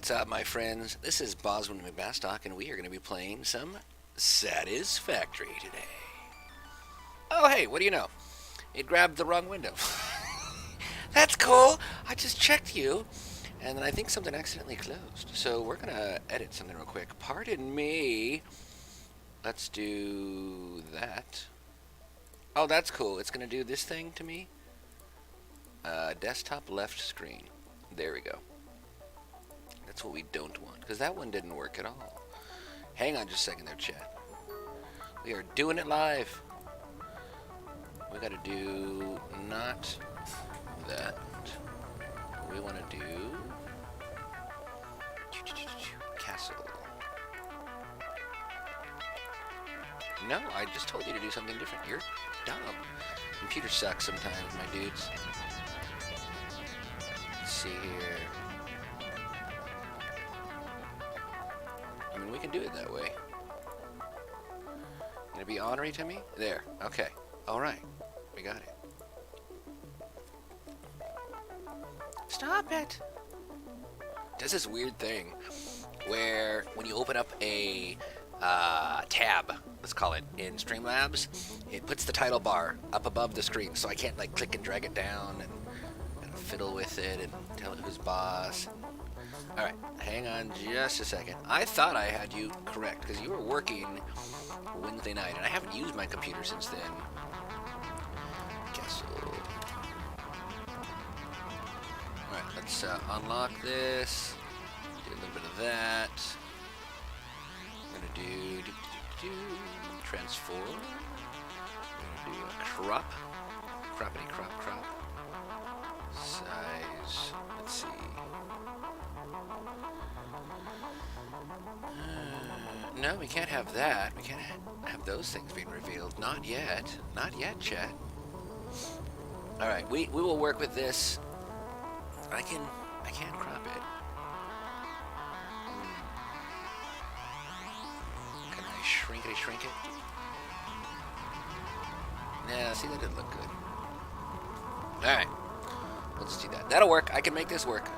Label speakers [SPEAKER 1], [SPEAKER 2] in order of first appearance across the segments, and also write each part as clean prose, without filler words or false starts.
[SPEAKER 1] What's up, my friends? This is Boswin McBastock, and we are going to be playing some Satisfactory today. Oh, hey, what do you know? It grabbed the wrong window. That's cool. I just checked you, and then I think something accidentally closed. So we're going to edit something real quick. Pardon me. Let's do that. Oh, that's cool. It's going to do this thing to me. Desktop left screen. There we go. That's what we don't want, because that one didn't work at all. Hang on just a second there, chat. We are doing it live. We got to do not that. We want to do castle. No, I just told you to do something different. You're dumb. Computer sucks sometimes, my dudes. Let's see here. I mean, we can do it that way. Gonna be honorary to me? There. Okay. Alright. We got it. Stop it! It does this weird thing where when you open up a tab, let's call it, in Streamlabs, it puts the title bar up above the screen, so I can't like click and drag it down and fiddle with it and tell it who's boss. Alright, hang on just a second. I thought I had you correct, because you were working Wednesday night, and I haven't used my computer since then. Castle. Alright, let's unlock this. Do a little bit of that. I'm going to do transform. I'm going to do a crop. Croppity crop crop. Size. Let's see. No, we can't have that. We can't have those things being revealed. Not yet. Not yet, chat. Alright, we will work with this. I can crop it. Can I shrink it? Nah, see, that didn't look good. Alright. We'll just do that. That'll work. I can make this work.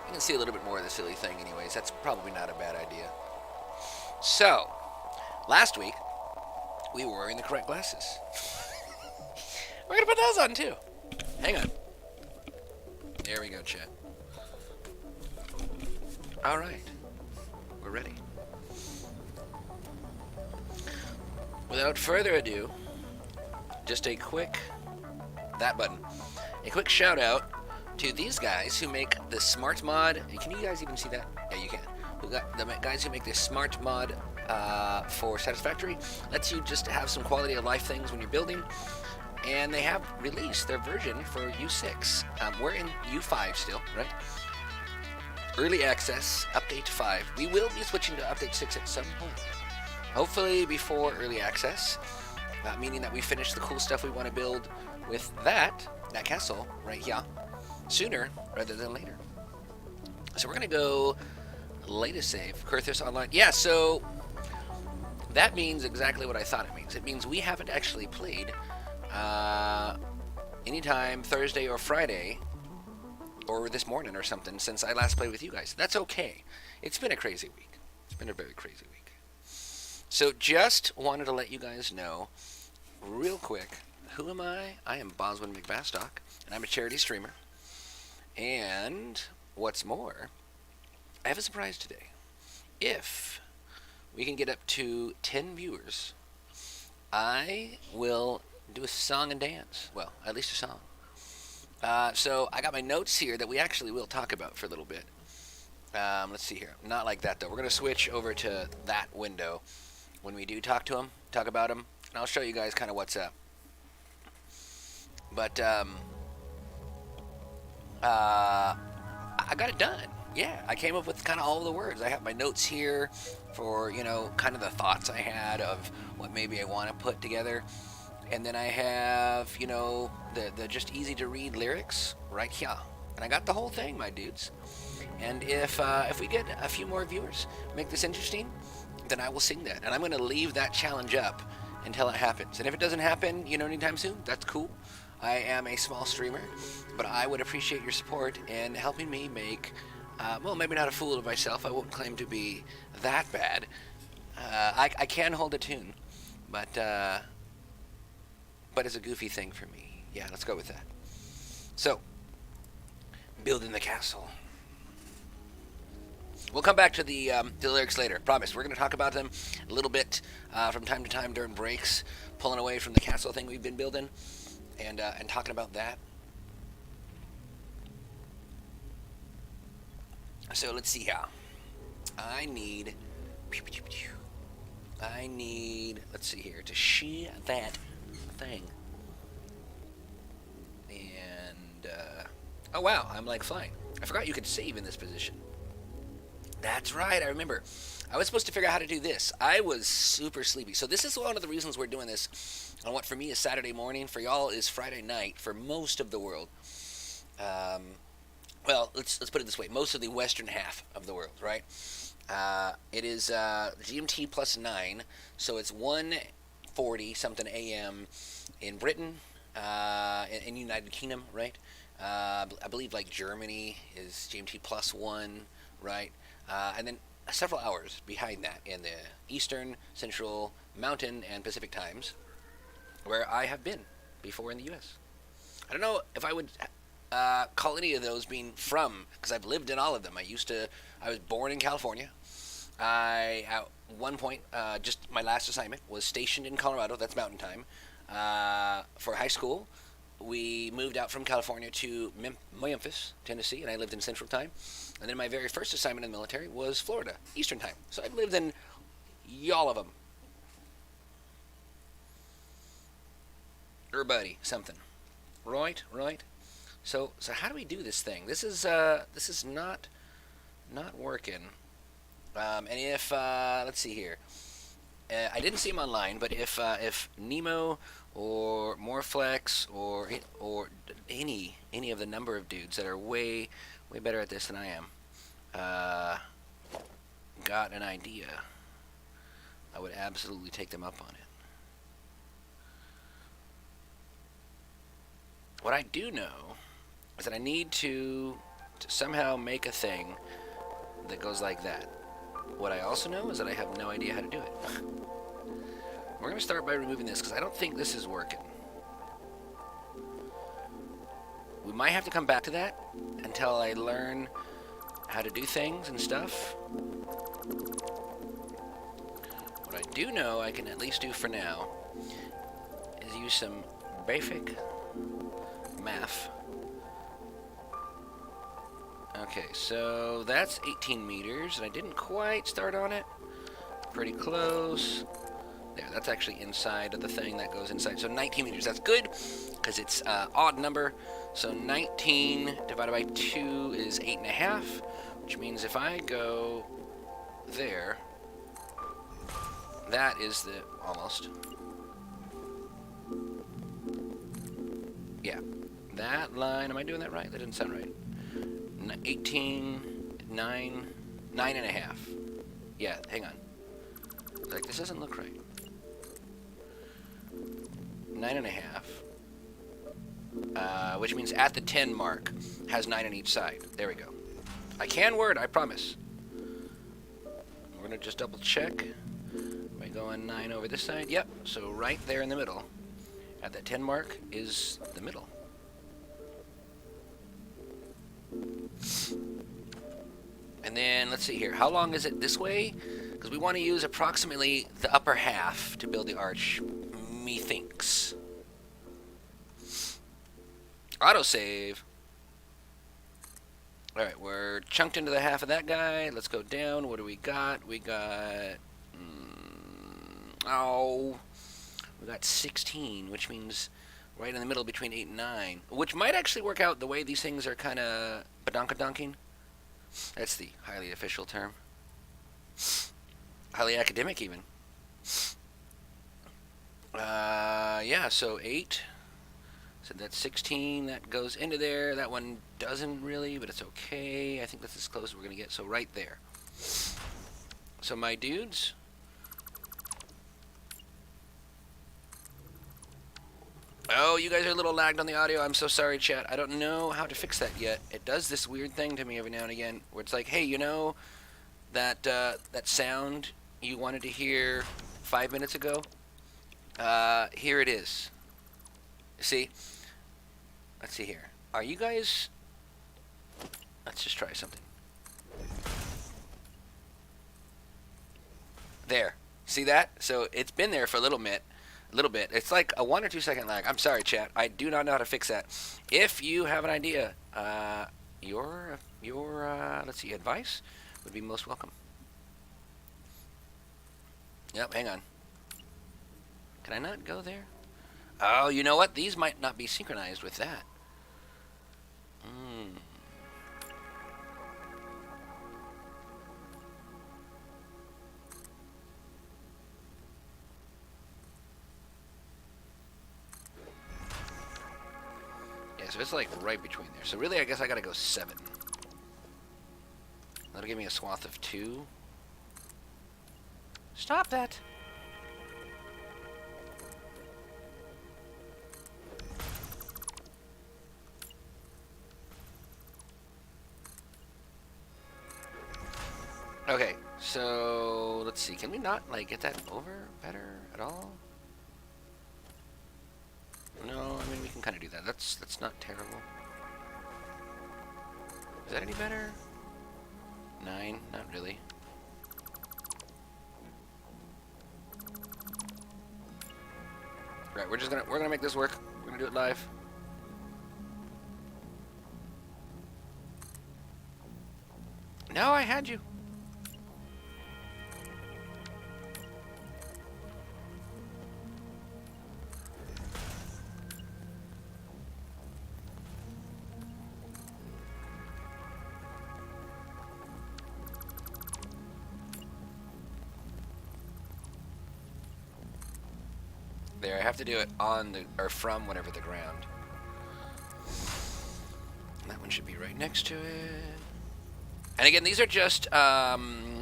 [SPEAKER 1] You can see a little bit more of the silly thing anyways. That's probably not a bad idea. So, last week, we were wearing the correct glasses. We're going to put those on too. Hang on. There we go, chat. Alright. We're ready. Without further ado, just a quick, that button, a quick shout out to these guys who make the smart mod. Can you guys even see that? Yeah, you can. We got the guys who make this smart mod for Satisfactory. Lets you just have some quality of life things when you're building. And they have released their version for U6. We're in U5 still, right? Early access, update 5. We will be switching to update 6 at some point. Hopefully before early access, meaning that we finish the cool stuff we want to build with that castle right here, sooner rather than later. So we're going to go latest save, Kurthus Online. Yeah, so that means exactly what I thought it means. It means we haven't actually played anytime Thursday or Friday or this morning or something since I last played with you guys. That's okay. It's been a crazy week. It's been a very crazy week. So just wanted to let you guys know real quick, who am I? I am Boswin McBastock, and I'm a charity streamer. And what's more, I have a surprise today. If we can get up to 10 viewers, I will do a song and dance. Well, at least a song. So I got my notes here that we actually will talk about for a little bit. Let's see here. Not like that, though. We're going to switch over to that window when we do talk about them, and I'll show you guys kind of what's up. But, I got it done. Yeah, I came up with kind of all the words. I have my notes here for, you know, kind of the thoughts I had of what maybe I want to put together. And then I have, you know, the just easy to read lyrics right here. And I got the whole thing, my dudes. And if we get a few more viewers, make this interesting, then I will sing that. And I'm going to leave that challenge up until it happens. And if it doesn't happen, you know, anytime soon, that's cool. I am a small streamer, but I would appreciate your support in helping me make, well, maybe not a fool of myself. I won't claim to be that bad. I can hold a tune, but it's a goofy thing for me. Yeah, let's go with that. So, building the castle. We'll come back to the lyrics later. Promise. We're going to talk about them a little bit from time to time during breaks, pulling away from the castle thing we've been building, and talking about that. So let's see here. I need. Let's see here, to shear that thing. And oh wow, I'm like flying. I forgot you could save in this position. That's right, I remember. I was supposed to figure out how to do this. I was super sleepy. So this is one of the reasons we're doing this on what for me is Saturday morning. For y'all is Friday night for most of the world. Well, let's put it this way. Most of the western half of the world, right? It is GMT plus 9, so it's 1:40 something a.m. in Britain, in United Kingdom, right? I believe like Germany is GMT plus 1, right? And then several hours behind that in the Eastern, Central, Mountain, and Pacific times, where I have been before in the U.S. I don't know if I would call any of those being from, because I've lived in all of them. I was born in California. I, at one point, just my last assignment was stationed in Colorado. That's mountain time. For high school, we moved out from California to Memphis, Tennessee, and I lived in Central Time. And then my very first assignment in the military was Florida, Eastern Time. So I've lived in y'all of them. Everybody, something. Right. So how do we do this thing? This is not working. And if let's see here, I didn't see him online, but if Nemo or Morflex or any of the number of dudes that are way better at this than I am, got an idea, I would absolutely take them up on it. What I do know is that I need to somehow make a thing that goes like that. What I also know is that I have no idea how to do it. We're going to start by removing this because I don't think this is working. We might have to come back to that until I learn how to do things and stuff. What I do know I can at least do for now is use some basic math. Okay, so that's 18 meters, and I didn't quite start on it. Pretty close. There, that's actually inside of the thing that goes inside. So 19 meters, that's good, because it's odd number. So 19 divided by 2 is 8.5, which means if I go there, that is the, almost. Yeah, that line, am I doing that right? That didn't sound right. 18, 9.5. Yeah, hang on. Like, this doesn't look right. 9.5. Which means at the 10 mark has 9 on each side. There we go. I can word, I promise. We're gonna just double check. Am I going 9 over this side? Yep. So right there in the middle, at that 10 mark, is the middle. And then let's see here. How long is it this way? Because we want to use approximately the upper half to build the arch, methinks. Autosave. Alright, we're chunked into the half of that guy. Let's go down. What do we got? We got... we got 16, which means right in the middle between 8 and 9. Which might actually work out the way these things are kind of badonkadonking. That's the highly official term. Highly academic, even. Yeah, so 8. So that's 16. That goes into there. That one doesn't really, but it's okay. I think that's as close as we're going to get. So right there. So my dudes. Oh, you guys are a little lagged on the audio. I'm so sorry, chat. I don't know how to fix that yet. It does this weird thing to me every now and again, where it's like, hey, you know that that sound you wanted to hear 5 minutes ago? Here it is. See? Let's see here. Are you guys... Let's just try something. There. See that? So it's been there for a little bit. It's like a 1 or 2 second lag. I'm sorry, chat. I do not know how to fix that. If you have an idea, your let's see, advice would be most welcome. Yep, hang on. Can I not go there? Oh, you know what? These might not be synchronized with that. Yeah, so it's like right between there. So really, I guess I gotta go 7. That'll give me a swath of 2. Stop that! Okay, so let's see. Can we not like get that over better at all? No, I mean we can kind of do that. That's not terrible. Is that any better? 9, not really. Right, we're gonna make this work. We're gonna do it live. No, I had you. There, I have to do it on the, or from whatever the ground. That one should be right next to it. And again, these are just guidelines,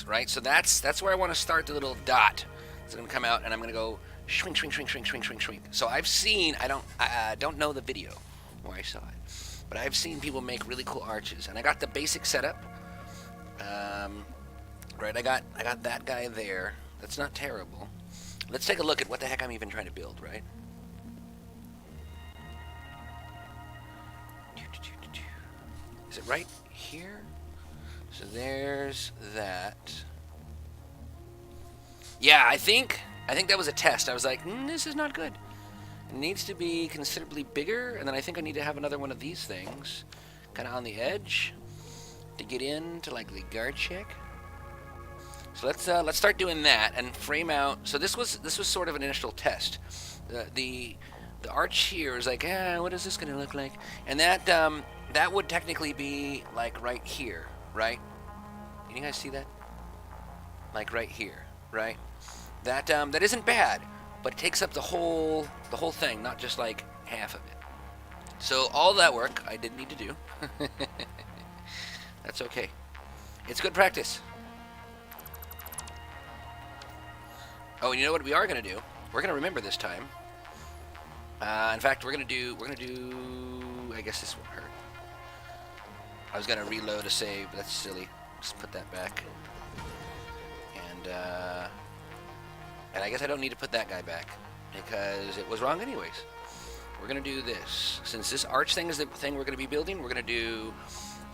[SPEAKER 1] right? So that's where I want to start the little dot. It's going to come out, and I'm going to go shrink, shrink, shrink, shrink, shrink, shrink, shrink. So I've seen, I don't know the video where I saw it, but I've seen people make really cool arches, and I got the basic setup. Right, I got that guy there. That's not terrible. Let's take a look at what the heck I'm even trying to build, right? Is it right here? So there's that. Yeah, I think that was a test. I was like, this is not good. It needs to be considerably bigger, and then I think I need to have another one of these things kind of on the edge to get into like the guard check. So let's start doing that and frame out. So this was sort of an initial test. The arch here is like, what is this going to look like? And that would technically be like right here, right? Can you guys see that? Like right here, right? That that isn't bad, but it takes up the whole thing, not just like half of it. So all that work I didn't need to do. That's okay. It's good practice. Oh, and you know what we are gonna do? We're gonna remember this time. In fact, we're gonna do. I guess this won't hurt. I was gonna reload a save, but that's silly. Just put that back. And I guess I don't need to put that guy back because it was wrong anyways. We're gonna do this. Since this arch thing is the thing we're gonna be building, we're gonna do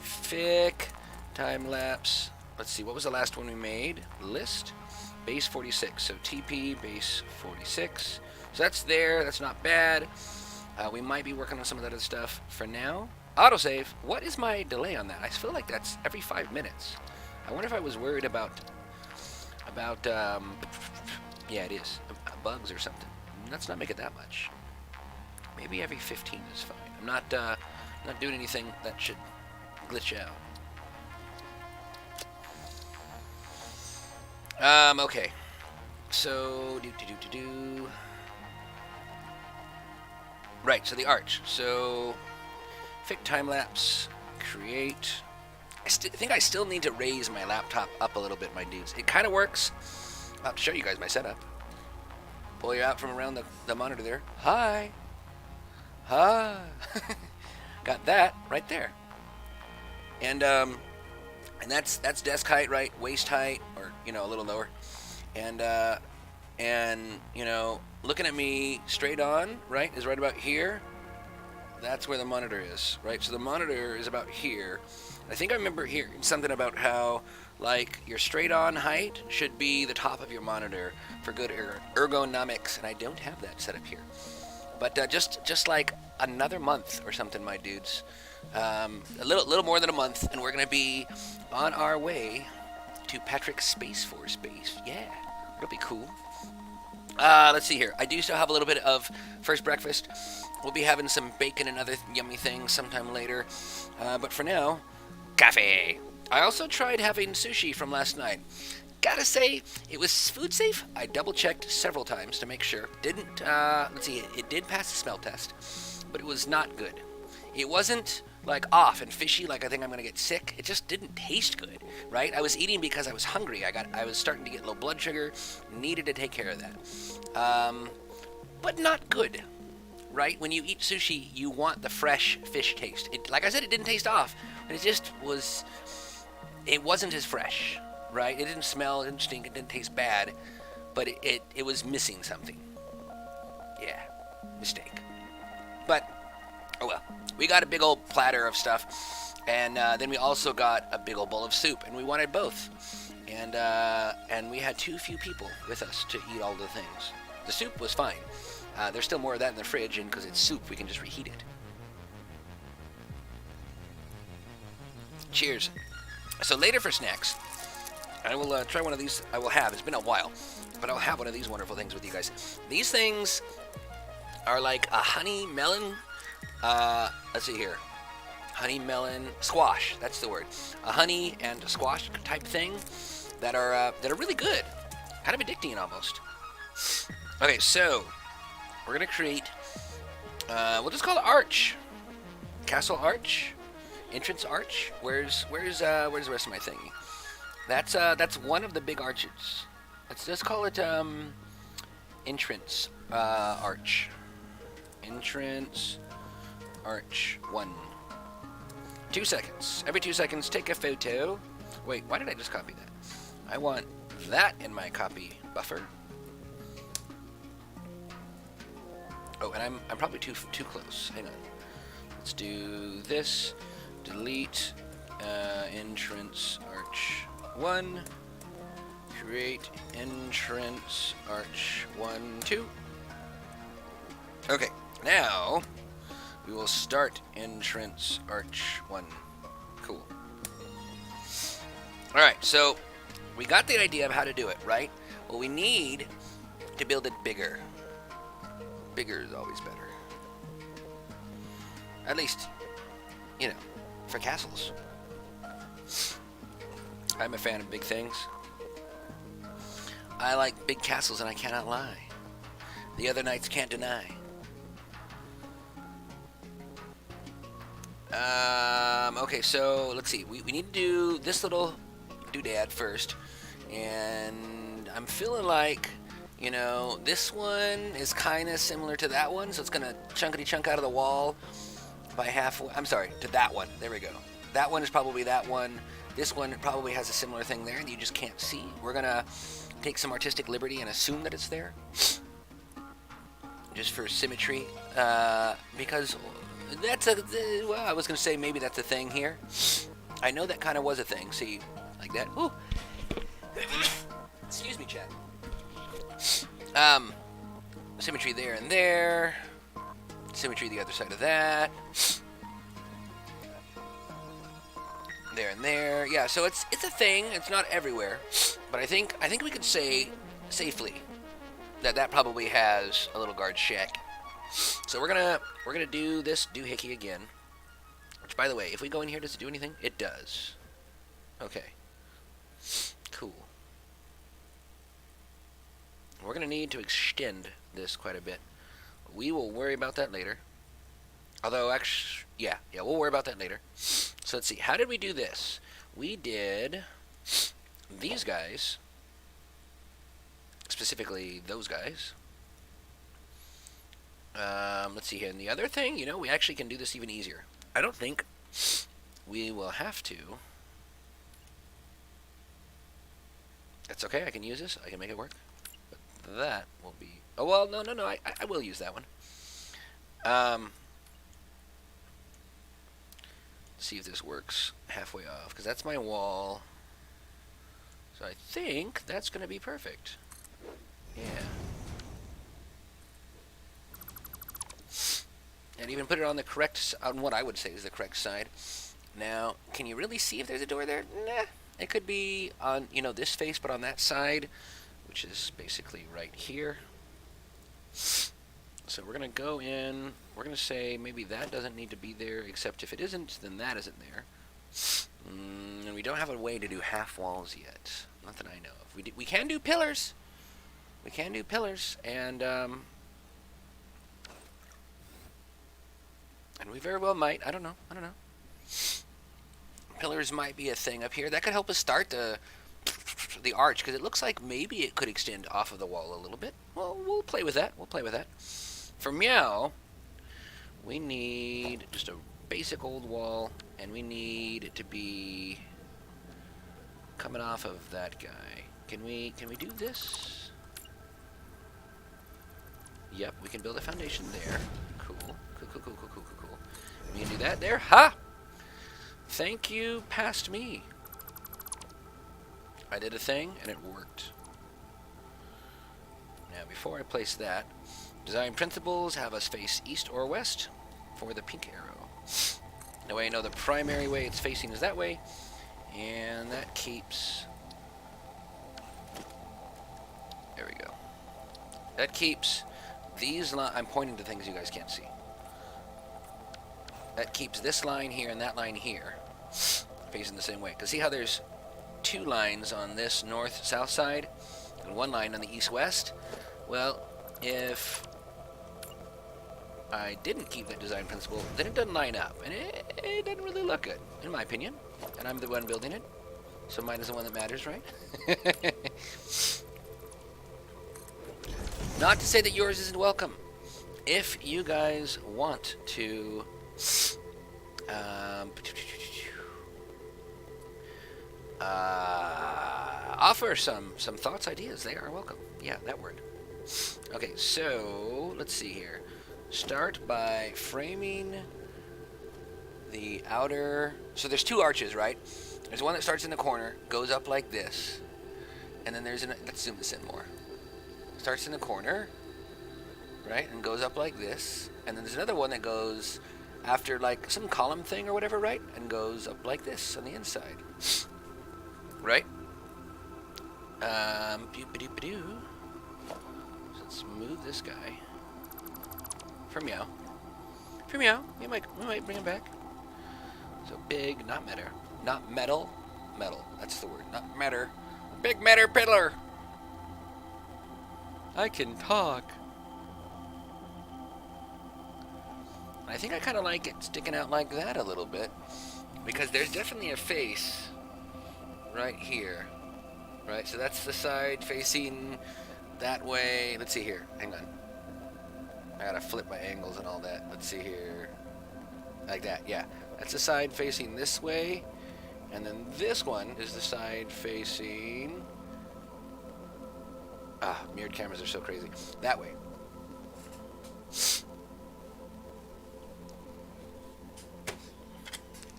[SPEAKER 1] fic time lapse. Let's see, what was the last one we made? List. Base 46, so TP base 46. So that's there, that's not bad. We might be working on some of that other stuff for now. Autosave, what is my delay on that? I feel like that's every 5 minutes. I wonder if I was worried about yeah, it is, bugs or something. Let's not make it that much. Maybe every 15 is fine. I'm not doing anything that should glitch out. Okay. So, Right, so the arch. So, fic time-lapse, create. I think I still need to raise my laptop up a little bit, my dudes. It kind of works. I'll have to show you guys my setup. Pull you out from around the monitor there. Hi. Hi. Got that right there. And that's desk height, right? Waist height, or a little lower. And looking at me straight on, right, is right about here. That's where the monitor is, right? So the monitor is about here. I think I remember hearing something about how, like, your straight-on height should be the top of your monitor for good ergonomics, and I don't have that set up here. But just like another month or something, my dudes. A little more than a month, and we're gonna be on our way to Patrick's Space Force base. Yeah, it'll be cool. Let's see here. I do still have a little bit of first breakfast. We'll be having some bacon and other yummy things sometime later. But for now, coffee. I also tried having sushi from last night. Gotta say, it was food safe. I double checked several times to make sure. Let's see, it did pass the smell test, but it was not good. It wasn't like off and fishy, like I think I'm gonna get sick. It just didn't taste good, right? I was eating because I was hungry. I was starting to get low blood sugar, needed to take care of that. But not good, right? When you eat sushi, you want the fresh fish taste. Like I said, it didn't taste off, but it wasn't as fresh, right? It didn't smell, it didn't stink, it didn't taste bad, but it was missing something. Yeah, mistake. But, oh well. We got a big old platter of stuff, and then we also got a big old bowl of soup, and we wanted both. And we had too few people with us to eat all the things. The soup was fine. There's still more of that in the fridge, and because it's soup, we can just reheat it. Cheers. So later for snacks, I will try one of these. It's been a while, but I'll have one of these wonderful things with you guys. These things are like a honey melon. Let's see here. Honey melon squash. That's the word. A honey and a squash type thing that are really good. Kind of addicting almost. Okay, so we're gonna create. We'll just call it arch. Castle arch. Entrance arch. Where's the rest of my thingy? That's one of the big arches. Let's just call it entrance arch. Entrance arch 1. 2 seconds. Every 2 seconds, take a photo. Wait, why did I just copy that? I want that in my copy buffer. Oh, and I'm probably too close. Hang on. Let's do this. Delete entrance arch 1. Create entrance arch 1, 2. Okay, now we will start entrance arch 1. Cool. Alright, so we got the idea of how to do it, right? Well, we need to build it bigger. Bigger is always better. At least, for castles. I'm a fan of big things. I like big castles, and I cannot lie. The other knights can't deny. Okay, so let's see. We need to do this little doodad first, and I'm feeling like, this one is kind of similar to that one, so it's gonna chunkity chunk out of the wall by halfway. I'm sorry, to that one. There we go. That one is probably that one. This one probably has a similar thing there, and you just can't see. We're gonna take some artistic liberty and assume that it's there, just for symmetry, because I was going to say maybe that's a thing here. I know that kind of was a thing. See, like that. Ooh. Excuse me, Chad. Symmetry there and there. Symmetry the other side of that. There and there. Yeah, so it's a thing. It's not everywhere, but I think we could say safely that probably has a little guard shack. So we're gonna do this doohickey again. Which, by the way, if we go in here, does it do anything? It does. Okay. Cool. We're gonna need to extend this quite a bit. We will worry about that later. Although, actually, yeah, we'll worry about that later. So let's see. How did we do this? We did these guys. Specifically, those guys. Let's see here. And the other thing, you know, we actually can do this even easier. I don't think we will have to. That's okay. I can use this. I can make it work. But that will be... Oh, well, no. I will use that one. See if this works halfway off, because that's my wall. So I think that's going to be perfect. Yeah. And even put it on the correct, on what I would say is the correct side. Now, can you really see if there's a door there? Nah. It could be on, you know, this face, but on that side, which is basically right here. So we're going to go in, we're going to say maybe that doesn't need to be there, except if it isn't, then that isn't there. And we don't have a way to do half walls yet. Not that I know of. We can do pillars. We can do pillars, and we very well might. I don't know. Pillars might be a thing up here. That could help us start the arch, because it looks like maybe it could extend off of the wall a little bit. Well, we'll play with that. For Meow, we need just a basic old wall, and we need it to be coming off of that guy. Can we do this? Yep, we can build a foundation there. Cool. We can do that there. Ha! Thank you, past me. I did a thing, and it worked. Now, before I place that, design principles have us face east or west for the pink arrow. That way I know the primary way it's facing is that way, and that keeps... There we go. That keeps these lines... I'm pointing to things you guys can't see. That keeps this line here and that line here facing the same way. Because see how there's two lines on this north-south side and one line on the east-west? Well, if I didn't keep that design principle, then it doesn't line up. And it doesn't really look good, in my opinion. And I'm the one building it. So mine is the one that matters, right? Not to say that yours isn't welcome. If you guys want to offer some thoughts, ideas, they are welcome. Yeah, that word. Okay, so let's see here. Start by framing the outer... So there's two arches, right? There's one that starts in the corner, goes up like this, and then there's let's zoom this in more. Starts in the corner, right, and goes up like this, and then there's another one that goes after like some column thing or whatever, right, and goes up like this on the inside, right? So let's move this guy for Meow. We might bring him back. So big, not metal, that's the word, not matter. Big matter pillar. I can talk. I think I kind of like it sticking out like that a little bit, because there's definitely a face right here, right? So that's the side facing that way. Let's see here. Hang on. I gotta flip my angles and all that. Let's see here. Like that, yeah. That's the side facing this way, and then this one is the side facing... mirrored cameras are so crazy. That way.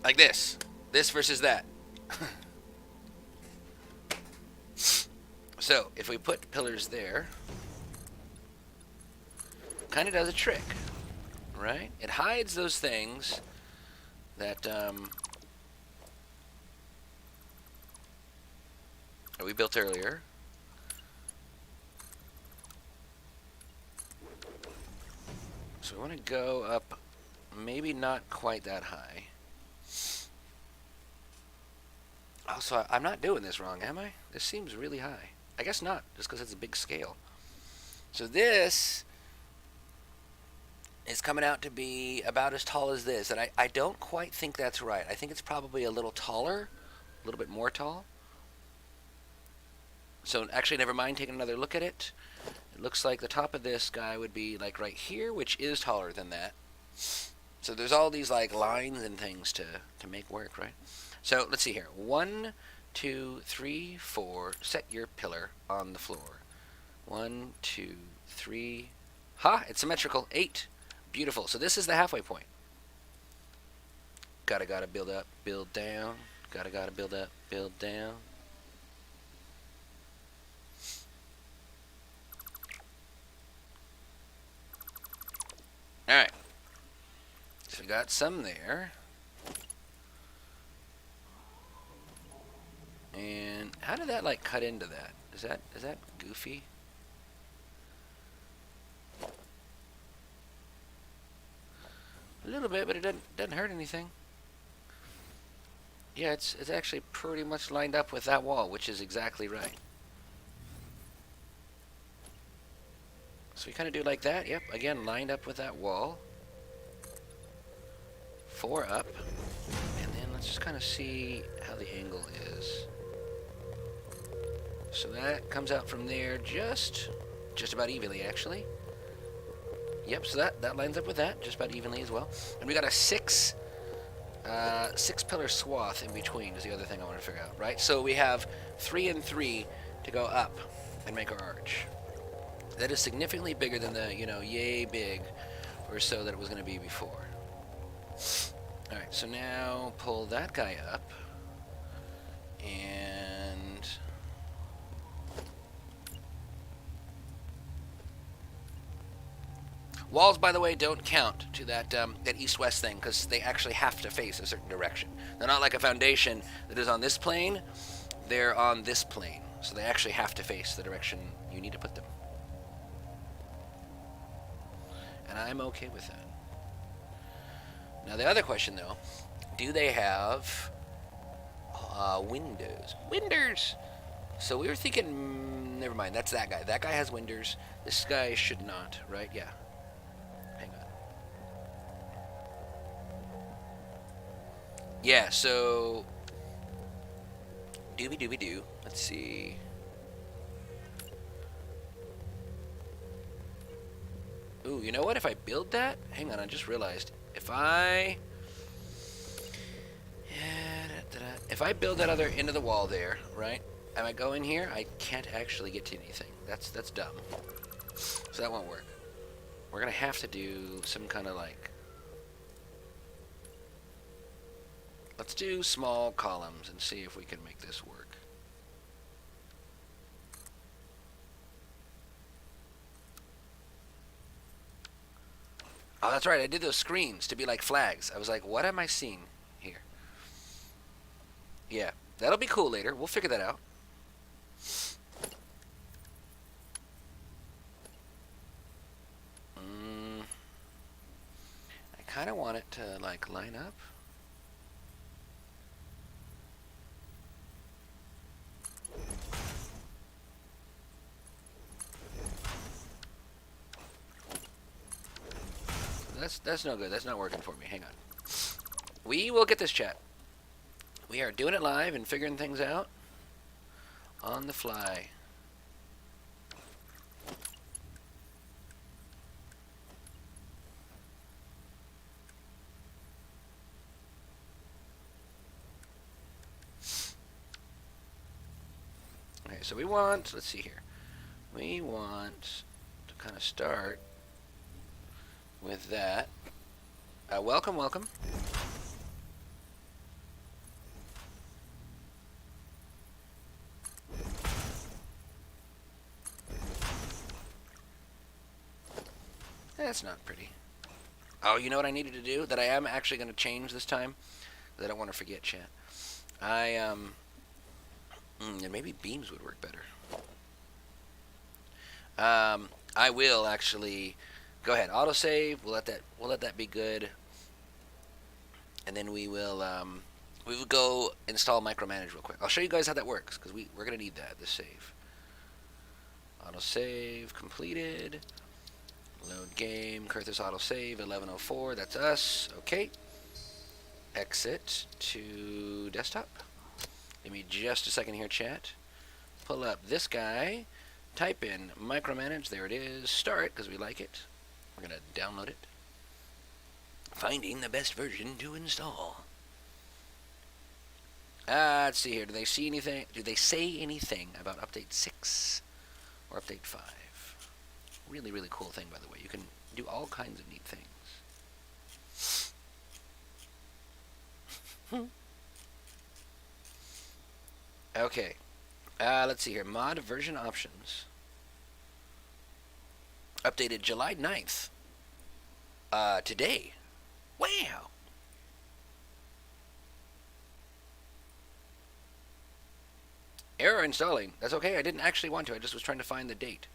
[SPEAKER 1] Like this. This versus that. So, if we put pillars there, kind of does a trick, right? It hides those things that we built earlier. So we want to go up, maybe not quite that high. Also, I'm not doing this wrong, am I? This seems really high. I guess not, just because it's a big scale. So this is coming out to be about as tall as this, and I don't quite think that's right. I think it's probably a little taller, a little bit more tall. So actually, never mind, take another look at it. It looks like the top of this guy would be like right here, which is taller than that. So there's all these like lines and things to make work, right? So let's see here. 1, 2, 3, 4. Set your pillar on the floor. 1, 2, 3. Ha! It's symmetrical. 8. Beautiful. So this is the halfway point. Gotta build up, build down. Gotta build up, build down. Alright. So we got some there. And how did that like cut into that? Is that goofy? A little bit, but it doesn't hurt anything. Yeah, it's actually pretty much lined up with that wall, which is exactly right. So we kind of do like that. Yep, again, lined up with that wall. 4 up. And then let's just kind of see how the angle is. So that comes out from there just about evenly, actually. Yep, so that lines up with that, just about evenly as well. And we got a 6 pillar swath in between is the other thing I want to figure out, right? So we have 3 and 3 to go up and make our arch. That is significantly bigger than the, yay big or so that it was going to be before. Alright, so now pull that guy up. And walls, by the way, don't count to that east-west thing because they actually have to face a certain direction. They're not like a foundation that is on this plane. They're on this plane. So they actually have to face the direction you need to put them. And I'm okay with that. Now the other question, though, do they have windows? Windows! So we were thinking, never mind, that's that guy. That guy has windows. This guy should not, right? Yeah. Hang on. Yeah, so dooby-dooby-doo. Let's see. Ooh, you know what? If I build that, hang on, I just realized. If I build that other end of the wall there, right? And I go in here, I can't actually get to anything. That's dumb. So that won't work. We're gonna have to do some kind of like. Let's do small columns and see if we can make this work. Oh, that's right. I did those screens to be like flags. I was like, what am I seeing here? Yeah, that'll be cool later. We'll figure that out. I kind of want it to like line up. That's no good. That's not working for me. Hang on. We will get this, chat. We are doing it live and figuring things out on the fly. Okay, so we want, let's see here. We want to kind of start with that. Welcome, welcome. That's not pretty. Oh, you know what I needed to do that I am actually going to change this time? Because I don't want to forget, chat. And maybe beams would work better. I will actually go ahead, autosave. We'll let that be good, and then we will go install micromanage real quick. I'll show you guys how that works because we're gonna need that. The save. Autosave completed. Load game. Kurthus autosave 1104. That's us. Okay. Exit to desktop. Give me just a second here, chat. Pull up this guy. type in micromanage. There it is. Start, because we like it. We're going to download it. Finding the best version to install. Let's see here. Do they see anything? Do they say anything about update 6 or update 5? Really, really cool thing, by the way. You can do all kinds of neat things. Okay. Let's see here. Mod version options. Updated July 9th. Today. Wow. Error installing. That's okay. I didn't actually want to. I just was trying to find the date.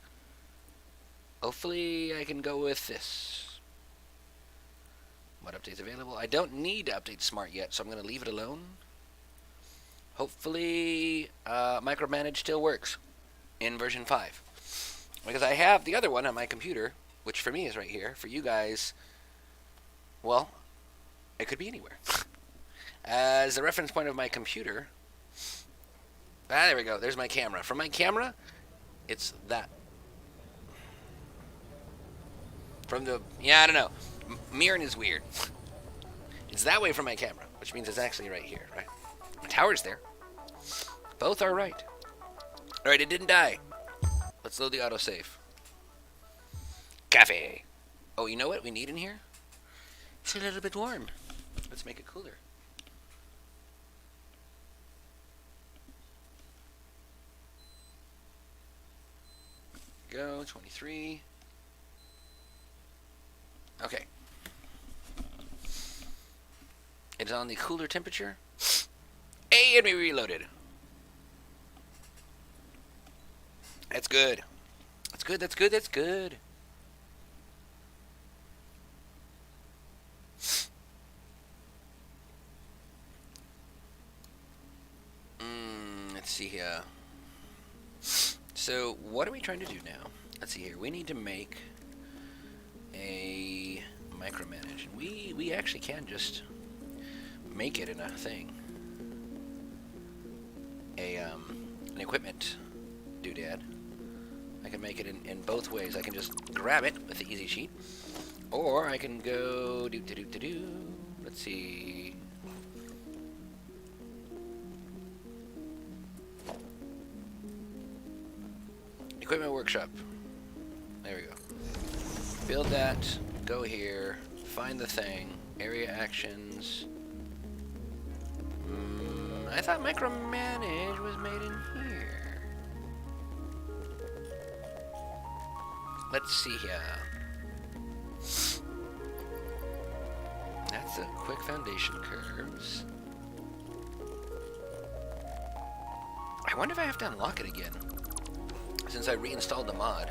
[SPEAKER 1] Hopefully I can go with this. What updates available? I don't need to update Smart yet, so I'm going to leave it alone. Hopefully micromanage still works in version 5. Because I have the other one on my computer, which for me is right here. For you guys, well, it could be anywhere. As the reference point of my computer... there we go. There's my camera. From my camera, it's that. From the... Yeah, I don't know. Mirroring is weird. It's that way from my camera, which means it's actually right here, right? The tower's there. Both are right. Alright, it didn't die. Let's load the autosave. Cafe. Oh, you know what we need in here? It's a little bit warm. Let's make it cooler. Go, 23. Okay. It's on the cooler temperature. Hey, and we reloaded. That's good. That's good, that's good, that's good. Let's see here. So, what are we trying to do now? Let's see here. We need to make a micromanage. We actually can just make it in a thing. An equipment doodad. I can make it in both ways. I can just grab it with the easy sheet, or I can go do. Let's see. Equipment workshop. There we go. Build that. Go here. Find the thing. Area actions. I thought micromanage was made in here. Let's see here. That's the quick foundation curves. I wonder if I have to unlock it again. Since I reinstalled the mod.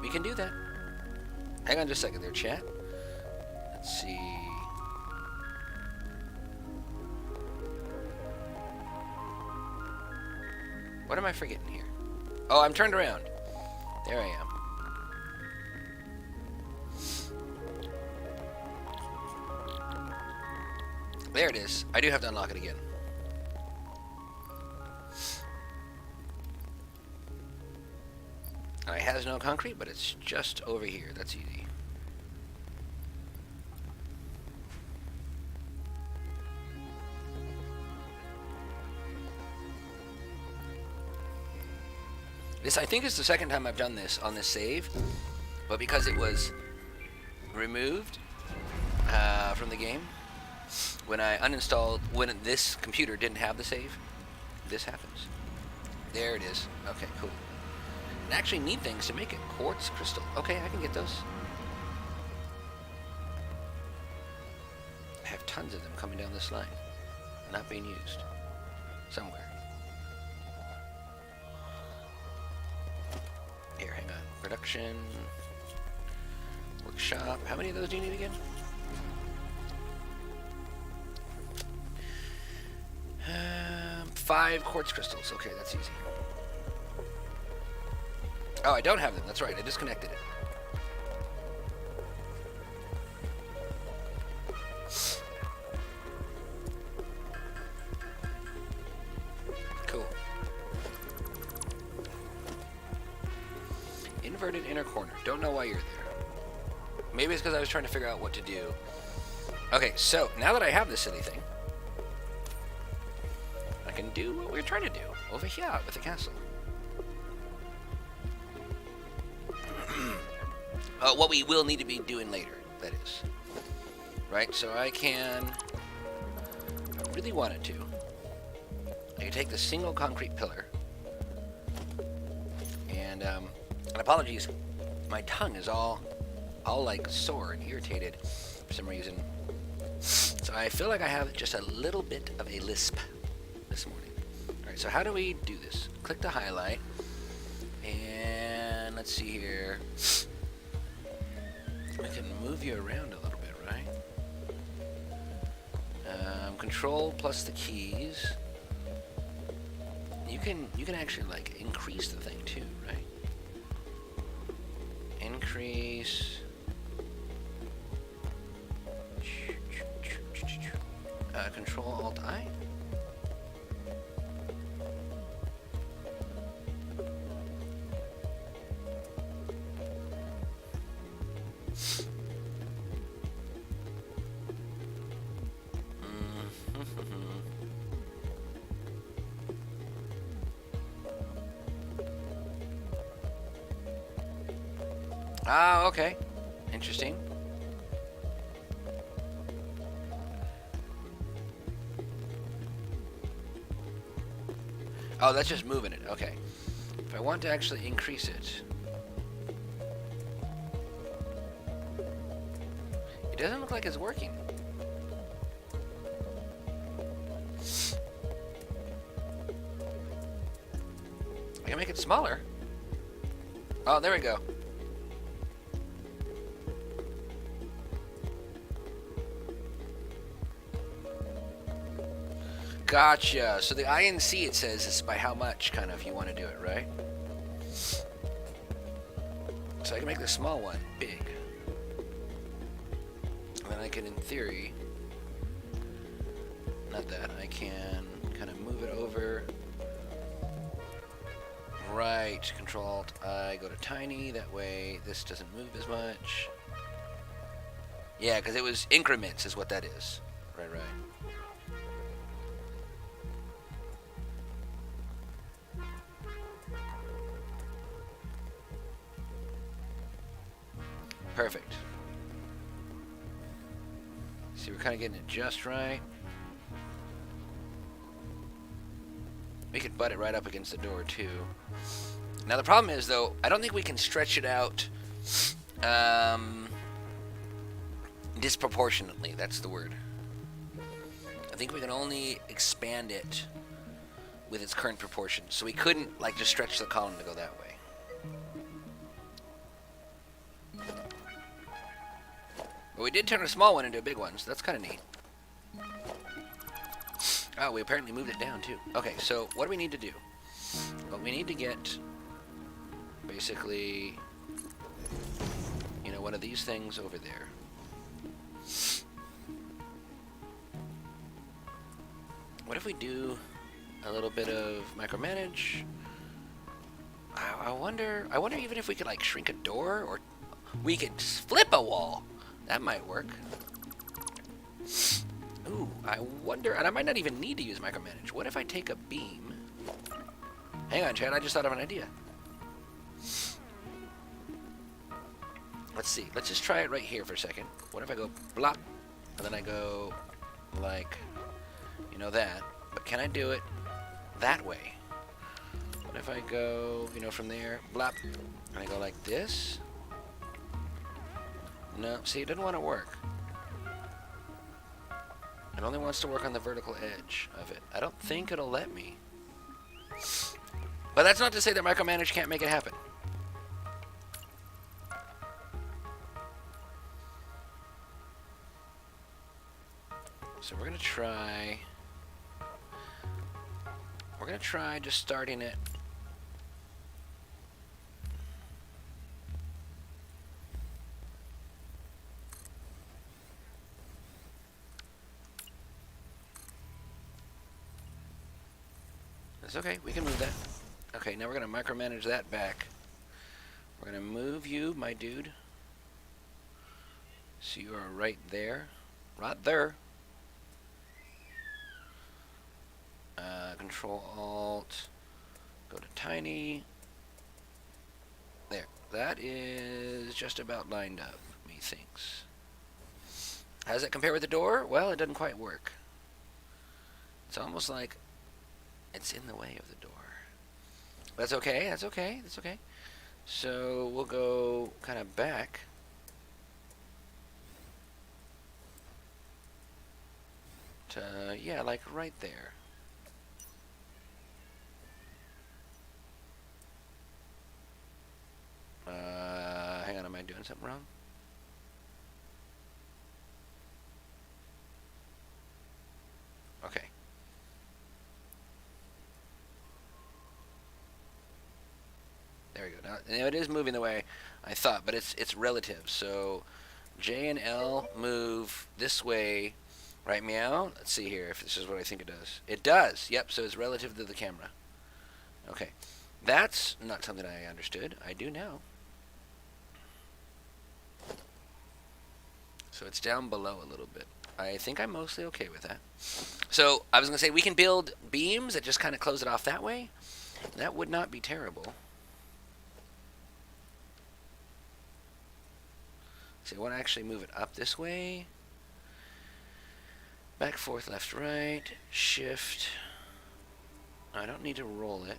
[SPEAKER 1] We can do that. Hang on just a second there, chat. Let's see. What am I forgetting here? Oh, I'm turned around. There I am. There it is. I do have to unlock it again. It has no concrete, but it's just over here. That's easy. This, I think, is the second time I've done this on this save, but because it was removed from the game, when I uninstalled, when this computer didn't have the save, this happens. There it is. Okay, cool. And actually need things to make it. Quartz crystal. Okay, I can get those. I have tons of them coming down this line. Not being used. Somewhere. Here, hang on. Production. Workshop. How many of those do you need again? 5 quartz crystals. Okay, that's easy. Oh, I don't have them. That's right. I disconnected it. Cool. inverted inner corner. Don't know why you're there. Maybe it's because I was trying to figure out what to do. Okay, so now that I have this silly thing, I can do what we were trying to do over here with the castle. What we will need to be doing later, that is. Right, so I can, if I really wanted to, I can take the single concrete pillar, and apologies, my tongue is all like sore and irritated for some reason. So I feel like I have just a little bit of a lisp this morning. Alright, so how do we do this? Click to highlight, and let's see here. I can move you around a little bit, right? Control plus the keys. You can actually like increase the thing too, right? Increase. Control Alt I. Ah, okay. Interesting. Oh, that's just moving it. Okay. If I want to actually increase it, it doesn't look like it's working. I can make it smaller. Oh, there we go. Gotcha. So the INC, it says, is by how much, kind of, you want to do it, right? So I can make the small one big. And then I can, in theory, not that, I can kind of move it over. Right, Control Alt I, go to tiny, that way this doesn't move as much. Yeah, because it was increments is what that is. Right, right. Perfect. See, we're kind of getting it just right. We could butt it right up against the door, too. Now, the problem is, though, I don't think we can stretch it out disproportionately. That's the word. I think we can only expand it with its current proportions. So we couldn't, like, just stretch the column to go that way. But we did turn a small one into a big one, so that's kind of neat. Oh, we apparently moved it down, too. Okay, so what do we need to do? Well, we need to get, basically, you know, one of these things over there. What if we do a little bit of micromanage? I wonder even if we could, like, shrink a door, or we could flip a wall. That might work. Ooh, I wonder, and I might not even need to use micromanage. What if I take a beam? Hang on, Chad, I just thought of an idea. Let's see, let's just try it right here for a second. What if I go blop, and then I go like, you know, that. But can I do it that way? What if I go, you know, from there, blop, and I go like this? No, see, it doesn't want to work. It only wants to work on the vertical edge of it. I don't think it'll let me. But that's not to say that micromanage can't make it happen. So we're gonna try just starting it. It's okay, we can move that. Okay, now we're gonna micromanage that back. We're going to move you, my dude. So you are right there. Right there. Control Alt. Go to tiny. There. That is just about lined up, methinks. How does it compare with the door? Well, it doesn't quite work. It's almost like it's in the way of the door. That's okay. That's okay. That's okay. So we'll go kind of back. To, yeah, like right there. Hang on, am I doing something wrong? Okay. There we go. Now it is moving the way I thought, but it's relative. So J and L move this way, right? Meow. Let's see here if this is what I think it does. It does. Yep. So it's relative to the camera. Okay. That's not something I understood. I do now. So it's down below a little bit. I think I'm mostly okay with that. So I was going to say we can build beams that just kind of close it off that way. That would not be terrible. So I want to actually move it up this way. Back, forth, left, right. Shift. I don't need to roll it.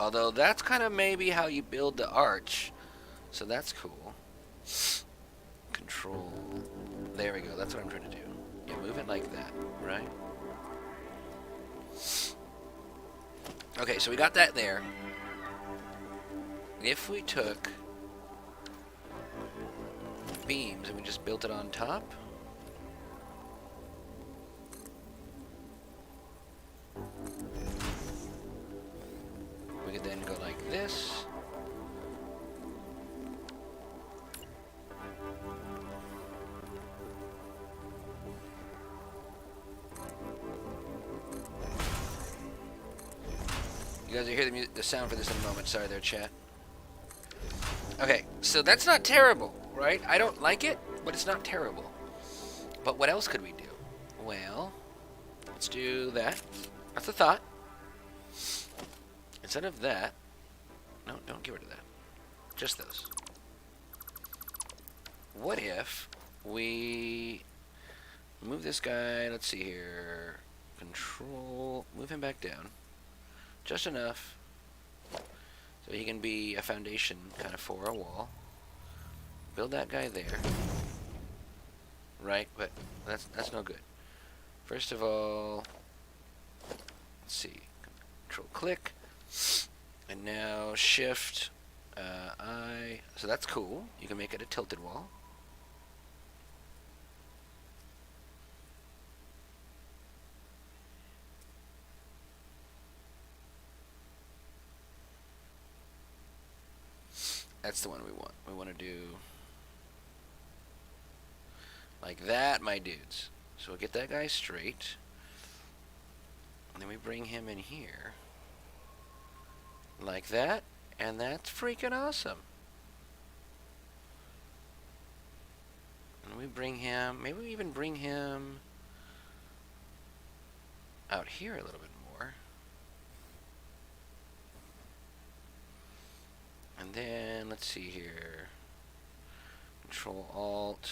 [SPEAKER 1] Although that's kind of maybe how you build the arch. So that's cool. Control. There we go. That's what I'm trying to do. Yeah, move it like that, right? Okay, so we got that there. If we took beams and we just built it on top, we could then go like this. You guys will hear the sound for this in a moment. Sorry there, chat. Okay, so that's not terrible, right? I don't like it, but it's not terrible. But what else could we do? Well, let's do that. That's a thought. Instead of that, no, don't get rid of that. Just those. What if we move this guy, let's see here, control, move him back down. Just enough so he can be a foundation kind of for a wall. Build that guy there. Right, but that's no good. First of all, let's see. Control click. And now shift I. So that's cool. You can make it a tilted wall. That's the one we want. We want to do like that, my dudes. So we'll get that guy straight. And then we bring him in here. Like that. And that's freaking awesome. And we bring him, maybe we even bring him out here a little bit more. And then, let's see here, Control Alt,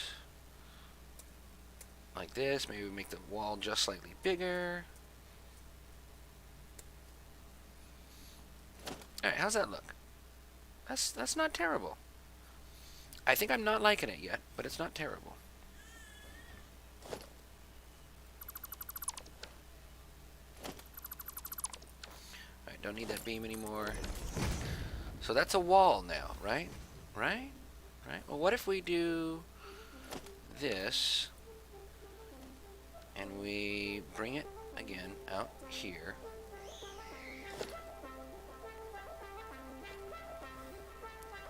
[SPEAKER 1] like this. Maybe we make the wall just slightly bigger. Alright, how's that look? That's not terrible. I think I'm not liking it yet, but it's not terrible. Alright, don't need that beam anymore. So that's a wall now, right? Right? Right? Well, what if we do this and we bring it again out here?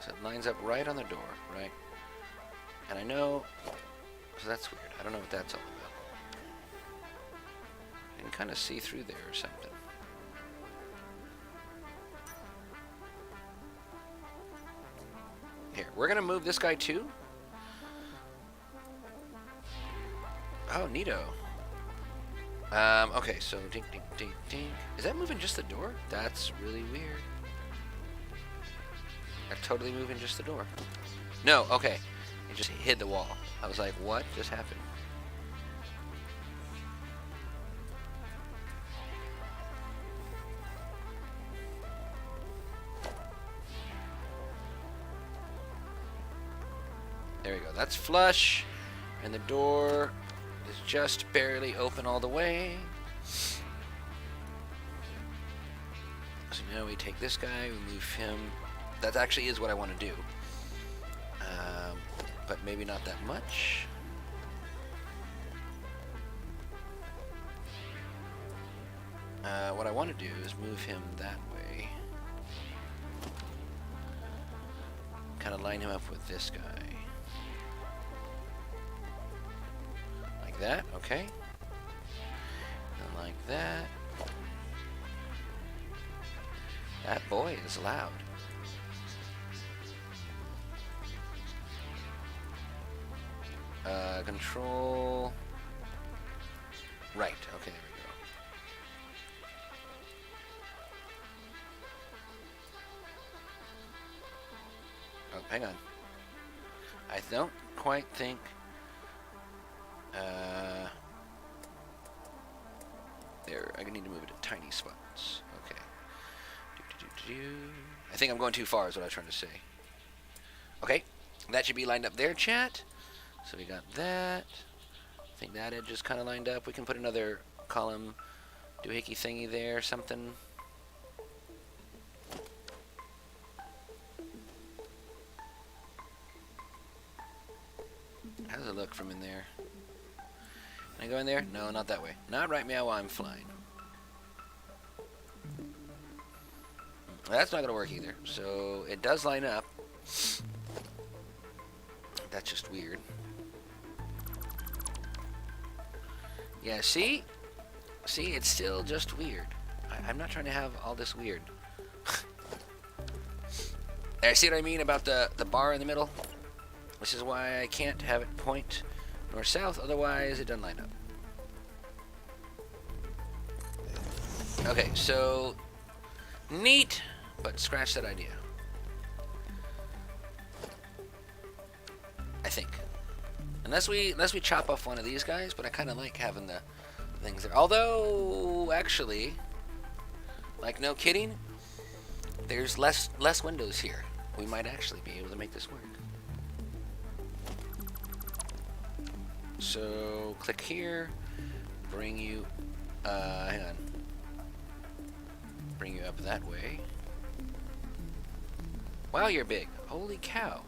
[SPEAKER 1] So it lines up right on the door, right? And I know, so that's weird. I don't know what that's all about. You can kind of see through there or something. Here, we're gonna move this guy too. Oh, neato. Okay, so ding, ding, ding, ding. Is that moving just the door? That's really weird. I'm totally moving just the door. No, okay. It just hit the wall. I was like, what just happened? There we go. That's flush. And the door is just barely open all the way. So now we take this guy, we move him. That actually is what I want to do. But maybe not that much. What I want to do is move him that way. Kind of line him up with this guy. Like that, okay. And like that. That boy is loud. Control. Right, okay, there we go. Oh, hang on. I don't quite think... there, I need to move it to tiny spots. Okay. I think I'm going too far is what I was trying to say. Okay, that should be lined up there, chat. So we got that. I think that edge is kind of lined up. We can put another column doohickey thingy there, something. How does it look from in there? Can I go in there? No, not that way. Not right meow while I'm flying. That's not going to work either. So it does line up. That's just weird. Yeah, see? See, it's still just weird. I'm not trying to have all this weird. There, see what I mean about the bar in the middle? This is why I can't have it point north-south, otherwise it doesn't line up. Okay, so... neat, but scratch that idea. I think. Unless we chop off one of these guys, but I kind of like having the things there. Although, actually, like no kidding, there's less windows here. We might actually be able to make this work. So click here, bring you, hang on, bring you up that way. Wow, you're big. Holy cow.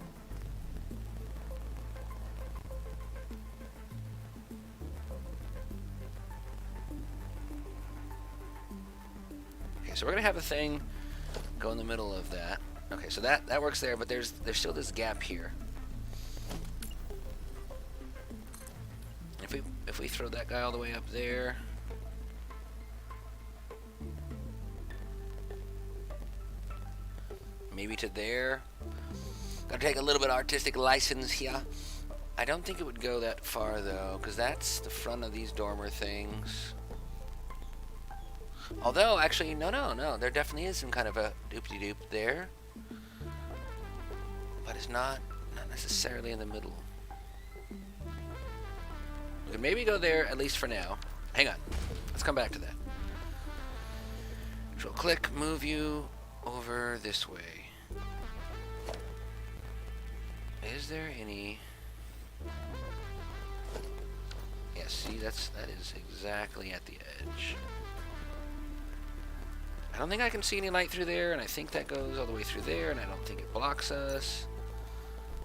[SPEAKER 1] So we're gonna have a thing go in the middle of that. Okay, so that works there, but there's still this gap here. If we throw that guy all the way up there, maybe to there. Gotta take a little bit of artistic license here. I don't think it would go that far though, because that's the front of these dormer things. Although, actually, no. There definitely is some kind of a doop-de-doop there. But it's not necessarily in the middle. We can maybe go there, at least for now. Hang on. Let's come back to that. Control click, move you over this way. Is there any... Yeah, see, that is exactly at the edge. I don't think I can see any light through there, and I think that goes all the way through there, and I don't think it blocks us.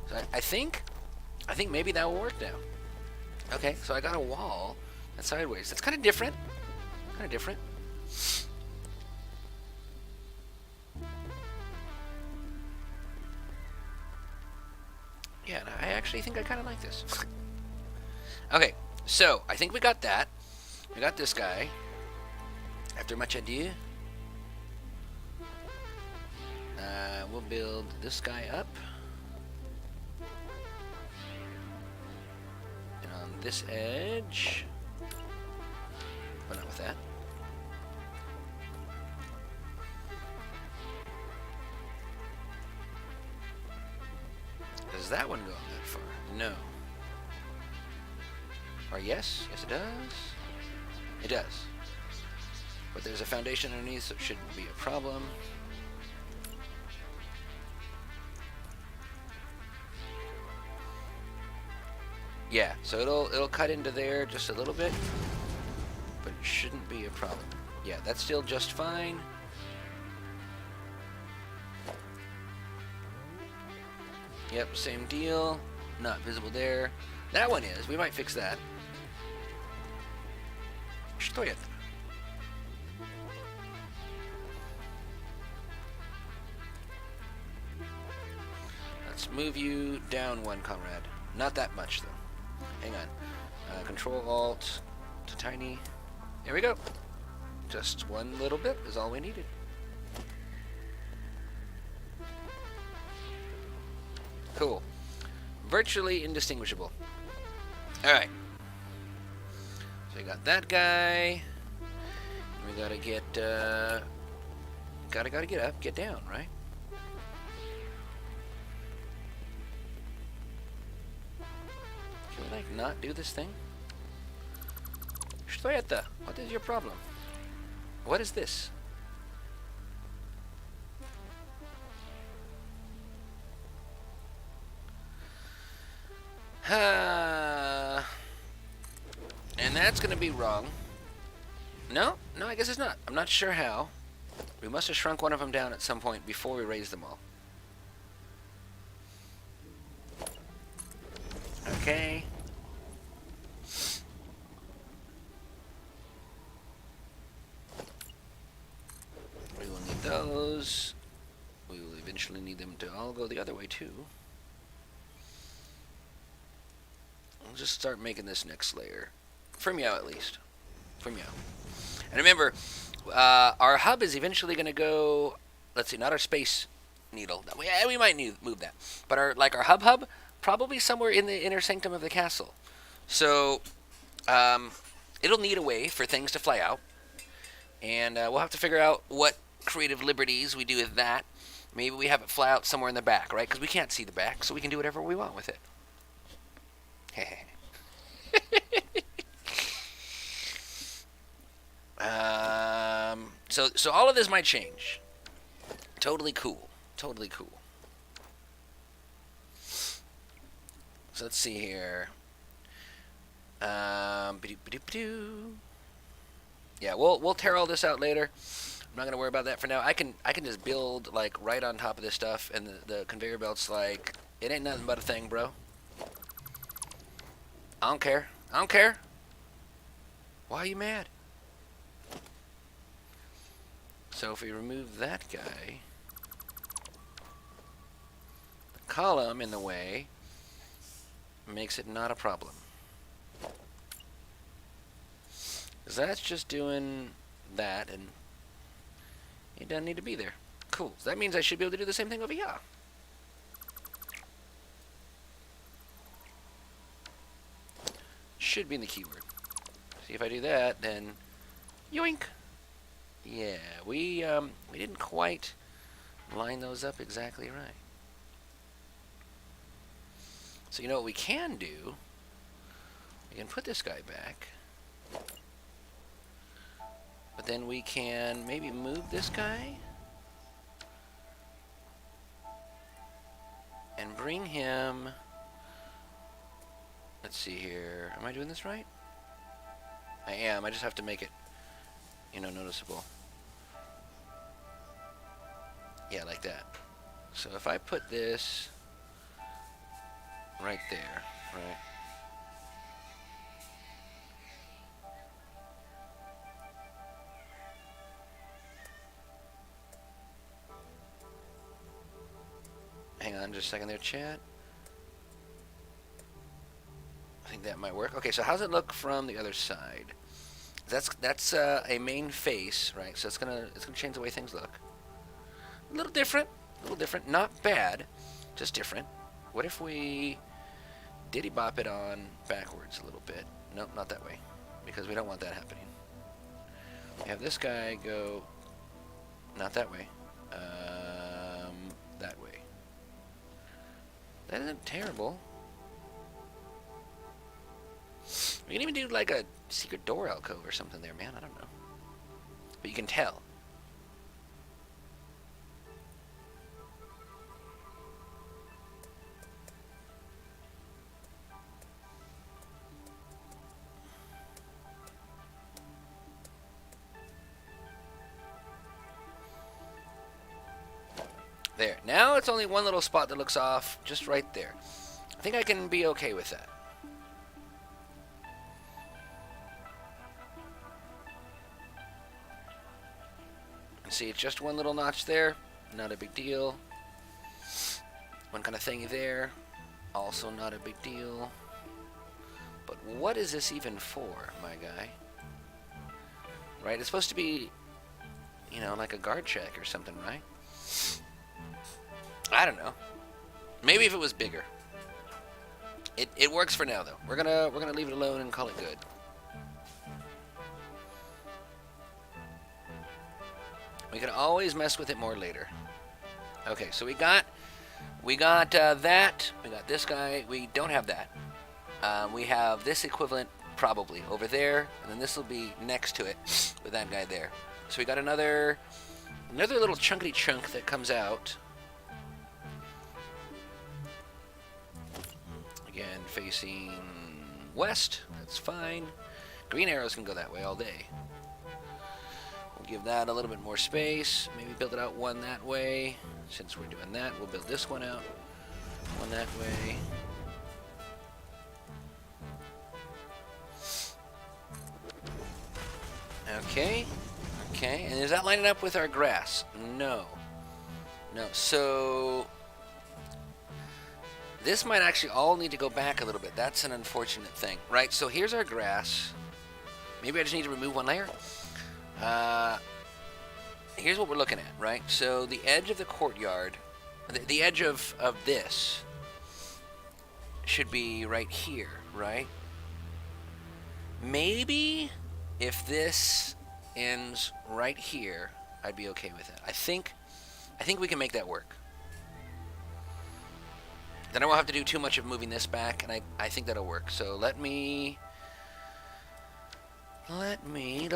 [SPEAKER 1] So I think maybe that will work now. Okay, so I got a wall that's sideways. That's kind of different. Yeah, and I actually think I kind of like this. Okay, so I think we got that. We got this guy. After much ado, we'll build this guy up. this edge. But not with that. Does that one go that far? No. Or yes? Yes, it does. It does. But there's a foundation underneath, so it shouldn't be a problem. Yeah, so it'll cut into there just a little bit, but it shouldn't be a problem. Yeah, that's still just fine. Yep, same deal. Not visible there. That one is. We might fix that. Что это? Let's move you down one, comrade. Not that much, though. Hang on. Control-Alt to tiny. There we go. Just one little bit is all we needed. Cool. Virtually indistinguishable. Alright. So we got that guy. We gotta get, gotta get up, get down, right? Can we, like, not do this thing? Что это? What is your problem? What is this? And that's gonna be wrong. No, I guess it's not. I'm not sure how. We must have shrunk one of them down at some point before we raised them all. Okay. We will need those. We will eventually need them to all go the other way too. We'll just start making this next layer. For meow, at least. For meow. And remember, our hub is eventually going to go, let's see, not our space needle. We might move that. But our hub, probably somewhere in the inner sanctum of the castle. So, it'll need a way for things to fly out. And we'll have to figure out what creative liberties we do with that. Maybe we have it fly out somewhere in the back, right? Because we can't see the back, so we can do whatever we want with it. So all of this might change. Totally cool. Totally cool. So let's see here. Yeah, we'll tear all this out later. I'm not gonna worry about that for now. I can just build like right on top of this stuff, and the conveyor belt's like, it ain't nothing but a thing, bro. I don't care. I don't care. Why are you mad? So if we remove that guy, the column in the way makes it not a problem. Because that's just doing that, and it doesn't need to be there. Cool. So that means I should be able to do the same thing over here. Should be in the keyword. See, if I do that, then yoink. Yeah, we didn't quite line those up exactly right. So you know what we can do? We can put this guy back. But then we can maybe move this guy and bring him. Let's see here. Am I doing this right? I am. I just have to make it, noticeable. Yeah, like that. So if I put this right there, right? Hang on just a second there, chat. I think that might work. Okay, so how's it look from the other side? That's a main face, right? So it's gonna change the way things look. A little different, not bad, just different. What if we diddy bop it on backwards a little bit. Nope, not that way, because we don't want that happening. We have this guy go, not that way, that way. That isn't terrible. We can even do like a secret door alcove or something there, man. I don't know. But you can tell. There. Now it's only one little spot that looks off, just right there. I think I can be okay with that. See, it's just one little notch there. Not a big deal. One kind of thing there. Also not a big deal. But what is this even for, my guy? Right? It's supposed to be, you know, like a guard check or something, right? I don't know. Maybe if it was bigger. It works for now, though. We're gonna leave it alone and call it good. We can always mess with it more later. Okay, so we got that. We got this guy. We don't have that. We have this equivalent probably over there, and then this will be next to it with that guy there. So we got another little chunkety chunk that comes out. Again, facing west. That's fine. Green arrows can go that way all day. Give that a little bit more space. Maybe build it out one that way. Since we're doing that, we'll build this one out one that way. Okay. Okay. And is that lining up with our grass? No. No. So this might actually all need to go back a little bit. That's an unfortunate thing, right? So here's our grass. Maybe I just need to remove one layer. Here's what we're looking at, right? So the edge of the courtyard, the edge of this should be right here, right? Maybe if this ends right here, I'd be okay with it. I think we can make that work. Then I won't have to do too much of moving this back, and I think that'll work. So let's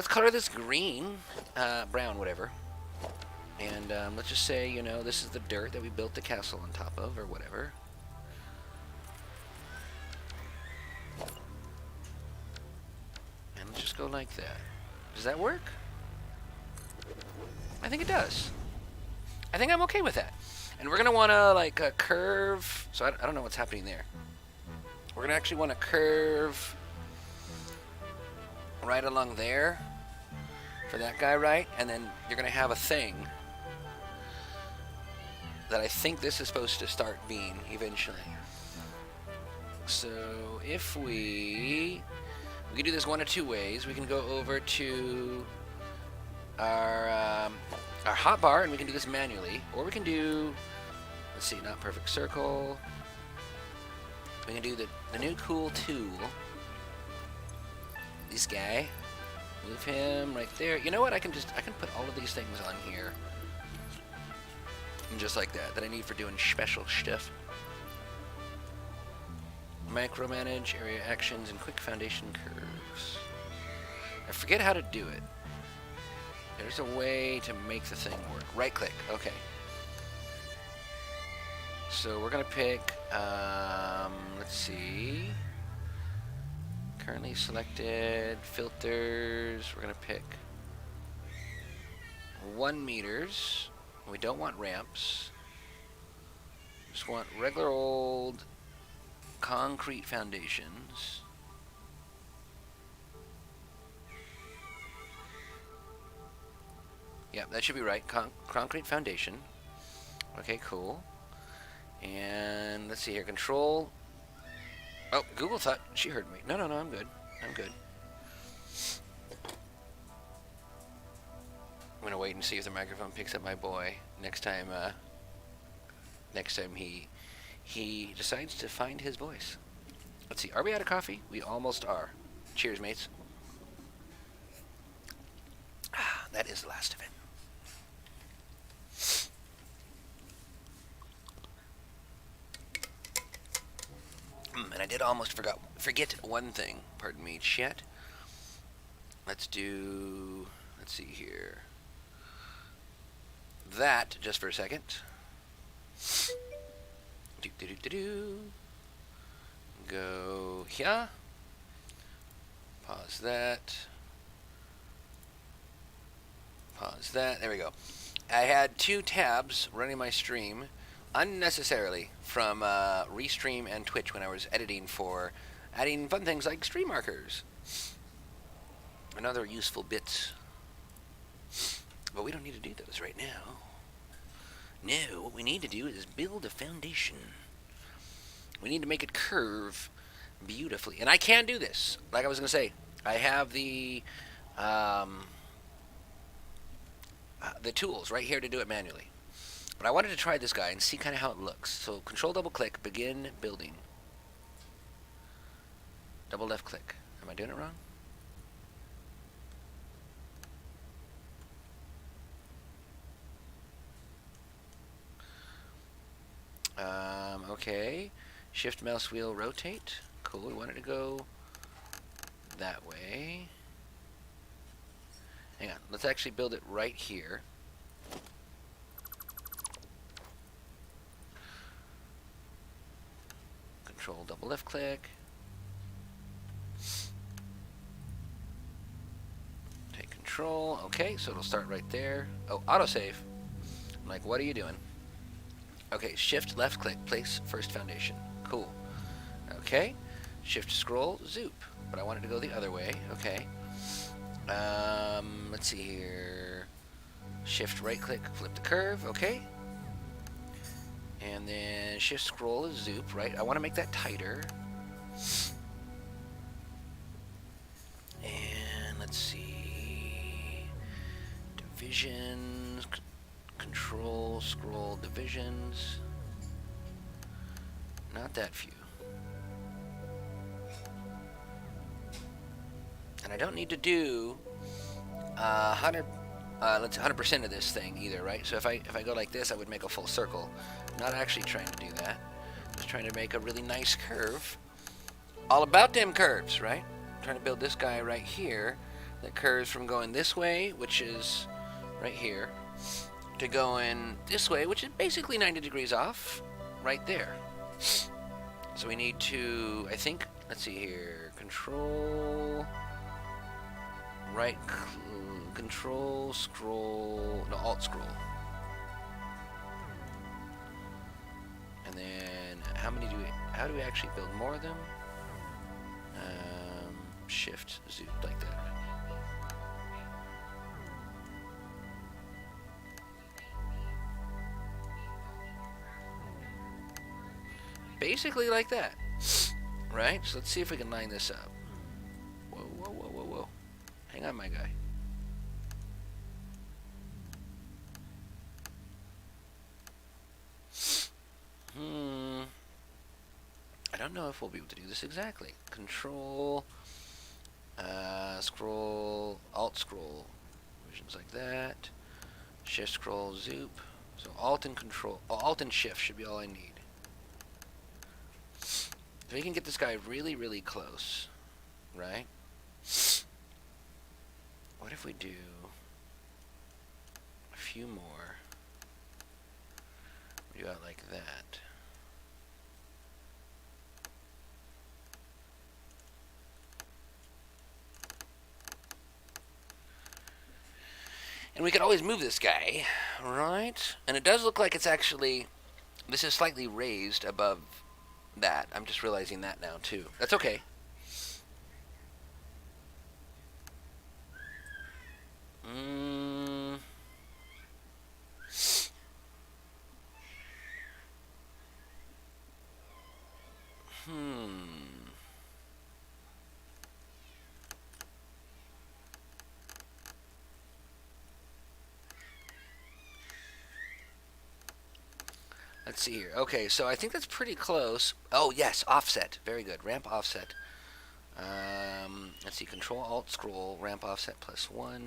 [SPEAKER 1] color this green, brown, whatever. And let's just say, you know, this is the dirt that we built the castle on top of, or whatever. And let's just go like that. Does that work? I think it does. I think I'm okay with that. And we're going to want to, like, curve. So I don't know what's happening there. We're going to actually want to curve right along there for that guy, right? And then you're going to have a thing that I think this is supposed to start being eventually. So if we can do this one of two ways. We can go over to our hotbar and we can do this manually, or we can do, let's see, not perfect circle. We can do the new cool tool. This guy, move him right there. You know what? I can put all of these things on here, just like that I need for doing special stuff. Micromanage area actions and quick foundation curves. I forget how to do it. There's a way to make the thing work. Right click. Okay. So we're gonna pick. Let's see. Currently selected filters. We're gonna pick 1 meters. We don't want ramps. Just want regular old concrete foundations. Yeah, that should be right. Concrete foundation. Okay, cool. And let's see here. Control. Oh, Google thought she heard me. No, I'm good. I'm good. I'm gonna wait and see if the microphone picks up my boy next time. Next time he decides to find his voice. Let's see. Are we out of coffee? We almost are. Cheers, mates. Ah, that is the last of it. And I did almost forget one thing. Pardon me, chat. Let's see here. That, just for a second. Go here. Pause that. Pause that. There we go. I had 2 tabs running my stream unnecessarily from Restream and Twitch when I was editing for adding fun things like stream markers and other useful bits. But we don't need to do those right now. No, what we need to do is build a foundation. We need to make it curve beautifully. And I can do this. Like I was going to say, I have the tools right here to do it manually. But I wanted to try this guy and see kind of how it looks. So control double click, begin building. Double left click. Am I doing it wrong? Okay. Shift mouse wheel rotate. Cool, we want it to go that way. Hang on, let's actually build it right here. Control double left click. Take control. Okay, so it'll start right there. Oh, autosave. I'm like, what are you doing? Okay, shift left click, place first foundation. Cool. Okay, shift scroll, zoop. But I want it to go the other way. Okay. Let's see here. Shift right click, flip the curve. Okay. And then shift scroll is zoop, right? I want to make that tighter. And let's see. Divisions. Control, scroll, divisions. Not that few. And I don't need to do 100% of this thing either, right? So if I go like this, I would make a full circle. I'm not actually trying to do that. Just trying to make a really nice curve. All about them curves, right? I'm trying to build this guy right here that curves from going this way, which is right here, to going this way, which is basically 90 degrees off, right there. So we need to, I think, let's see here, control, right, control, scroll, no, alt scroll. And then, how do we actually build more of them? Shift, zoom, like that. Basically like that, right? So let's see if we can line this up. Whoa, whoa, whoa, whoa, whoa. Hang on, my guy. I don't know if we'll be able to do this exactly. Control, scroll, alt scroll, visions like that. Shift scroll, zoop. So alt and control, alt and shift should be all I need. If we can get this guy really, really close, right? What if we do a few more? We do out like that. And we could always move this guy, right? And it does look like it's actually, this is slightly raised above that. I'm just realizing that now too. That's okay. Let's see here. Okay, so I think that's pretty close. Oh, yes, offset. Very good. Ramp offset. Let's see. Control Alt scroll. Ramp offset +1.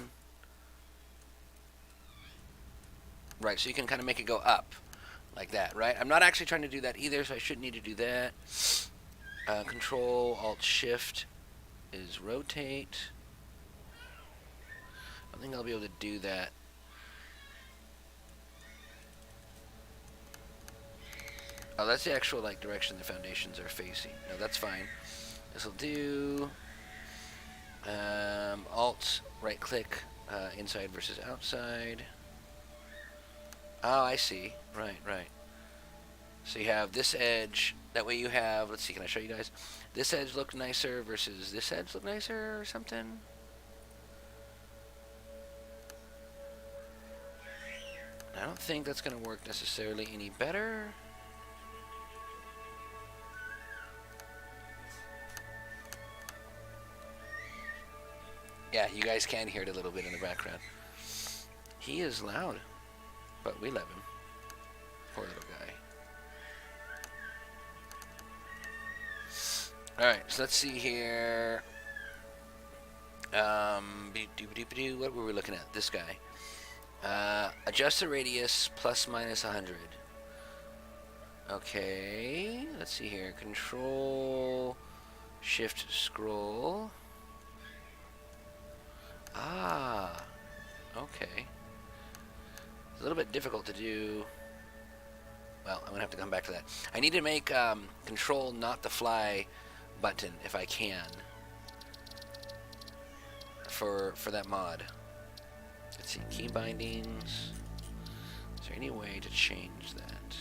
[SPEAKER 1] Right, so you can kind of make it go up like that, right? I'm not actually trying to do that either, so I shouldn't need to do that. Control Alt Shift is rotate. I think I'll be able to do that. Oh, that's the actual like direction the foundations are facing. No, that's fine. This will do Alt right click inside versus outside. Oh, I see. Right, right. So you have this edge. That way you have. Let's see. Can I show you guys? This edge look nicer versus this edge look nicer or something. I don't think that's going to work necessarily any better. Yeah, you guys can hear it a little bit in the background. He is loud, but we love him. Poor little guy. Alright, so let's see here. What were we looking at? This guy. Adjust the radius ±100. Okay, let's see here. Control, Shift, scroll. Ah, okay. It's a little bit difficult to do. Well, I'm going to have to come back to that. I need to make Control not the fly button if I can for that mod. Let's see, key bindings. Is there any way to change that?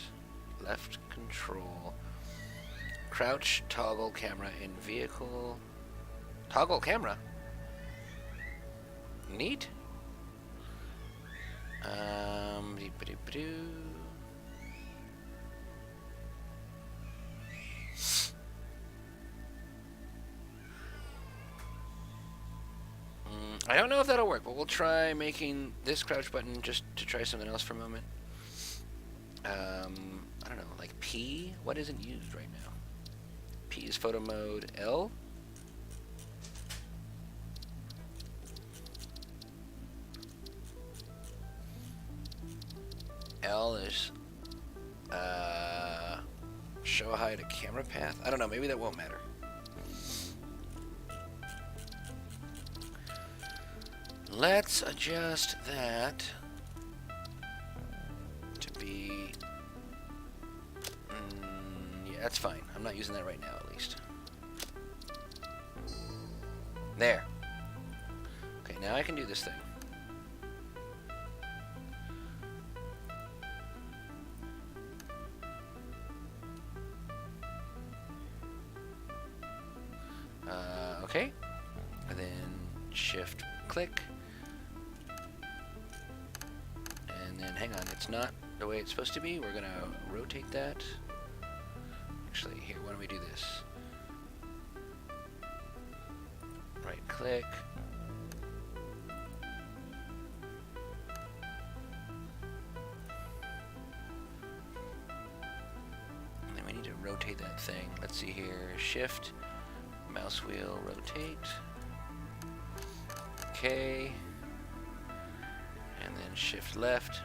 [SPEAKER 1] Left control. Crouch, toggle camera in vehicle. Toggle camera? Neat. I don't know if that'll work, but we'll try making this crouch button just to try something else for a moment. I don't know, like P? What isn't used right now? P is photo mode. L? L is show hide a camera path. I don't know, maybe that won't matter. Let's adjust that to be yeah, that's fine. I'm not using that right now, at least. There. Okay, now I can do this thing. Okay, and then shift click, and then hang on, it's not the way it's supposed to be. We're gonna rotate that. Actually, here, why don't we do this? Right click. And then we need to rotate that thing. Let's see here, shift. Mouse wheel, rotate. Okay. And then shift left.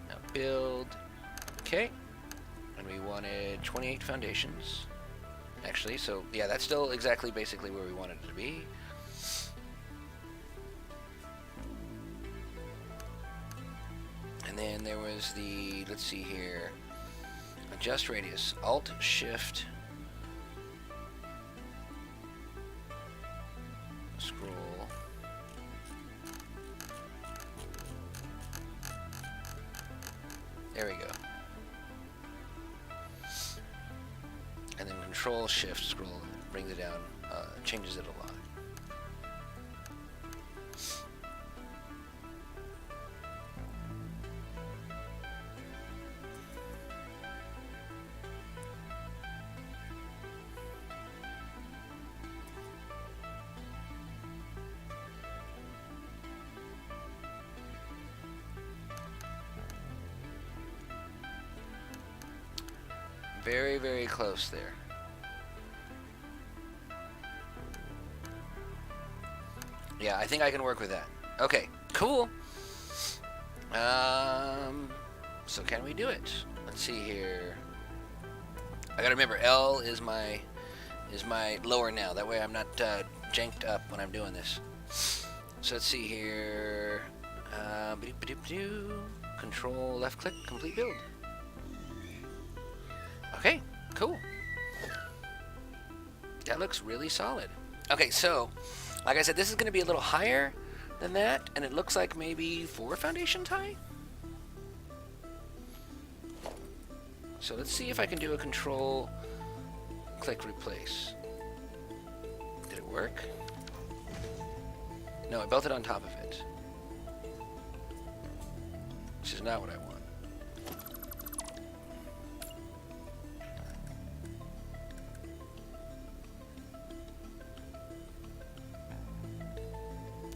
[SPEAKER 1] Now build. Okay. And we wanted 28 foundations. Actually, so yeah, that's still exactly basically where we wanted it to be. And then there was the, let's see here, adjust radius, Alt, Shift, scroll. There we go. And then Control Shift scroll brings it down, changes it a lot. Very, very close there. Yeah, I think I can work with that. Okay, cool. So can we do it? Let's see here. I gotta remember, L is my lower now. That way I'm not janked up when I'm doing this. So let's see here. Control left click, complete build. Okay, cool. That looks really solid. Okay, so like I said, this is going to be a little higher than that, and it looks like maybe 4 foundations high. So let's see if I can do a control click replace. Did it work? No, I built it on top of it. Which is not what I want.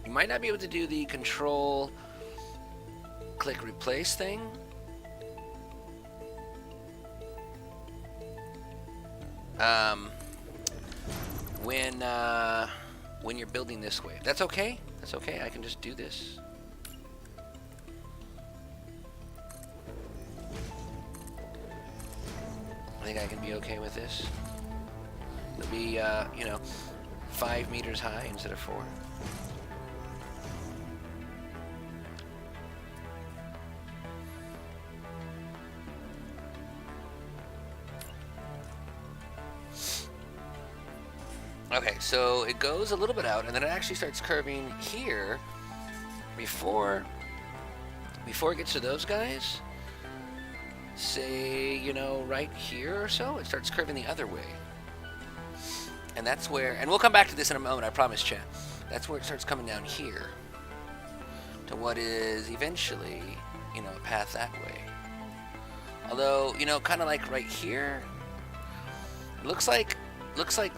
[SPEAKER 1] You might not be able to do the control click replace thing. When you're building this way. That's okay. That's okay. I can just do this. I think I can be okay with this. It'll be, 5 meters high instead of 4. Okay, so it goes a little bit out, and then it actually starts curving here before it gets to those guys. Say, right here or so, it starts curving the other way. And that's where, and we'll come back to this in a moment, I promise, chat. That's where it starts coming down here to what is eventually, a path that way. Although, kind of like right here, it looks like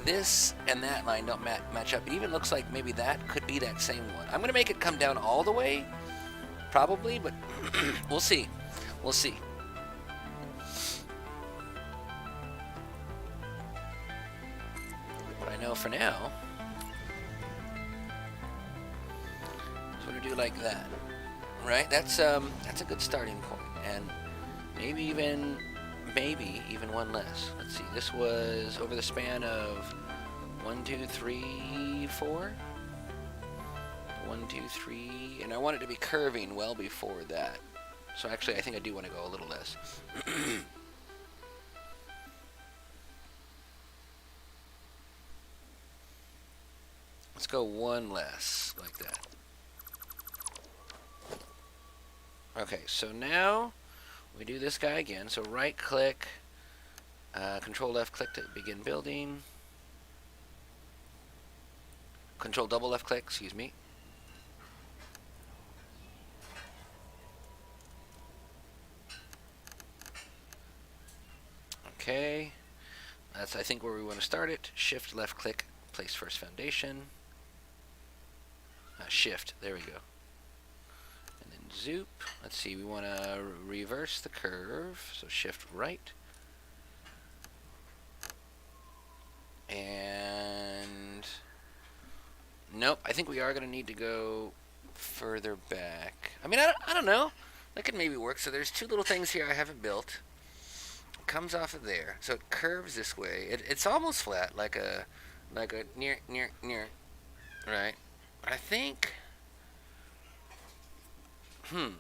[SPEAKER 1] this and that line don't match up. It even looks like maybe that could be that same one. I'm going to make it come down all the way, probably, but we'll see. We'll see. What I know for now is we're going to do like that. Right? That's a good starting point. And maybe even one less. Let's see, this was over the span of 1, 2, 3, 4. 1, 2, 3, and I want it to be curving well before that. So actually, I think I do want to go a little less. Let's go 1 less, like that. Okay, so now we do this guy again. So right click, control left click to begin building. Control double left click, excuse me. Okay, that's I think where we want to start it. Shift left click, place first foundation. Shift, there we go. And then zoop. Let's see, we want to reverse the curve. So shift right. And nope, I think we are going to need to go further back. I mean, I don't know. That could maybe work. So there's 2 little things here I haven't built. It comes off of there. So it curves this way. It's almost flat, like a near. Right? I think and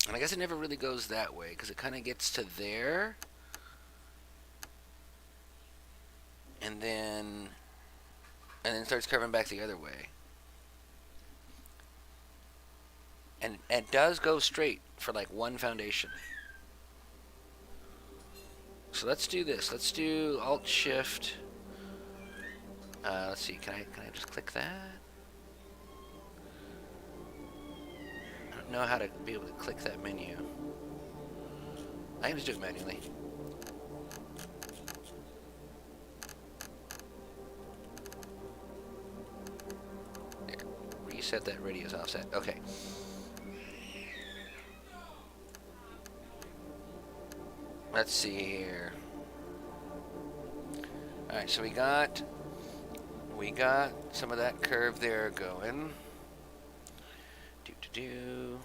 [SPEAKER 1] I guess it never really goes that way because it kind of gets to there and then starts curving back the other way. And it does go straight for like 1 foundation. So let's do this. Let's do Alt Shift. Let's see. Can I just click that? I don't know how to be able to click that menu. I can just do it manually. reset that radius offset. Okay. Let's see here. Alright, so we got some of that curve there going. Do.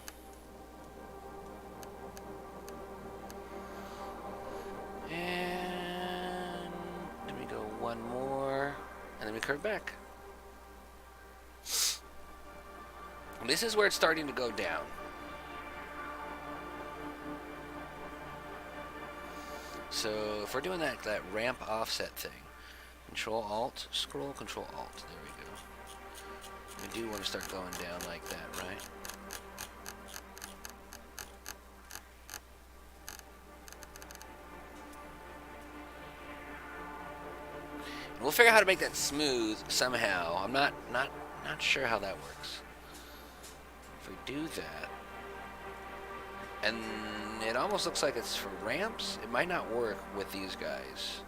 [SPEAKER 1] And then we go one more, and then we curve back. This is where it's starting to go down. So if we're doing that ramp offset thing, Control Alt, scroll, Control Alt. There we go. We do want to start going down like that, right? And we'll figure out how to make that smooth somehow. I'm not sure how that works. If we do that, and it almost looks like it's for ramps, it might not work with these guys.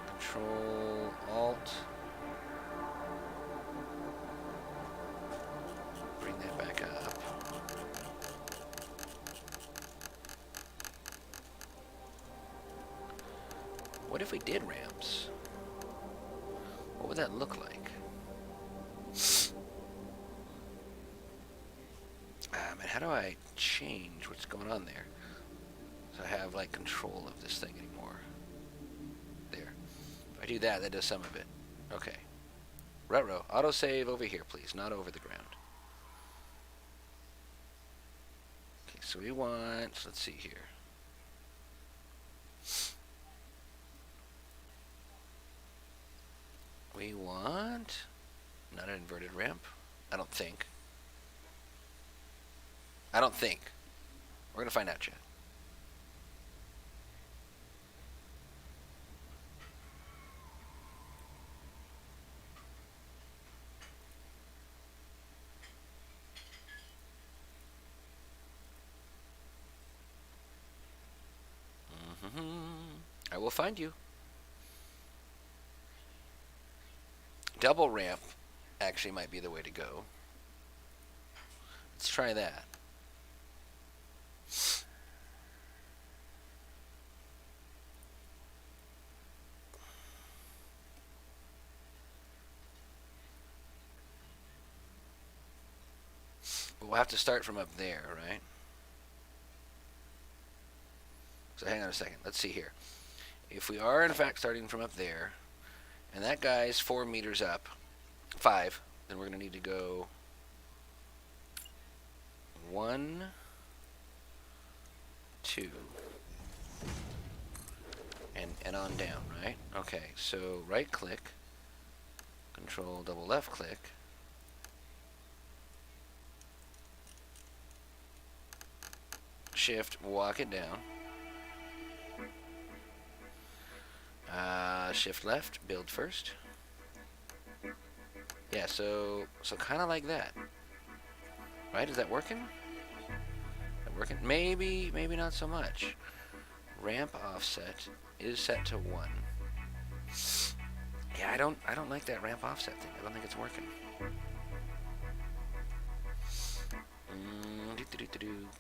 [SPEAKER 1] Control Alt. Bring that back up. What if we did ramps? What would that look like? And how do I change what's going on there? So I have like control of this thing anymore. There. If I do that, that does some of it. Okay. Ruh-roh. Autosave over here, please, not over the ground. Okay, so we want, let's see here. We want not an inverted ramp. I don't think. We're gonna find out, Chad. I will find you. Double ramp actually might be the way to go. Let's try that. But we'll have to start from up there, right? So hang on a second. Let's see here. If we are in fact starting from up there, and that guy's 4 meters up, 5, then we're going to need to go 1, 2, and on down, right? Okay, so right click, Control double left click, Shift, walk it down. Shift left, build first. Yeah, so kind of like that. Right? Is that working? That working? Maybe not so much. Ramp offset is set to 1. Yeah, I don't like that ramp offset thing. I don't think it's working.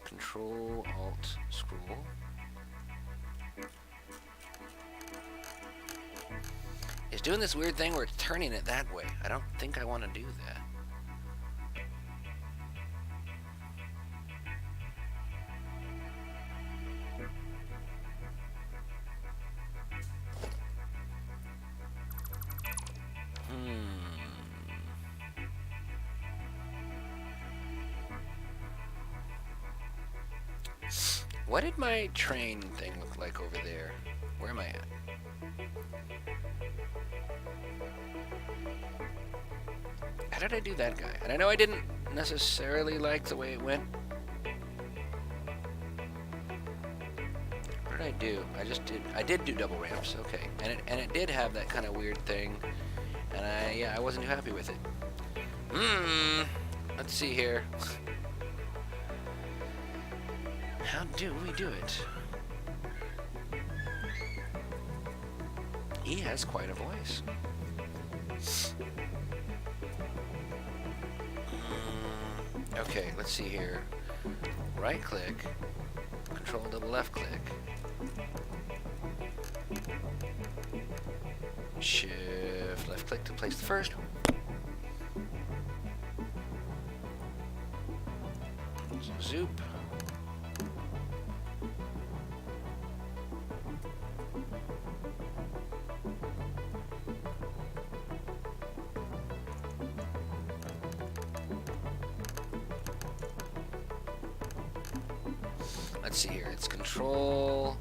[SPEAKER 1] Control Alt scroll. It's doing this weird thing where it's turning it that way. I don't think I want to do that. What did my train thing look like over there? Where am I at? How did I do that guy? And I know I didn't necessarily like the way it went. What did I do? I did do double ramps, okay. And it did have that kind of weird thing. And I wasn't too happy with it. Let's see here. How do we do it? He has quite a voice. Okay, let's see here. Right click, control double left click. Shift left click to place the first. Zoop. Let's see here. It's control,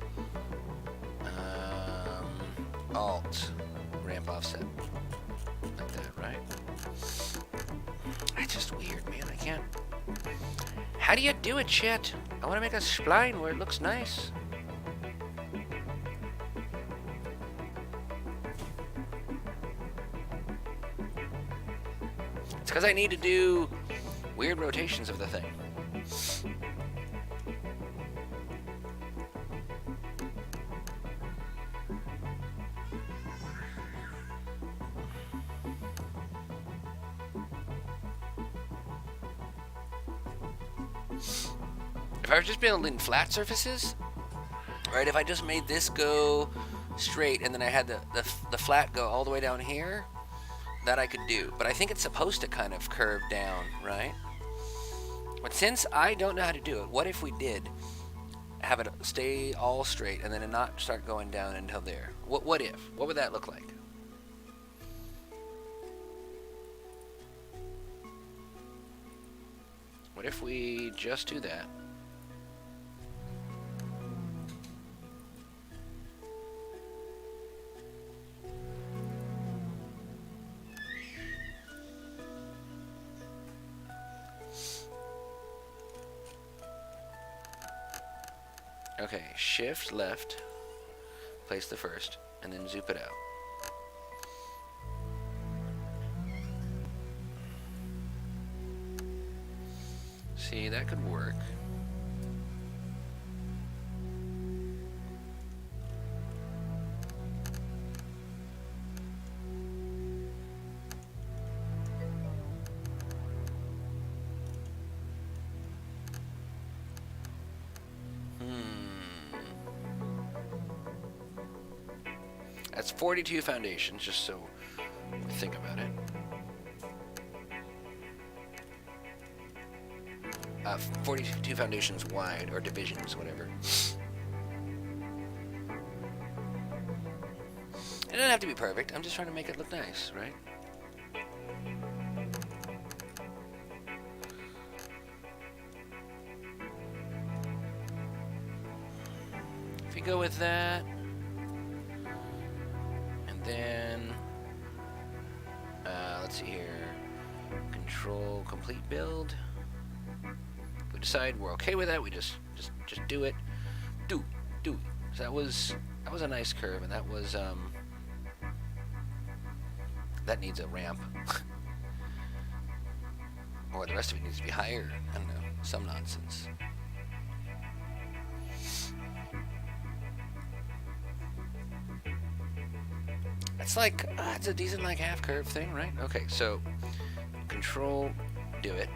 [SPEAKER 1] alt, ramp offset. Like that, right? It's just weird, man. I can't. How do you do it, Chet? I want to make a spline where it looks nice. It's because I need to do weird rotations of the thing. If I was just building flat surfaces, right, if I just made this go straight and then I had the flat go all the way down here, that I could do. But I think it's supposed to kind of curve down, right? But since I don't know how to do it, what if we did have it stay all straight and then it not start going down until there? What if? What would that look like? What if we just do that? Okay, shift left, place the first, and then zoop it out. See, that could work. That's 42 foundations, just so we think about it. 42 foundations wide, or divisions, whatever. It doesn't have to be perfect. I'm just trying to make it look nice, right? If you go with that, and then let's see here, control complete build. We decide we're okay with that. We just do it. Do. So that was a nice curve, and that was that needs a ramp, or the rest of it needs to be higher. I don't know, some nonsense. It's like it's a decent like half curve thing, right? Okay, so control, do it.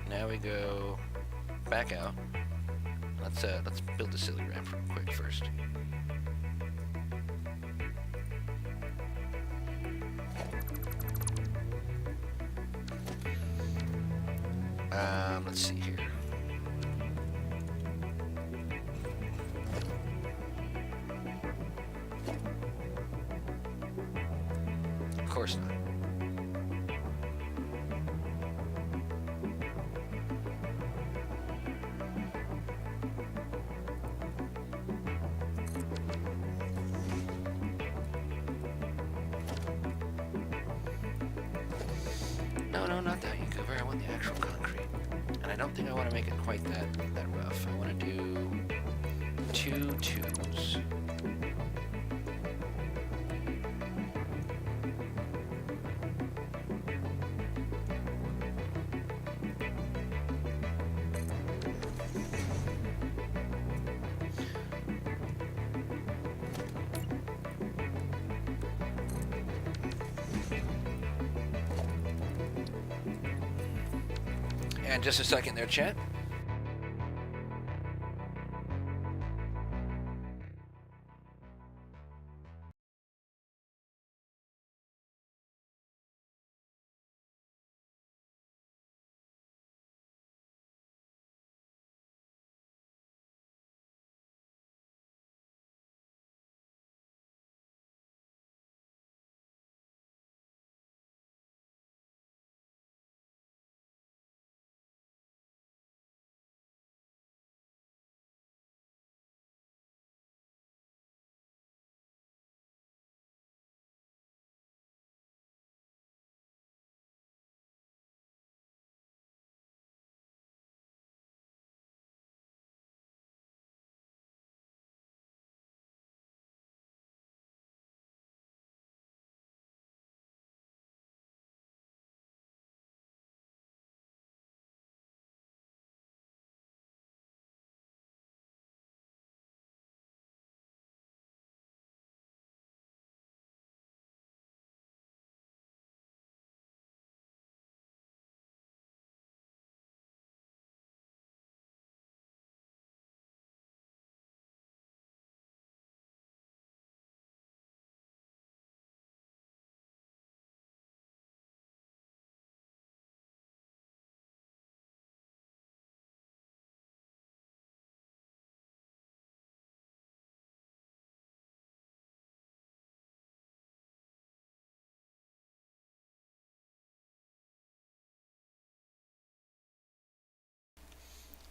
[SPEAKER 1] Now we go back out. Let's build a silly ramp real quick first. Let's see here. Of course not. No, not that, you cover. I want the actual concrete. And I don't think I want to make it quite that rough. I want to do 2 twos. And just a second there, chat.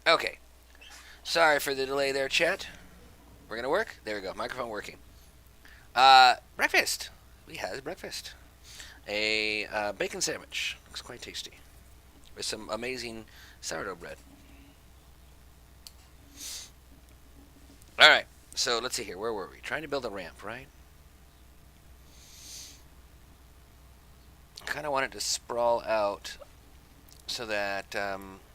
[SPEAKER 1] Okay. Sorry for the delay there, chat. We're gonna work. There we go. Microphone working. Breakfast. We had breakfast. A bacon sandwich. Looks quite tasty. With some amazing sourdough bread. All right. So let's see here. Where were we? Trying to build a ramp, right? Kind of want it to sprawl out so that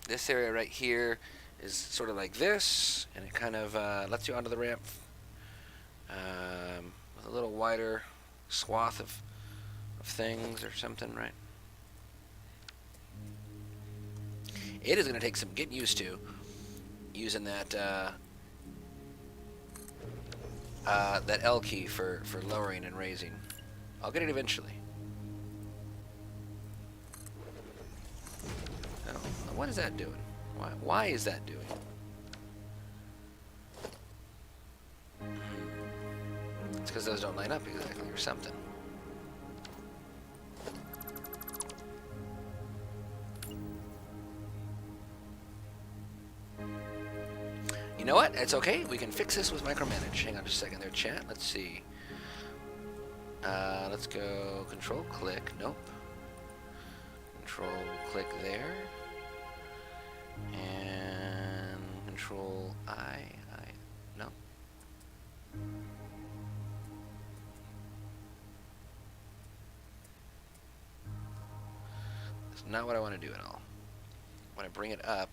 [SPEAKER 1] this area right here is sort of like this, and it kind of lets you onto the ramp with a little wider swath of things or something, right? It is going to take some getting used to using that that L key for lowering and raising. I'll get it eventually. Oh, what is that doing? Why is that doing? It's because those don't line up exactly or something. You know what? It's okay. We can fix this with micromanage. Hang on just a second there, chat. Let's see. Let's go control click. Nope. Control click there. And control I. No. That's not what I want to do at all. When I bring it up.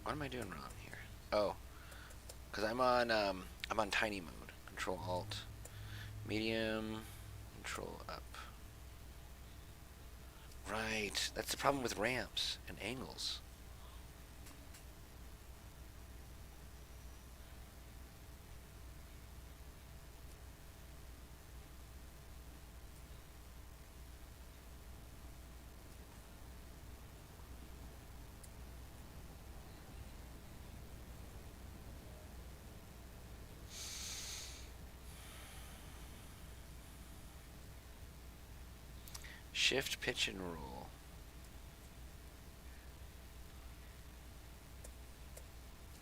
[SPEAKER 1] What am I doing wrong here? Oh, because I'm on tiny mode. Control Alt, medium, control up. Right, that's the problem with ramps and angles. Shift, pitch, and roll.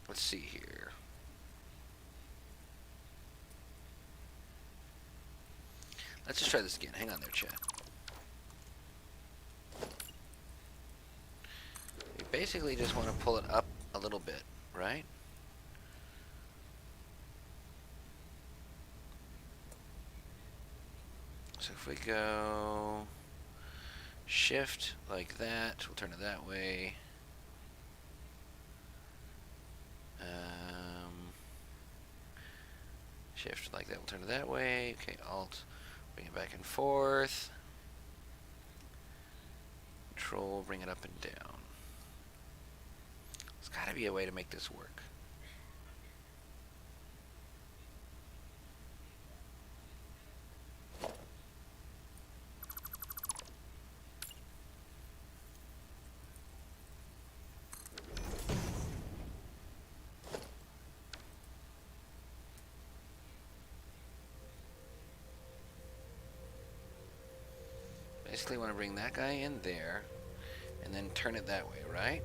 [SPEAKER 1] Let's see here. Let's just try this again. Hang on there, chat. You basically just want to pull it up a little bit, right? So if we go shift like that, we'll turn it that way. Shift like that, we'll turn it that way. Okay, Alt, bring it back and forth. control, bring it up and down. There's got to be a way to make this work. Basically want to bring that guy in there and then turn it that way, right?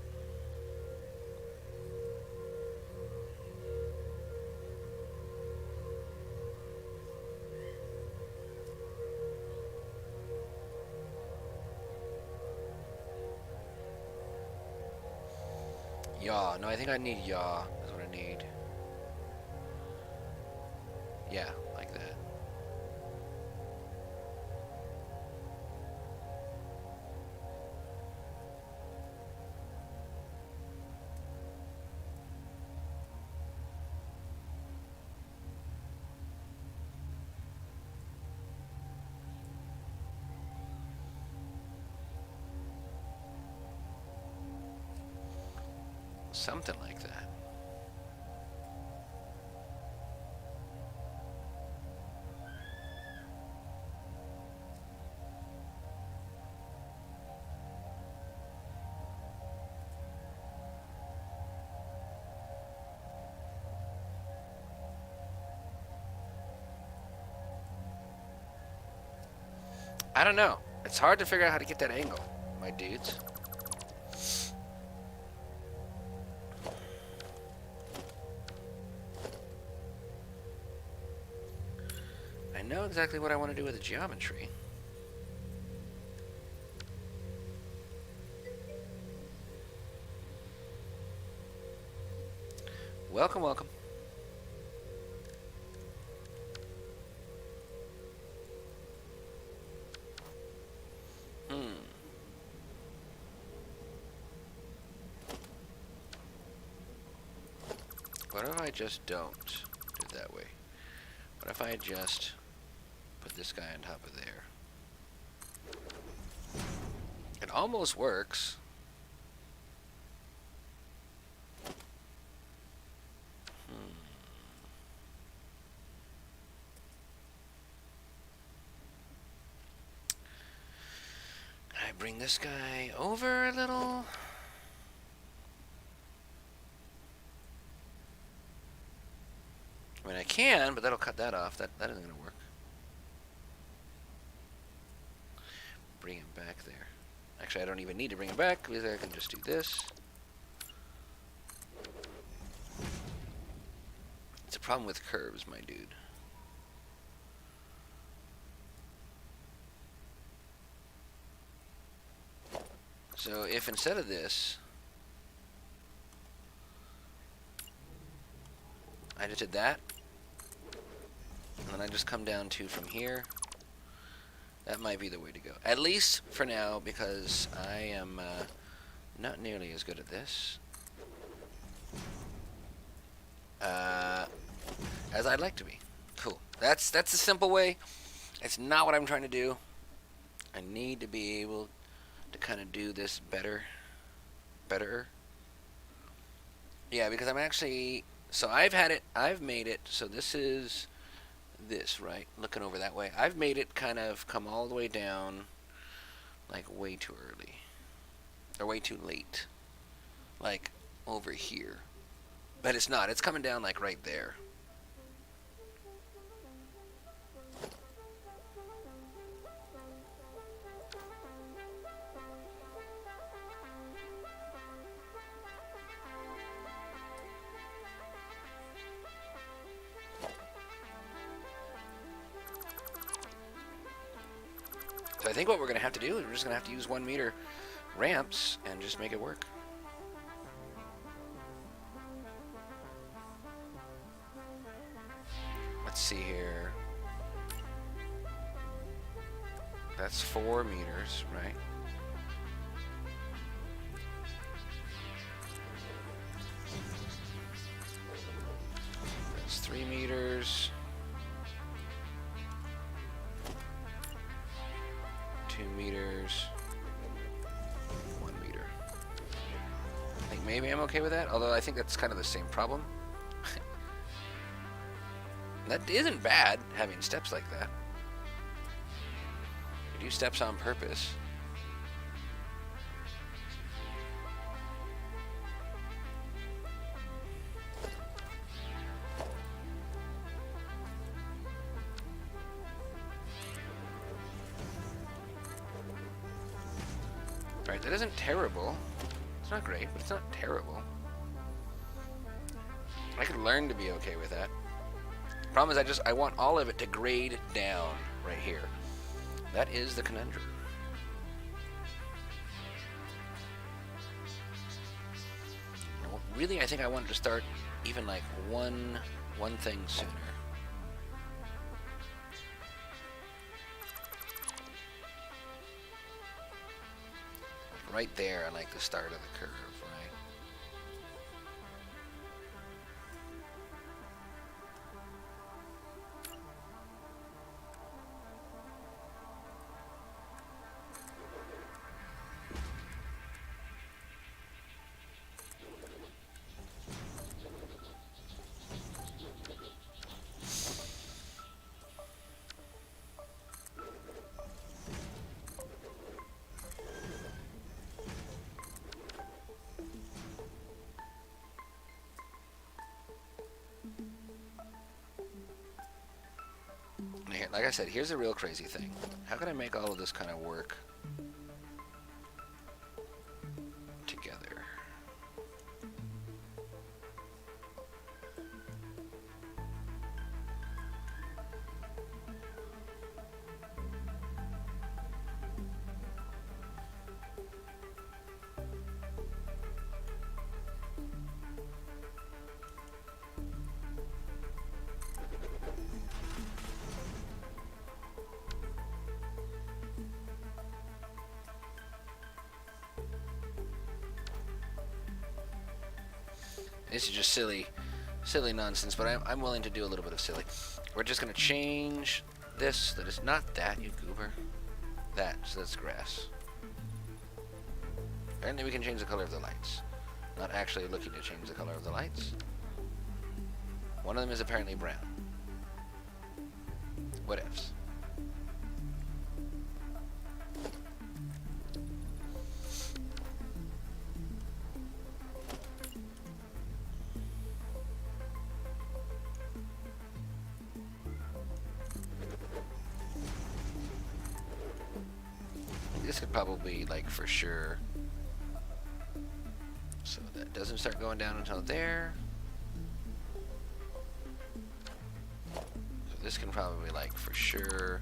[SPEAKER 1] Yaw. No, I think I need yaw. That's what I need. Yeah, like that. Something like that. I don't know. It's hard to figure out how to get that angle, my dudes. I know exactly what I want to do with the geometry. Welcome, welcome. What if I just don't do it that way? What if I just put this guy on top of there? It almost works. Can I bring this guy over a little? I mean, I can, but that'll cut that off. That isn't going to work. Bring him back there. Actually, I don't even need to bring him back because I can just do this. It's a problem with curves, my dude. So if instead of this, I just did that, and then I just come down to from here, that might be the way to go. At least for now, because I am not nearly as good at this as I'd like to be. Cool. That's a simple way. It's not what I'm trying to do. I need to be able to kind of do this better. Yeah, because I'm actually... So I've made it, so this is this, right? Looking over that way. I've made it kind of come all the way down, like way too early. Or way too late. Like over here. But it's not. It's coming down like right there. So I think what we're going to have to do is we're just going to have to use 1 meter ramps and just make it work. Let's see here. That's 4 meters, right? That's 3 meters. 2 meters. maybe I'm okay with that, although I think that's kind of the same problem. That isn't bad, having steps like that. You do steps on purpose. Right, that isn't terrible. It's not great, but it's not terrible. I could learn to be okay with that. Problem is, I want all of it to grade down right here. That is the conundrum. Well, really, I think I wanted to start even like one thing sooner. Right there on like the start of the curve, right? Like I said, here's the real crazy thing. How can I make all of this kind of work together? This is just silly nonsense, but I'm willing to do a little bit of silly. We're just going to change this. That is not that, you goober. That, so that's grass. Apparently we can change the color of the lights. Not actually looking to change the color of the lights. One of them is apparently brown. What ifs? This could probably, like, for sure. So that doesn't start going down until there. So this can probably, like, for sure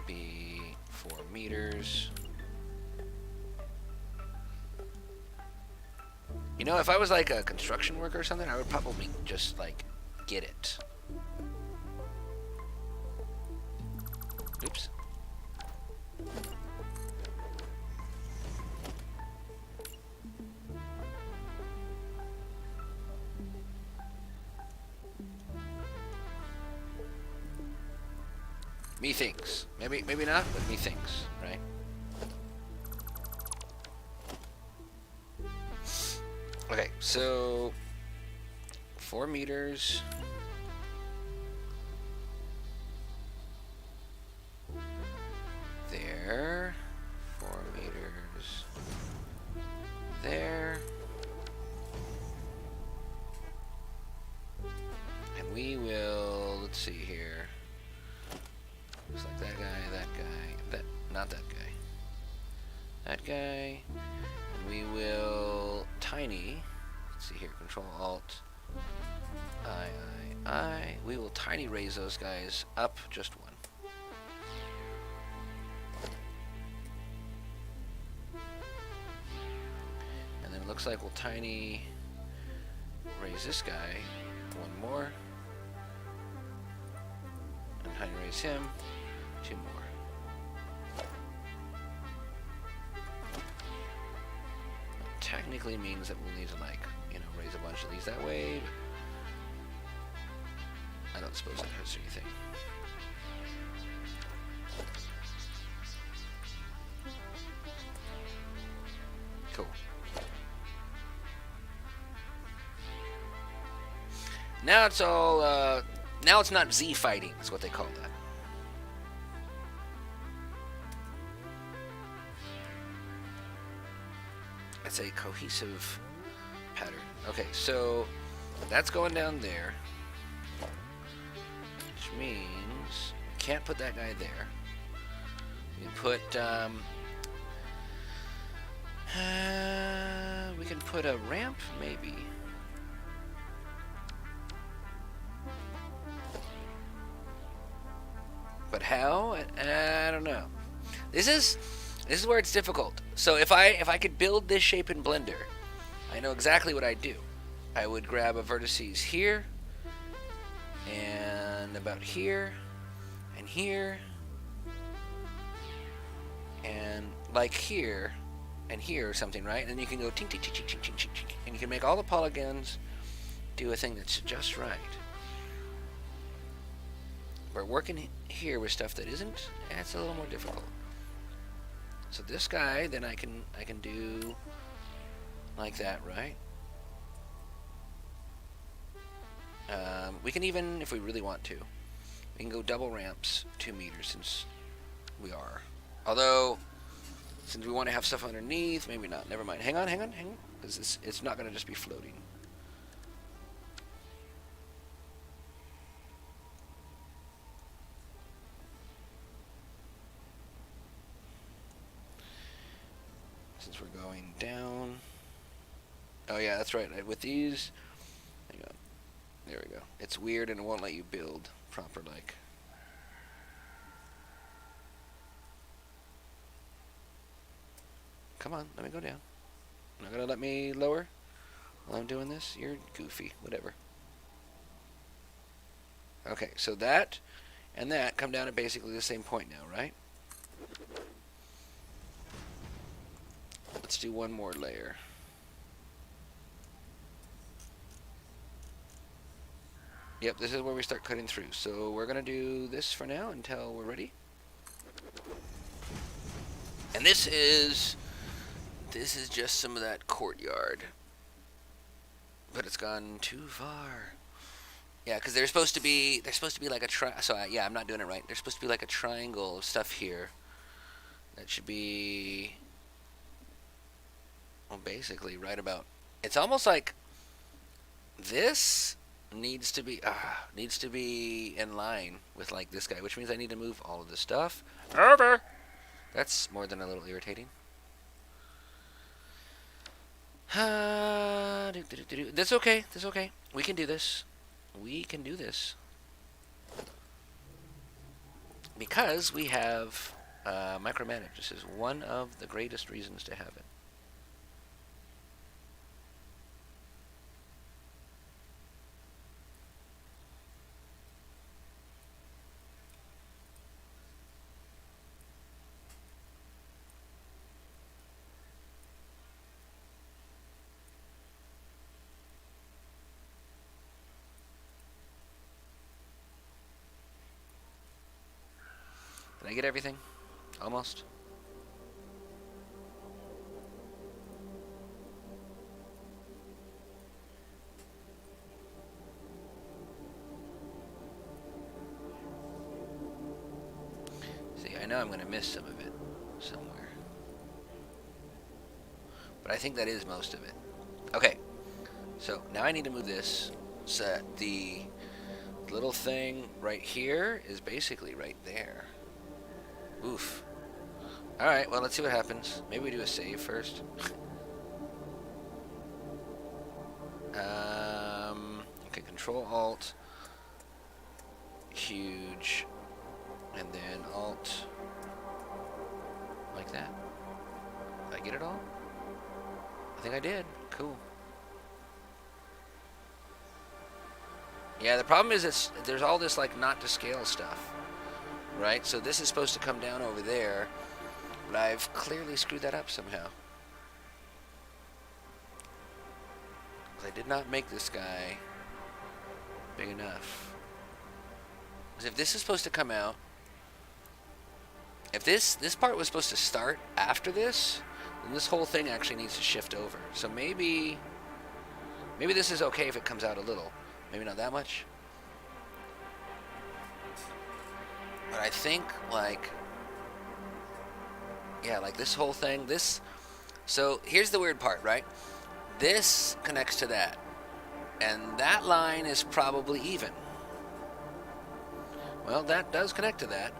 [SPEAKER 1] be 4 meters. You know, if I was like a construction worker or something, I would probably just, like, get it. Oops. Methinks. Maybe not, but methinks, right? Okay, so 4 meters. There. 4 meters. There. And we will, let's see here. Looks like that guy, not that guy. That guy. And we will tiny, let's see here, Control Alt, I. We will tiny raise those guys up just 1. And then it looks like we'll tiny raise this guy 1 more. And tiny raise him 2 more. That technically means that we'll need to, like, you know, raise a bunch of these that way, but I don't suppose that hurts anything. Cool. Now it's all, now it's not Z fighting, is what they call that. It's a cohesive pattern. Okay, so that's going down there, which means can't put that guy there. We can put, we can put a ramp, maybe. But how? I don't know. This is where it's difficult. So if I could build this shape in Blender, I know exactly what I'd do. I would grab a vertices here, and about here, and here, and like here, and here or something, right? And then you can go tink, tink, tink, tink, tink, tink, tink, and you can make all the polygons do a thing that's just right. We're working here with stuff that isn't, and it's a little more difficult. So this guy, then I can do like that, right? We can even, if we really want to, we can go double ramps 2 meters since we are. Although, since we want to have stuff underneath, maybe not. Never mind. Hang on. Because it's not going to just be floating. Since we're going down. Oh yeah, that's right. With these, hang on. There we go. It's weird and it won't let you build proper like. Come on, let me go down. Not gonna let me lower while I'm doing this? You're goofy. Whatever. Okay, so that and that come down at basically the same point now, right? Let's do one more layer. Yep, this is where we start cutting through. So we're going to do this for now until we're ready. And this is just some of that courtyard. But it's gone too far. Yeah, because they're supposed to be like a yeah, I'm not doing it right. There's supposed to be like a triangle of stuff here. That should be, well, basically right about. It's almost like this needs to be in line with like this guy, which means I need to move all of this stuff over. That's more than a little irritating. That's okay. That's okay. We can do this. We can do this because we have micromanage. This is one of the greatest reasons to have it. Did I get everything? Almost. See, I know I'm going to miss some of it somewhere. But I think that is most of it. Okay. So now I need to move this so that the little thing right here is basically right there. Oof. Alright, well, let's see what happens. Maybe we do a save first. Okay, Control-Alt. Huge. And then Alt. Like that. Did I get it all? I think I did. Cool. Yeah, the problem is there's all this, like, not to scale stuff. Right? So this is supposed to come down over there, but I've clearly screwed that up somehow. I did not make this guy big enough. Because if this is supposed to come out, if this part was supposed to start after this, then this whole thing actually needs to shift over. So maybe this is okay if it comes out a little. Maybe not that much. But I think, like, yeah, like this whole thing, this... So here's the weird part, right? This connects to that. And that line is probably even. Well, that does connect to that.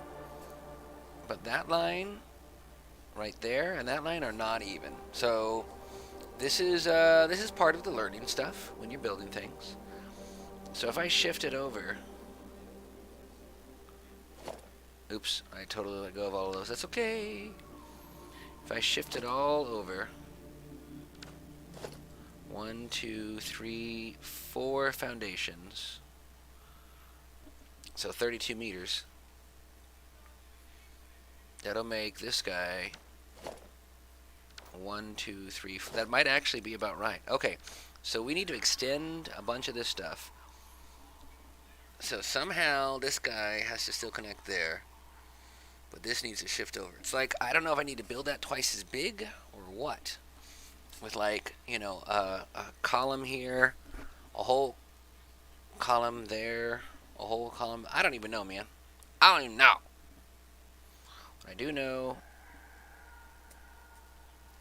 [SPEAKER 1] But that line right there and that line are not even. So this is part of the learning stuff when you're building things. So if I shift it over... Oops, I totally let go of all of those. That's okay. If I shift it all over... 1, 2, 3, 4 foundations. So 32 meters. That'll make this guy 1, 2, 3. That might actually be about right. Okay, so we need to extend a bunch of this stuff. So somehow this guy has to still connect there, but this needs to shift over. It's like, I don't know if I need to build that twice as big or what. With, like, you know, a column here, a whole column there, a whole column. I don't even know, man. I don't even know. What I do know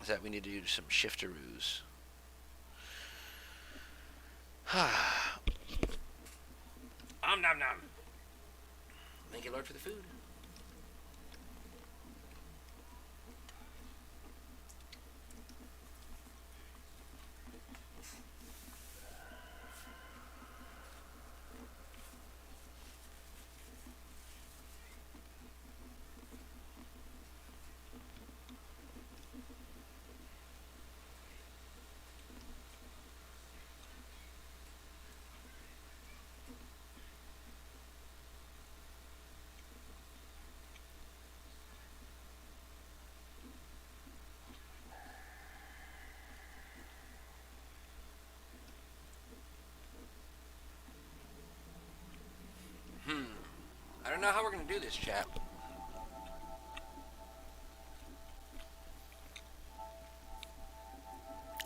[SPEAKER 1] is that we need to do some shiftaroos. Nom nom. Thank you, Lord, for the food. I don't know how we're going to do this, chap.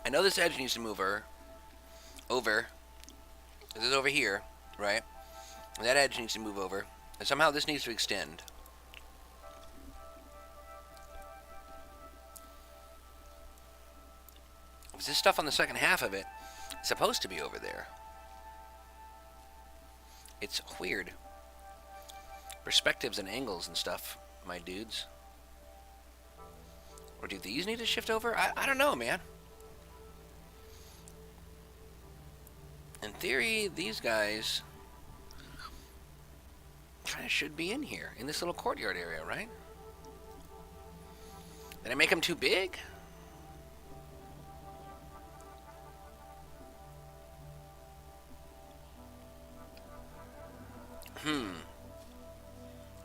[SPEAKER 1] I know this edge needs to move over. This is over here, right? And that edge needs to move over. And somehow this needs to extend. Because this stuff on the second half of it is supposed to be over there. It's weird. Perspectives and angles and stuff, my dudes. Or do these need to shift over? I don't know, man. In theory, these guys kind of should be in here, in this little courtyard area, right? Did I make them too big?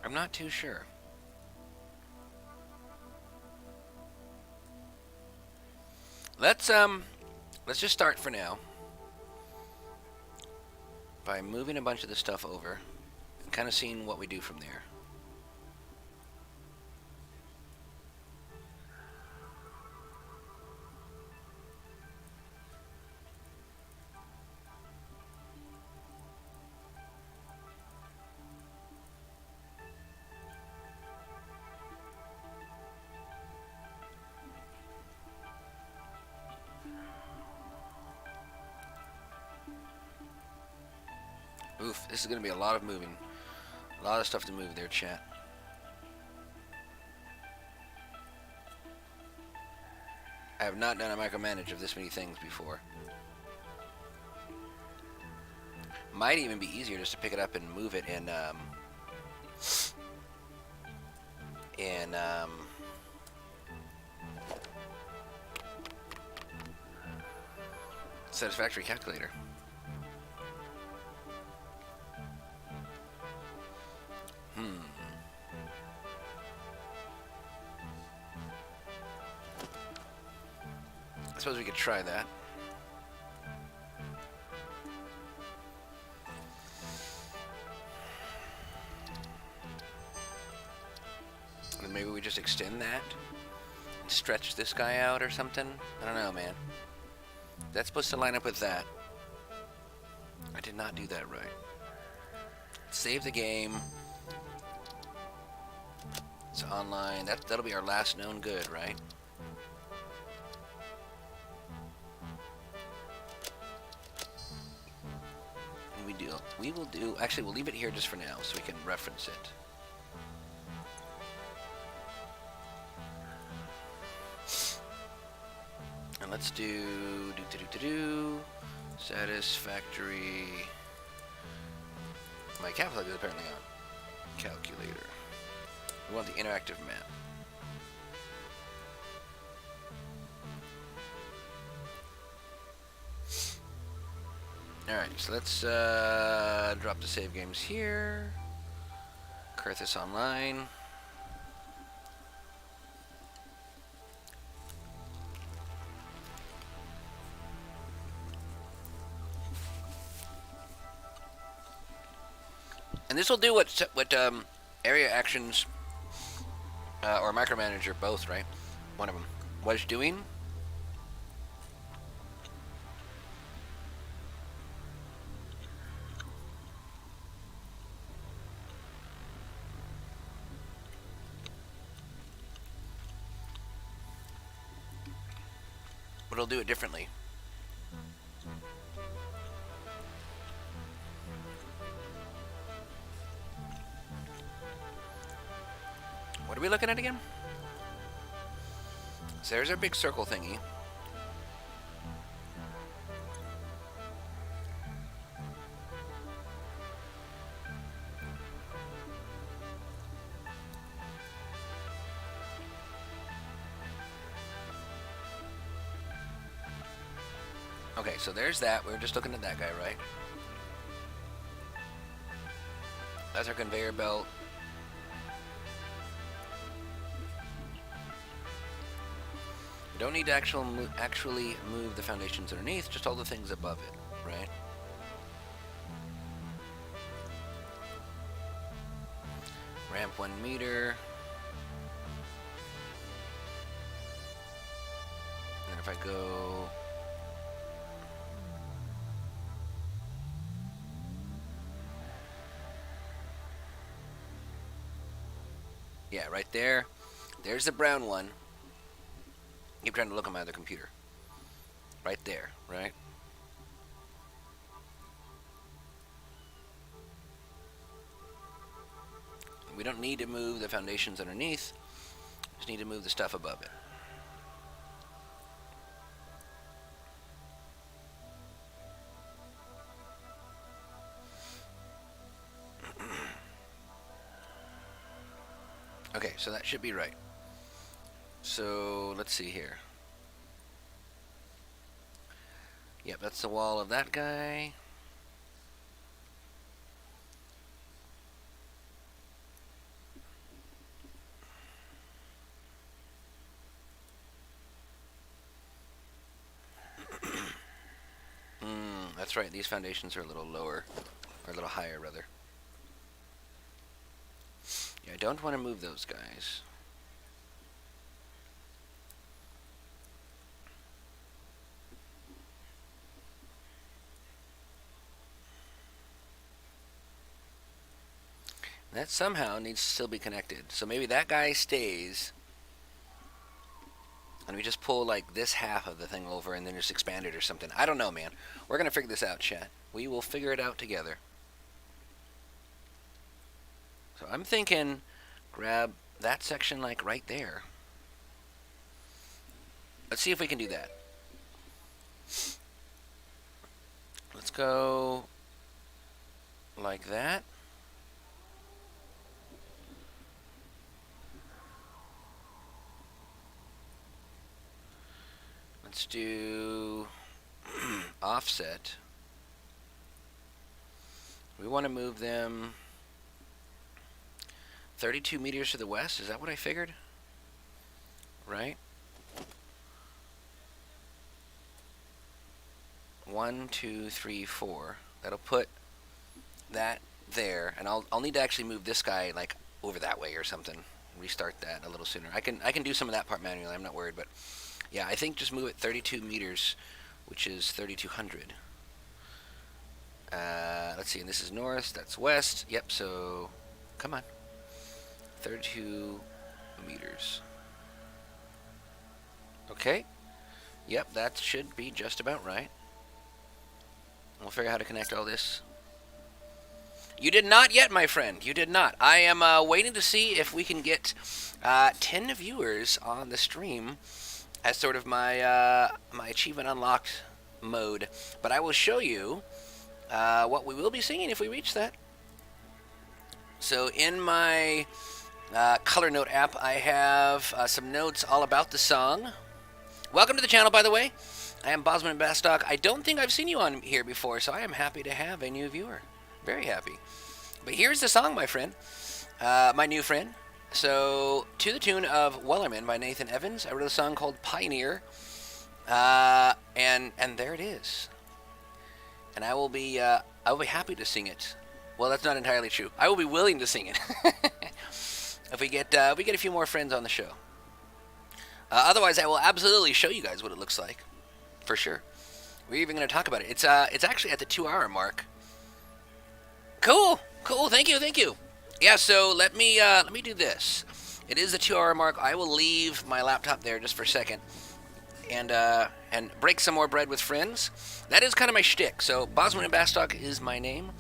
[SPEAKER 1] I'm not too sure. Let's just start for now by moving a bunch of this stuff over and kind of seeing what we do from there. Oof, this is going to be a lot of moving. A lot of stuff to move there, chat. I have not done a micromanage of this many things before. Might even be easier just to pick it up and move it in Satisfactory calculator. I suppose we could try that. And maybe we just extend that and stretch this guy out or something. I don't know, man. That's supposed to line up with that. I did not do that right. Save the game. It's online. That'll be our last known good, right? We will do. Actually, we'll leave it here just for now, so we can reference it. And let's do satisfactory. My calculator is apparently on. Calculator. We want the interactive map. Alright, so let's drop the save games here. Kurthus Online. And this will do what area actions or micromanager both, right? One of them was doing. But it'll do it differently. What are we looking at again? So there's our big circle thingy. Okay, so there's that. We were just looking at that guy, right? That's our conveyor belt. We don't need to actually move the foundations underneath, just all the things above it, right? Ramp 1 meter. And if I go... Yeah, right there. There's the brown one. Keep trying to look on my other computer. Right there, right? We don't need to move the foundations underneath. Just need to move the stuff above it. Okay, so that should be right. So let's see here. Yep, that's the wall of that guy. That's right, these foundations are a little lower, or a little higher rather. Yeah, I don't want to move those guys. That somehow needs to still be connected. So maybe that guy stays, and we just pull like this half of the thing over and then just expand it or something. I don't know, man. We're going to figure this out, chat. We will figure it out together. So I'm thinking grab that section like right there. Let's see if we can do that. Let's go like that. Let's do offset. We want to move them 32 meters to the west. Is that what I figured? Right? 1, 2, 3, 4. That'll put that there, and I'll need to actually move this guy like over that way or something. Restart that a little sooner. I can do some of that part manually. I'm not worried, but yeah, I think just move it 32 meters, which is 3,200. Let's see, and this is north, that's west. Yep, so come on. 32 meters. Okay. Yep, that should be just about right. We'll figure out how to connect all this. You did not yet, my friend. You did not. I am waiting to see if we can get 10 viewers on the stream as sort of my my achievement unlocked mode. But I will show you what we will be singing if we reach that. So in my color note app, I have some notes all about the song. Welcome to the channel, by the way. I am Bosman and Bastock. I don't think I've seen you on here before, so I am happy to have a new viewer. Very happy. But here's the song, my friend. My new friend. So, to the tune of Wellerman by Nathan Evans, I wrote a song called Pioneer. And there it is. And I will be happy to sing it. Well, that's not entirely true. I will be willing to sing it. if we get a few more friends on the show. Otherwise, I will absolutely show you guys what it looks like. For sure. We're even going to talk about it. It's actually at the 2-hour mark. Cool. Thank you. Yeah. So let me do this. It is the 2-hour mark. I will leave my laptop there just for a second, and break some more bread with friends. That is kind of my shtick. So Bosman and Bastock is my name,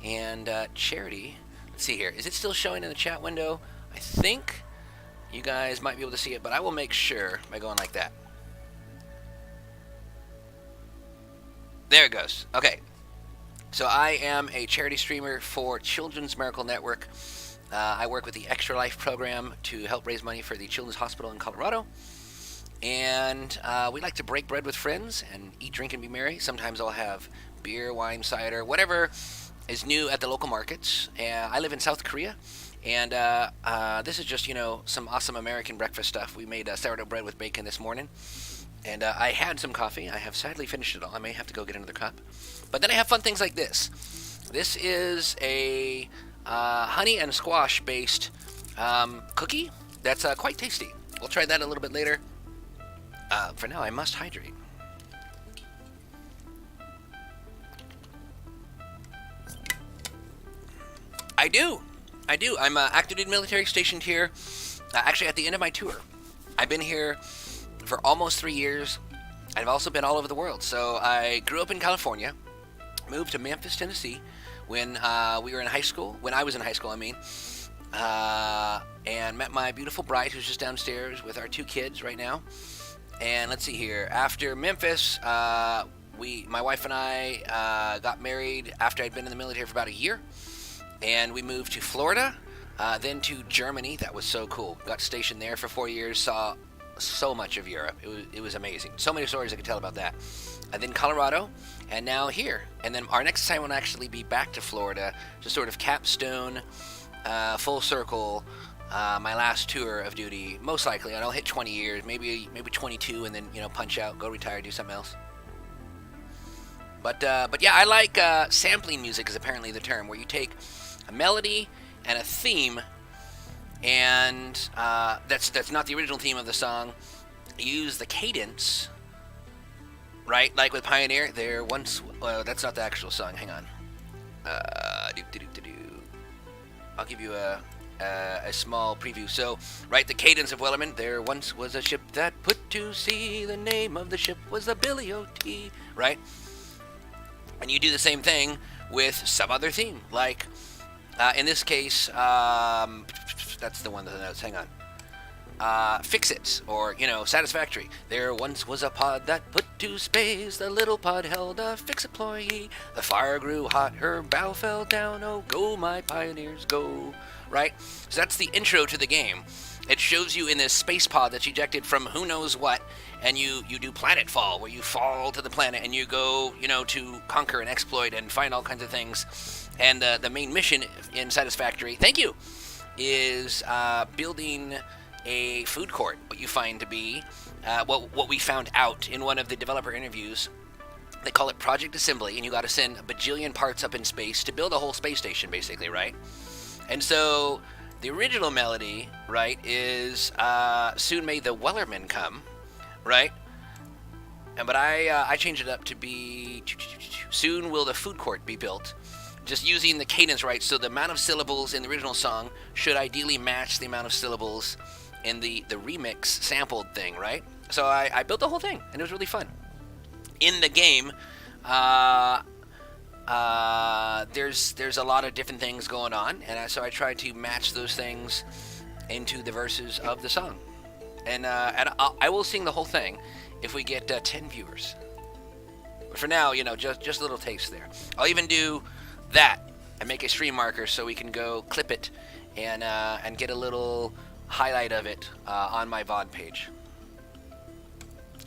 [SPEAKER 1] and Charity. Let's see here. Is it still showing in the chat window? I think you guys might be able to see it, but I will make sure by going like that. There it goes. Okay. So I am a charity streamer for Children's Miracle Network. I work with the Extra Life program to help raise money for the Children's Hospital in Colorado. And we like to break bread with friends and eat, drink, and be merry. Sometimes I'll have beer, wine, cider, whatever is new at the local markets. I live in South Korea. And this is just, some awesome American breakfast stuff. We made sourdough bread with bacon this morning. And I had some coffee. I have sadly finished it all. I may have to go get another cup. But then I have fun things like this. This is a honey and squash based cookie that's quite tasty. We'll try that a little bit later. For now, I must hydrate. I do. I'm active duty military stationed here. Actually, at the end of my tour. I've been here for almost 3 years. I've also been all over the world. So I grew up in California, moved to Memphis, Tennessee, when we were in high school. When I was in high school, I mean. And met my beautiful bride, who's just downstairs with our 2 kids right now. And let's see here. After Memphis, my wife and I got married after I'd been in the military for about a year. And we moved to Florida, then to Germany. That was so cool. Got stationed there for 4 years, saw so much of Europe. It was amazing. So many stories I could tell about that. And then Colorado, and now here. And then our next assignment will actually be back to Florida to sort of capstone, full circle, my last tour of duty. Most likely, and I'll hit 20 years, maybe 22, and then punch out, go retire, do something else. But yeah, I like sampling music is apparently the term, where you take a melody and a theme, and that's not the original theme of the song. You use the cadence, right? Like with Pioneer, there once. Well, that's not the actual song. Hang on. I'll give you a small preview. So, right, the cadence of Wellerman. There once was a ship that put to sea. The name of the ship was the Billy O.T. Right? And you do the same thing with some other theme, like in this case, that's the one that notes. Hang on. Fix It, or Satisfactory. There once was a pod that put to space. The little pod held a fix employee. The fire grew hot, her bow fell down. Oh, go my pioneers, go! Right. So that's the intro to the game. It shows you in this space pod that's ejected from who knows what, and you do planet fall, where you fall to the planet and you go, to conquer and exploit and find all kinds of things. And the main mission in Satisfactory, thank you, is building a food court. What you find to be, what we found out in one of the developer interviews, they call it Project Assembly, and you got to send a bajillion parts up in space to build a whole space station, basically, right? And so the original melody, right, is Soon May the Wellerman Come, right? But I changed it up to be soon will the food court be built. Just using the cadence right, so the amount of syllables in the original song should ideally match the amount of syllables in the remix sampled thing, right? So I built the whole thing, and it was really fun. In the game, there's a lot of different things going on, and so I tried to match those things into the verses of the song. And I will sing the whole thing if we get 10 viewers. But for now, just a little taste there. I'll even do that and make a stream marker so we can go clip it and get a little highlight of it on my VOD page.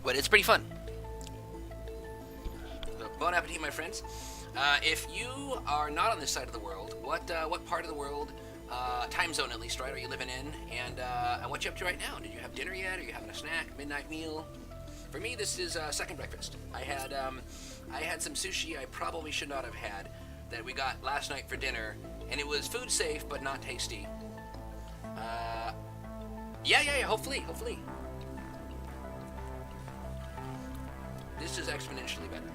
[SPEAKER 1] But it's pretty fun. So, bon appetit, my friends. If you are not on this side of the world, what part of the world, time zone at least, right, are you living in? And what you up to right now? Did you have dinner yet? Are you having a snack, midnight meal? For me, this is second breakfast. I had some sushi I probably should not have had that we got last night for dinner, and it was food safe but not tasty. Yeah, hopefully. This is exponentially better.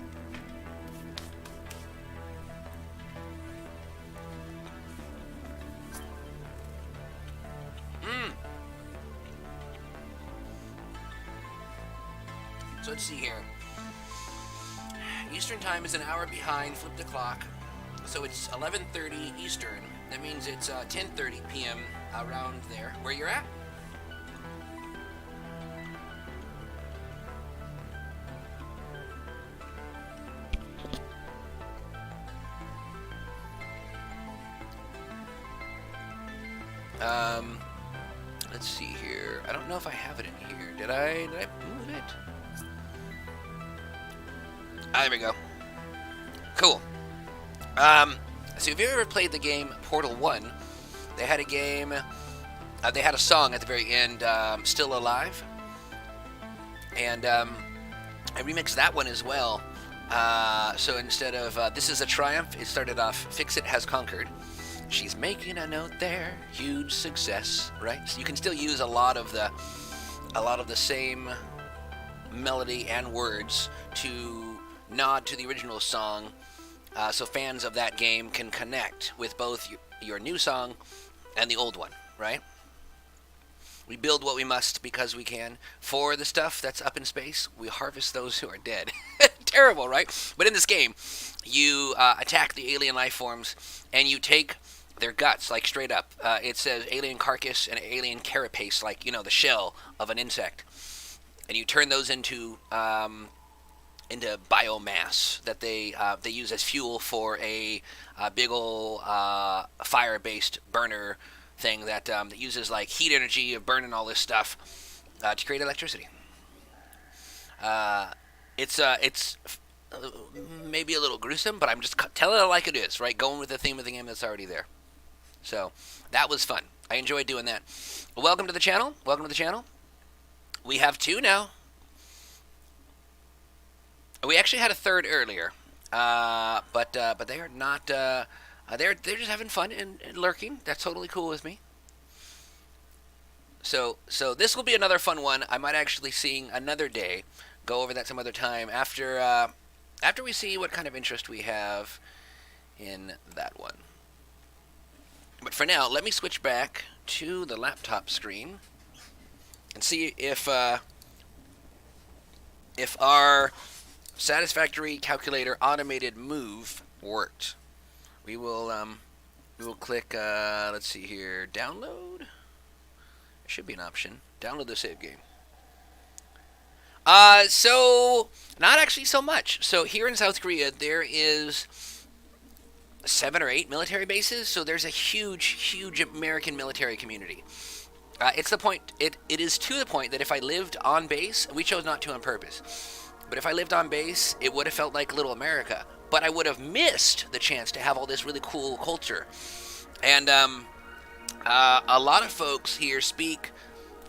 [SPEAKER 1] So let's see here. Eastern time is an hour behind. Flip the clock. So it's 11:30 Eastern. That means it's 10:30 p.m. around there. Where you're at? Let's see here. I don't know if I have it in here. Did I move it? There we go. Cool. So if you ever played the game Portal 1, they had a game, they had a song at the very end, Still Alive. And I remixed that one as well. So instead of This Is a Triumph, it started off Fix It Has Conquered. She's making a note there, huge success, right? So you can still use a lot of the same melody and words to nod to the original song, so fans of that game can connect with both your new song and the old one, right? We build what we must because we can. For the stuff that's up in space, we harvest those who are dead. Terrible, right? But in this game, you attack the alien life forms, and you take their guts, like straight up. It says alien carcass and alien carapace, like, the shell of an insect. And you turn those into biomass that they use as fuel for a big ol' fire-based burner thing that uses like heat energy of burning all this stuff to create electricity. It's maybe a little gruesome, but I'm just telling it like it is, right? Going with the theme of the game that's already there. So that was fun. I enjoyed doing that. Welcome to the channel. We have 2 now. We actually had a third earlier, but they are not. They're just having fun and lurking. That's totally cool with me. So this will be another fun one. I might actually sing another day. Go over that some other time after we see what kind of interest we have in that one. But for now, let me switch back to the laptop screen and see if our satisfactory calculator automated move worked. We will click, let's see here, download. There should be an option. Download the save game. So not actually so much. So here in South Korea, there is 7 or 8 military bases. So there's a huge American military community. It's the point. It is to the point that if I lived on base, we chose not to on purpose. But if I lived on base, it would have felt like Little America. But I would have missed the chance to have all this really cool culture. And a lot of folks here speak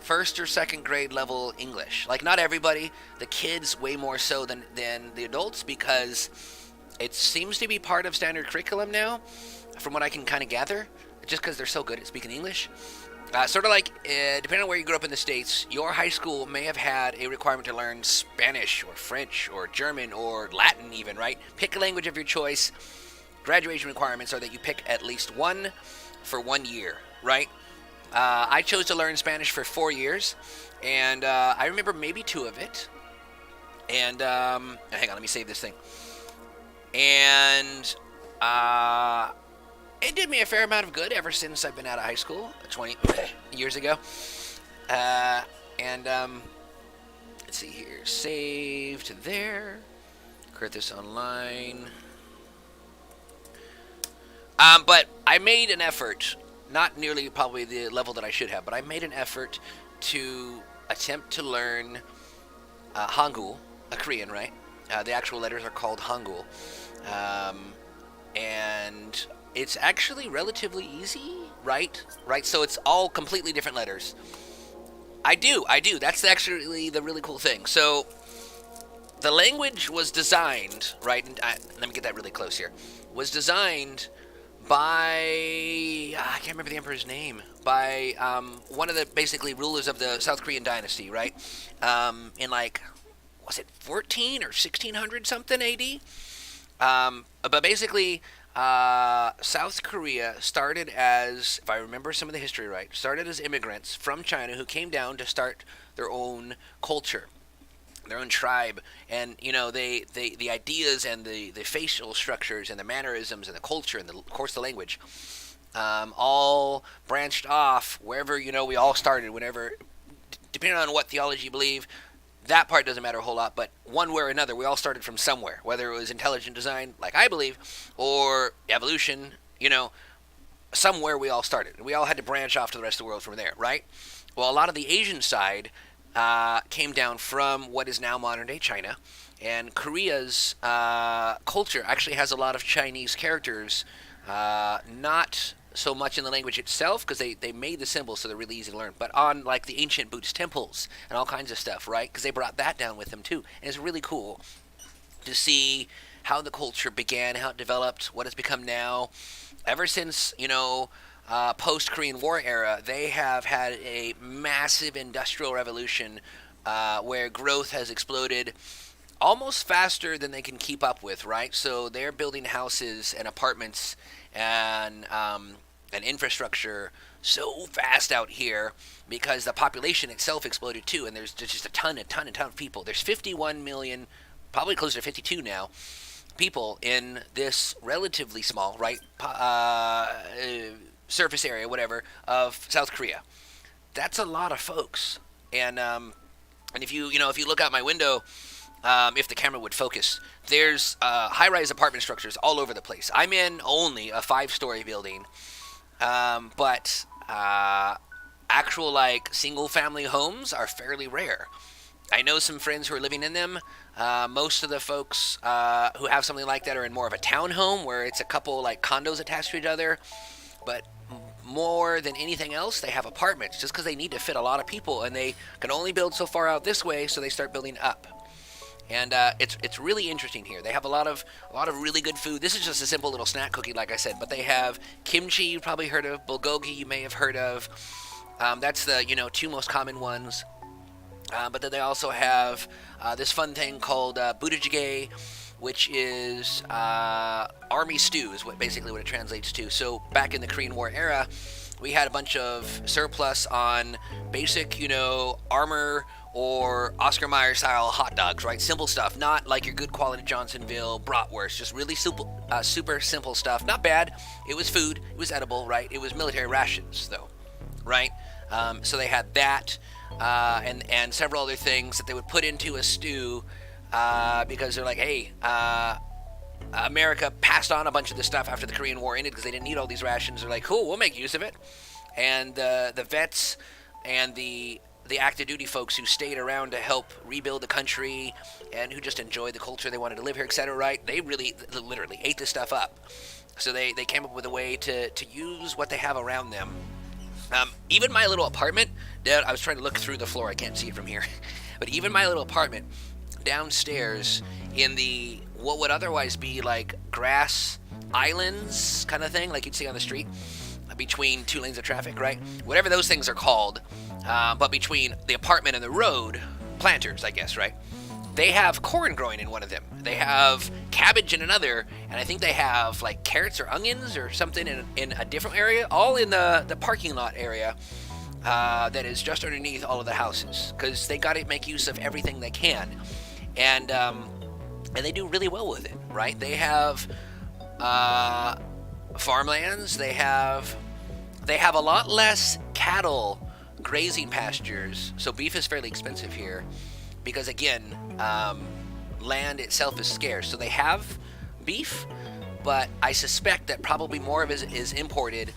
[SPEAKER 1] first or second grade level English. Like, not everybody. The kids way more so than the adults, because it seems to be part of standard curriculum now, from what I can kind of gather, just because they're so good at speaking English. Sort of like, depending on where you grew up in the States, your high school may have had a requirement to learn Spanish or French or German or Latin even, right? Pick a language of your choice. Graduation requirements are that you pick at least one for 1 year, right? I chose to learn Spanish for 4 years, and I remember maybe 2 of it. And hang on, let me save this thing. And it did me a fair amount of good ever since I've been out of high school 20 years ago. And let's see here, saved there. Create this online. But I made an effort, not nearly probably the level that I should have, but I made an effort to attempt to learn Hangul, a Korean, right? The actual letters are called Hangul. And it's actually relatively easy, right? Right, so it's all completely different letters. I do. That's actually the really cool thing. So the language was designed, right? And let me get that really close here. Was designed by I can't remember the emperor's name. By one of the basically rulers of the South Korean dynasty, right? In like, was it 14 or 1600 something AD? But basically, South Korea started as, if I remember some of the history right, started as immigrants from China who came down to start their own culture, their own tribe, and the ideas and the facial structures and the mannerisms and the culture and of course the language, all branched off wherever we all started. Whenever, depending on what theology you believe, that part doesn't matter a whole lot, but one way or another, we all started from somewhere, whether it was intelligent design, like I believe, or evolution, somewhere we all started. We all had to branch off to the rest of the world from there, right? Well, a lot of the Asian side came down from what is now modern-day China, and Korea's culture actually has a lot of Chinese characters, not so much in the language itself, because they made the symbols so they're really easy to learn, but on like the ancient Buddhist temples and all kinds of stuff, right? Because they brought that down with them too. And it's really cool to see how the culture began, how it developed, what it's become now. Ever since, post-Korean War era, they have had a massive industrial revolution where growth has exploded almost faster than they can keep up with, right? So they're building houses and apartments and infrastructure so fast out here because the population itself exploded too, and there's just a ton of people. There's 51 million, probably closer to 52 now, people in this relatively small, right, surface area, whatever, of South Korea. That's a lot of folks, and if you look out my window, if the camera would focus, there's high-rise apartment structures all over the place. I'm in only a 5-story building, but actual like single-family homes are fairly rare. I know some friends who are living in them. Most of the folks who have something like that are in more of a townhome where it's a couple like condos attached to each other, but more than anything else, they have apartments just because they need to fit a lot of people, and they can only build so far out this way, so they start building up. And it's really interesting here. They have a lot of really good food. This is just a simple little snack cookie, like I said, but they have kimchi, you've probably heard of, bulgogi, you may have heard of. That's the 2 most common ones. But then they also have this fun thing called budae, which is army stew, is basically what it translates to. So back in the Korean War era, we had a bunch of surplus on basic, armor or Oscar Mayer style hot dogs, right? Simple stuff, not like your good quality Johnsonville bratwurst, just really super simple stuff. Not bad. It was food. It was edible, right? It was military rations, though, right? So they had that and several other things that they would put into a stew because they're like, hey, America passed on a bunch of this stuff after the Korean War ended because they didn't need all these rations. They're like, cool, we'll make use of it. And the vets and the active duty folks who stayed around to help rebuild the country and who just enjoyed the culture, they wanted to live here, etc., right? They really literally ate this stuff up. So they came up with a way to use what they have around them. Even my little apartment, I was trying to look through the floor, I can't see it from here, but even my little apartment downstairs in the what would otherwise be like grass islands kind of thing, like you'd see on the street, between 2 lanes of traffic, right? Whatever those things are called, but between the apartment and the road, planters, I guess, right? They have corn growing in one of them. They have cabbage in another, and I think they have like carrots or onions or something in a different area, all in the parking lot area that is just underneath all of the houses, because they got to make use of everything they can, and they do really well with it, right? They have farmlands. They have a lot less cattle grazing pastures, so beef is fairly expensive here because, again, land itself is scarce. So they have beef, but I suspect that probably more of it is imported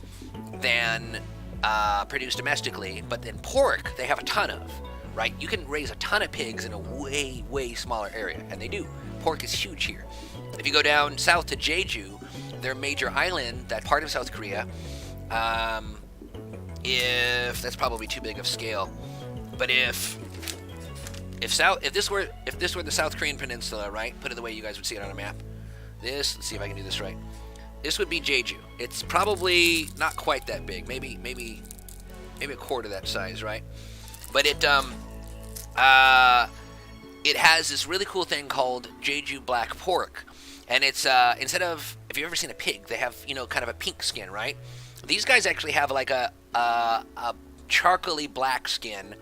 [SPEAKER 1] than produced domestically. But then pork, they have a ton of, right? You can raise a ton of pigs in a way, way smaller area, and they do. Pork is huge here. If you go down south to Jeju, their major island, that part of South Korea, if that's probably too big of scale, but if this were the South Korean peninsula, right? Put it the way you guys would see it on a map. Let's see if I can do this right. This would be Jeju. It's probably not quite that big. Maybe a quarter that size, right? But it has this really cool thing called Jeju black pork, and it's instead of, if you've ever seen a pig, they have kind of a pink skin, right? These guys actually have like a charcoaly black skin,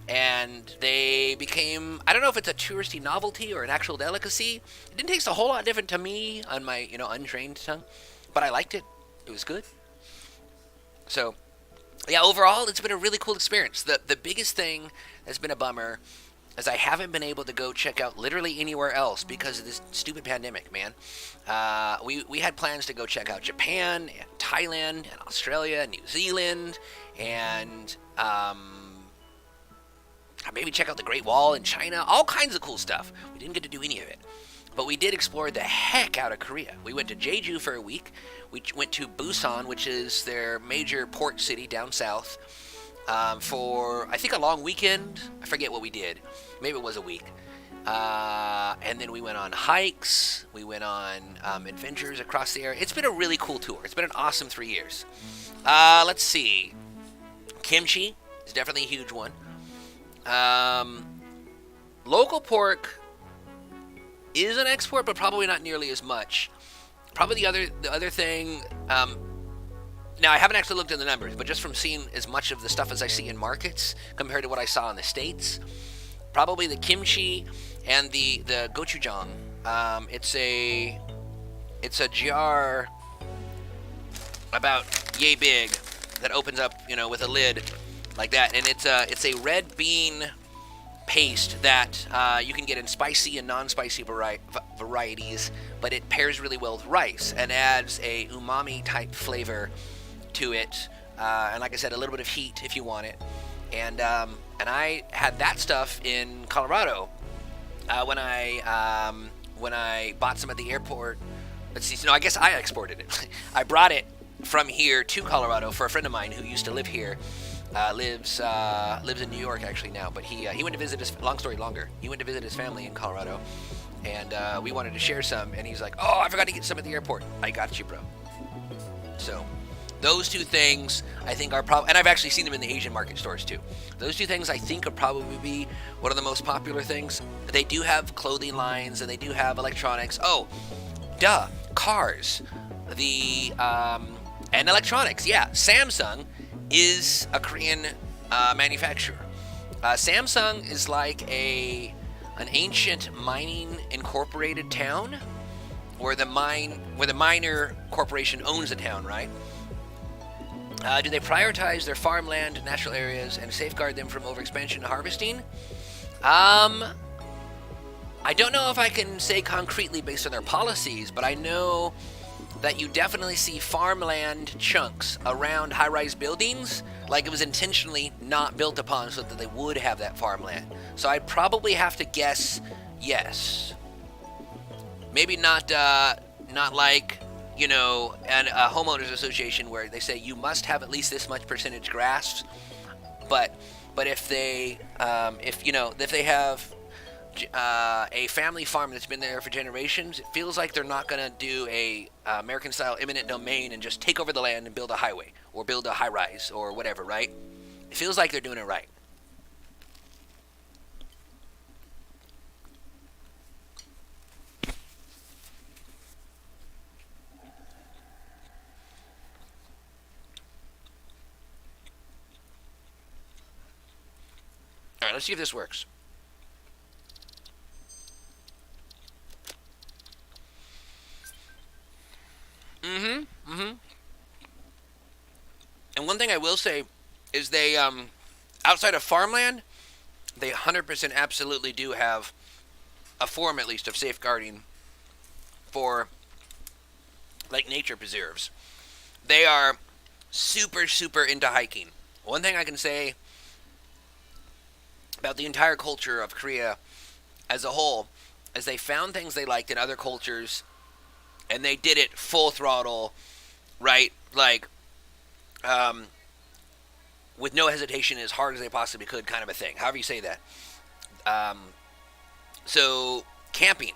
[SPEAKER 1] and they became, I don't know if it's a touristy novelty or an actual delicacy. It didn't taste a whole lot different to me on my untrained tongue, but I liked it. It was good. So yeah, overall it's been a really cool experience. The biggest thing that's been a bummer is I haven't been able to go check out literally anywhere else because of this stupid pandemic, man. We had plans to go check out Japan and Thailand and Australia and New Zealand and maybe check out the Great Wall in China, all kinds of cool stuff. We didn't get to do any of it. But we did explore the heck out of Korea. We went to Jeju for a week. We went to Busan, which is their major port city down south, for, I think, a long weekend. I forget what we did. Maybe it was a week. And then we went on hikes. We went on adventures across the area. It's been a really cool tour. It's been an awesome 3 years. Let's see. Kimchi is definitely a huge one. Local pork is an export, but probably not nearly as much. Probably the other thing. Now, I haven't actually looked at the numbers, but just from seeing as much of the stuff as I see in markets compared to what I saw in the States, probably the kimchi and the gochujang. It's a jar about yay big that opens up, with a lid like that, and it's a red bean paste that you can get in spicy and non-spicy varieties, but it pairs really well with rice and adds a umami type flavor to it, and like I said, a little bit of heat if you want it. And I had that stuff in Colorado when I bought some at the airport. Let's see, no, I guess I exported it. I brought it from here to Colorado for a friend of mine who used to live here. Lives in New York actually now, but he went to visit his, long story longer, he went to visit his family in Colorado, and we wanted to share some, and he's like, oh, I forgot to get some at the airport. I got you, bro. So those two things I think are probably, and I've actually seen them in the Asian market stores too. Those two things I think would probably be one of the most popular things. They do have clothing lines, and they do have electronics. Oh, duh, cars, and electronics. Yeah, Samsung is a Korean manufacturer. Samsung is like an ancient mining incorporated town, where the miner corporation owns the town, right? Do they prioritize their farmland, natural areas, and safeguard them from overexpansion and harvesting? I don't know if I can say concretely based on their policies, but I know that you definitely see farmland chunks around high-rise buildings, like it was intentionally not built upon so that they would have that farmland. So I'd probably have to guess yes. Maybe not like, a homeowners association where they say you must have at least this much percentage grass, but if they have, a family farm that's been there for generations. It feels like they're not going to do a American-style eminent domain and just take over the land and build a highway or build a high-rise or whatever, right? It feels like they're doing it right. All right, let's see if this works. And one thing I will say is they, outside of farmland, they 100% absolutely do have a form, at least, of safeguarding for, like, nature preserves. They are super, super into hiking. One thing I can say about the entire culture of Korea as a whole is they found things they liked in other cultures, and they did it full throttle, right? Like, with no hesitation, as hard as they possibly could, kind of a thing. However you say that. So camping,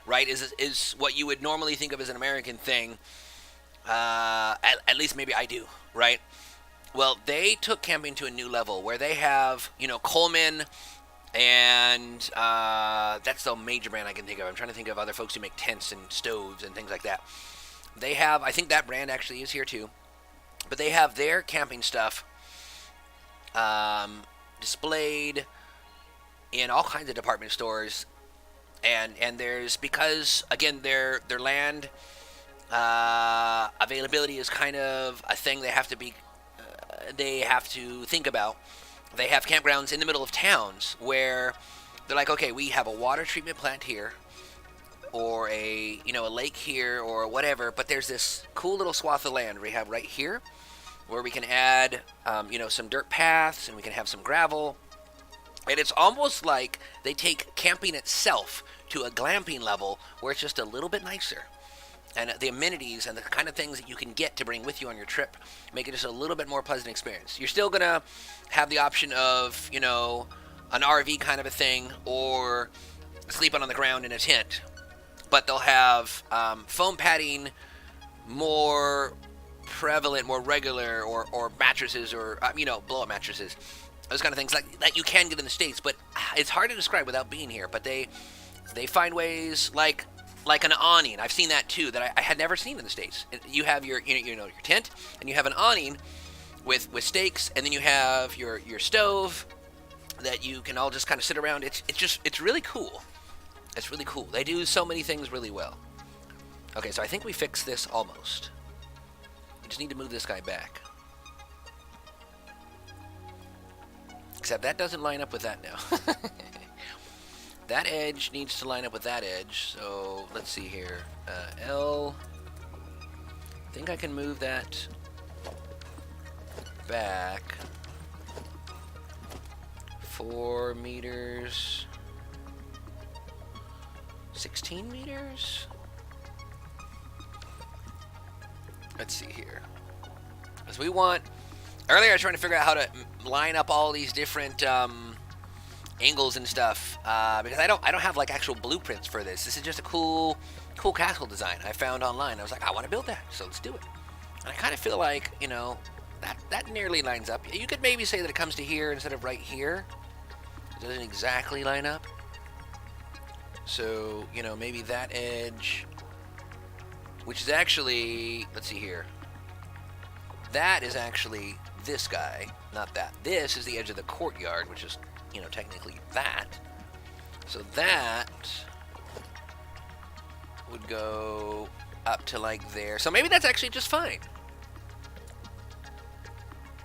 [SPEAKER 1] right, is what you would normally think of as an American thing. At least maybe I do, right? Well, they took camping to a new level where they have, Coleman, and that's the major brand I can think of. I'm trying to think of other folks who make tents and stoves and things like that. They have, I think that brand actually is here too, but they have their camping stuff displayed in all kinds of department stores, and there's, because again their land availability is kind of a thing they have to think about. They have campgrounds in the middle of towns where they're like, okay, we have a water treatment plant here, or a lake here, or whatever, but there's this cool little swath of land we have right here where we can add some dirt paths, and we can have some gravel, and it's almost like they take camping itself to a glamping level where it's just a little bit nicer. And the amenities and the kind of things that you can get to bring with you on your trip make it just a little bit more pleasant experience. You're still going to have the option of, an RV kind of a thing, or sleeping on the ground in a tent. But they'll have foam padding, more prevalent, more regular, or mattresses, or, blow-up mattresses. Those kind of things that you can get in the States. But it's hard to describe without being here. But they find ways like an awning. I've seen that too, that I had never seen in the States. You have your tent, and you have an awning with stakes, and then you have your stove that you can all just kind of sit around. It's really cool. It's really cool. They do so many things really well. Okay, so I think we fixed this almost. We just need to move this guy back. Except that doesn't line up with that now. That edge needs to line up with that edge, so let's see here. L. I think I can move that back 4 meters. 16 meters? Let's see here. Because we want... Earlier I was trying to figure out how to line up all these different... angles and stuff, because I don't have like actual blueprints for this. This is just a cool castle design I found online. I was like, I want to build that, so let's do it. And I kind of feel like, that nearly lines up. You could maybe say that it comes to here instead of right here. It doesn't exactly line up. So, maybe that edge, which is actually, let's see here. That is actually this guy, not that. This is the edge of the courtyard, which is technically that. So that would go up to like there. So maybe that's actually just fine.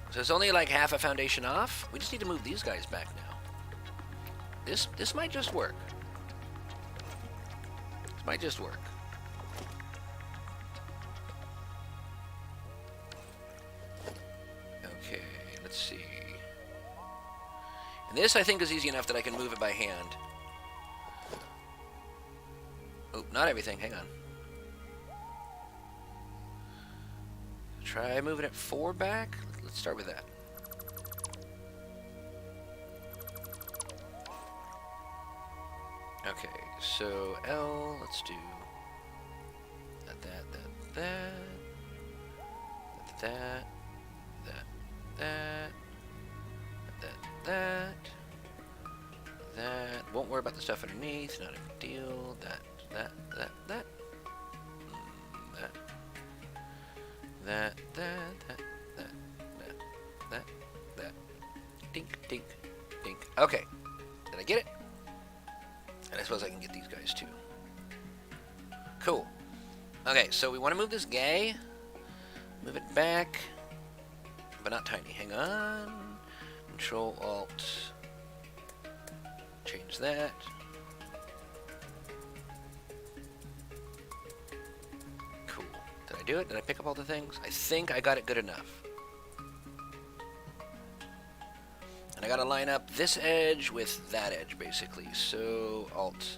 [SPEAKER 1] So it's only like half a foundation off. We just need to move these guys back now. This might just work. This might just work. Okay, let's see. And this, I think, is easy enough that I can move it by hand. Oh, not everything. Hang on. Try moving it 4 back. Let's start with that. Okay, so L, let's do that, that, that. Won't worry about the stuff underneath, not a big deal. That. Dink, dink, dink. Okay, did I get it? And I suppose I can get these guys too. Cool. Okay, so we want to move this guy. Move it back. But not tiny. Hang on. Control Alt. Change that. Cool. Did I do it? Did I pick up all the things? I think I got it good enough. And I gotta line up this edge with that edge, basically. So, Alt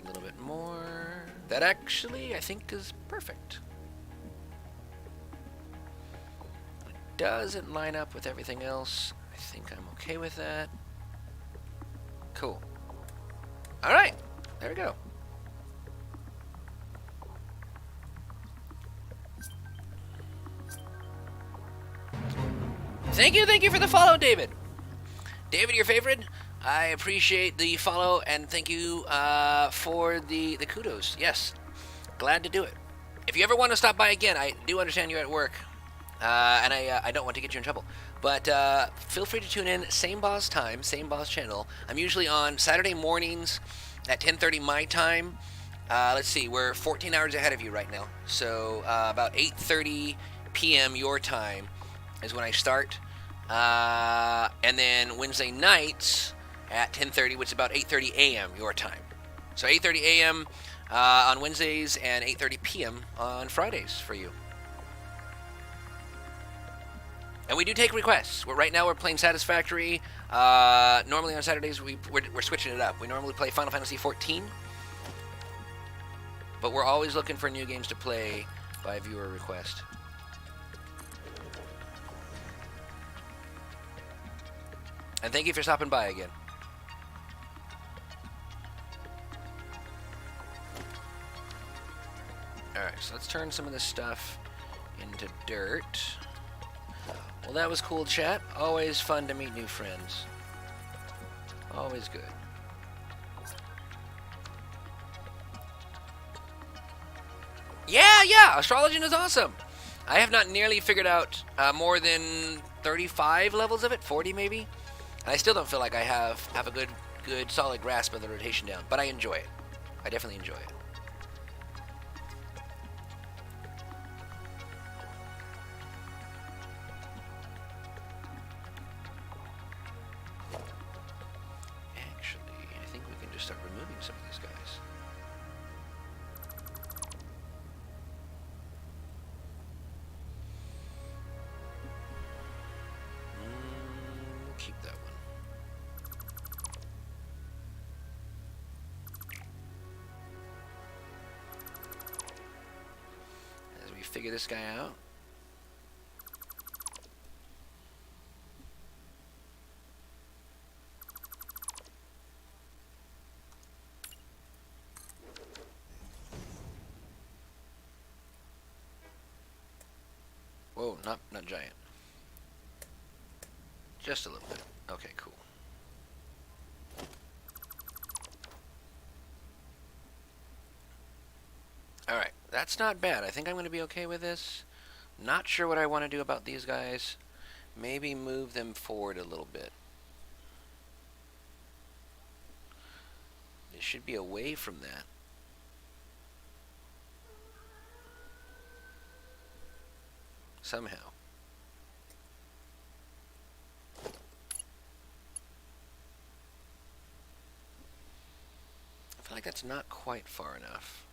[SPEAKER 1] a little bit more. That actually, I think, is perfect. It doesn't line up with everything else. I think I'm okay with that. Cool. Alright, there we go. Thank you for the follow, David. David, your favorite. I appreciate the follow and thank you for the kudos. Yes, glad to do it. If you ever want to stop by again, I do understand you're at work, and I don't want to get you in trouble. But feel free to tune in. Same boss time, same boss channel. I'm usually on Saturday mornings at 10:30 my time. Let's see, we're 14 hours ahead of you right now. So about 8:30 p.m. your time is when I start. And then Wednesday nights at 10:30, which is about 8:30 a.m. your time. So 8:30 a.m. On Wednesdays and 8:30 p.m. on Fridays for you. And we do take requests. Right now we're playing Satisfactory. Normally on Saturdays we're switching it up. We normally play Final Fantasy XIV. But we're always looking for new games to play by viewer request. And thank you for stopping by again. Alright, so let's turn some of this stuff into dirt. Well, that was cool, chat. Always fun to meet new friends. Always good. Yeah, Astrologian is awesome. I have not nearly figured out more than 35 levels of it, 40 maybe. And I still don't feel like I have a good solid grasp of the rotation down, but I enjoy it. I definitely enjoy it. Actually, I think we can just start removing some of these guys. Keep that one. As we figure this guy out. Whoa, not giant. Just a little bit. Okay, cool. Alright, that's not bad. I think I'm going to be okay with this. Not sure what I want to do about these guys. Maybe move them forward a little bit. It should be away from that. Somehow. I feel like that's not quite far enough.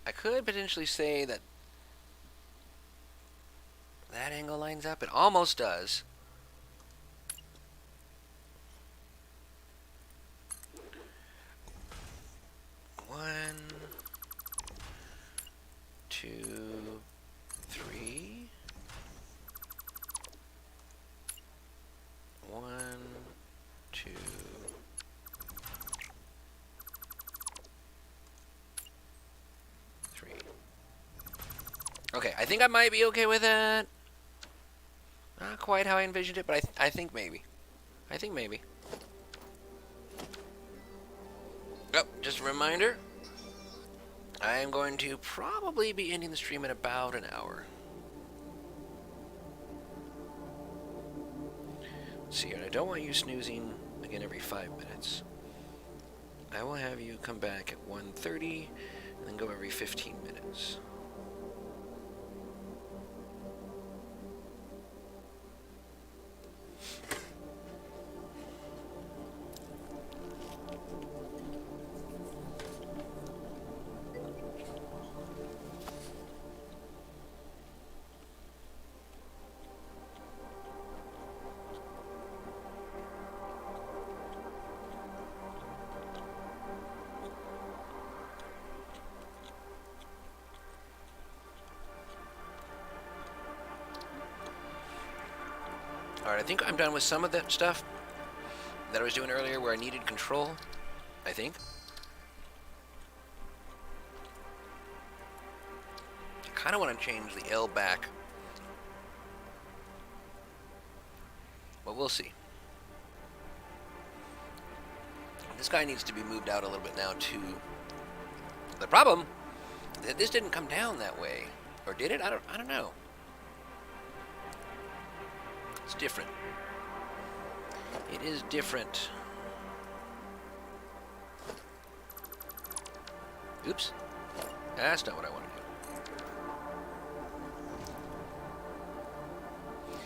[SPEAKER 1] I could potentially say that that angle lines up. It almost does. One, two, three. One, two, Okay, I think I might be okay with that. Not quite how I envisioned it, but I think maybe. I think maybe. Oh, just a reminder. I am going to probably be ending the stream in about an hour. Let's see here. I don't want you snoozing again every 5 minutes. I will have you come back at 1:30 and then go every 15 minutes. Alright, I think I'm done with some of that stuff that I was doing earlier where I needed control, I think. I kind of want to change the L back, but we'll see. This guy needs to be moved out a little bit now too. The problem is that this didn't come down that way, or did it? I don't know. It's different. It is different. Oops. That's not what I want to do.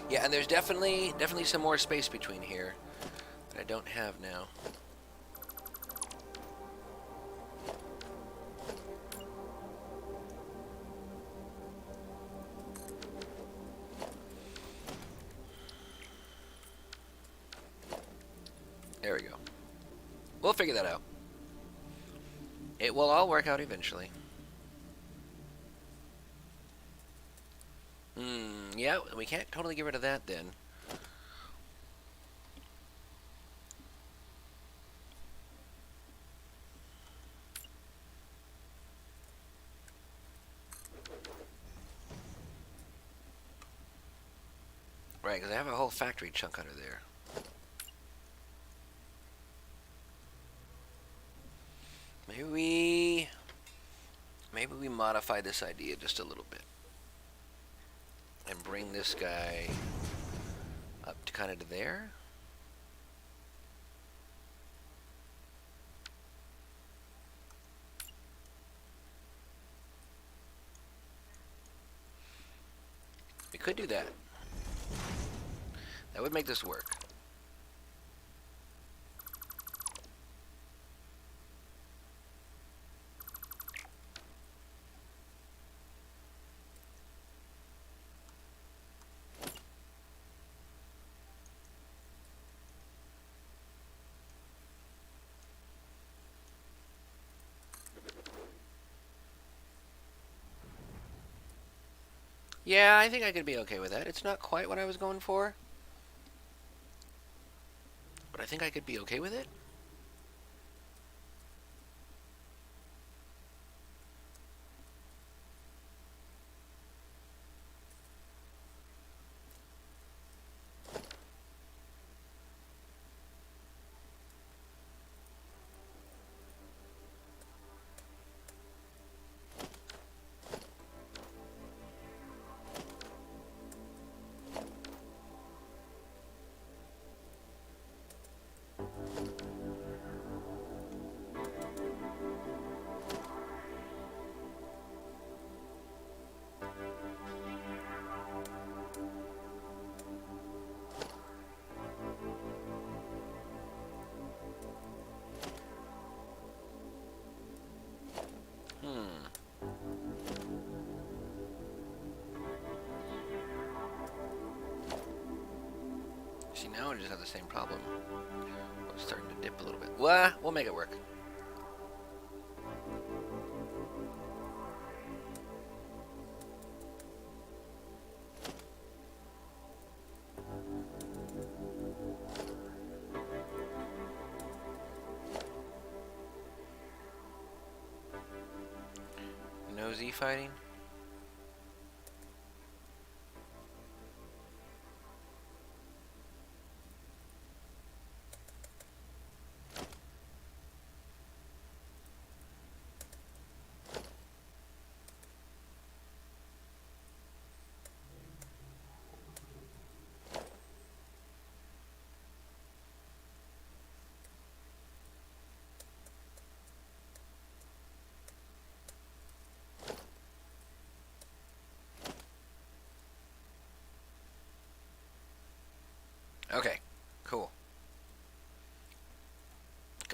[SPEAKER 1] Yeah, and there's definitely some more space between here that I don't have now. There we go. We'll figure that out. It will all work out eventually. Yeah, we can't totally get rid of that then. Right, because I have a whole factory chunk under there. Maybe we modify this idea just a little bit and bring this guy up to kind of to there. We could do that. That would make this work. Yeah, I think I could be okay with that. It's not quite what I was going for, but I think I could be okay with it. See, now I just have the same problem. It's starting to dip a little bit. Well, we'll make it work. No Z fighting?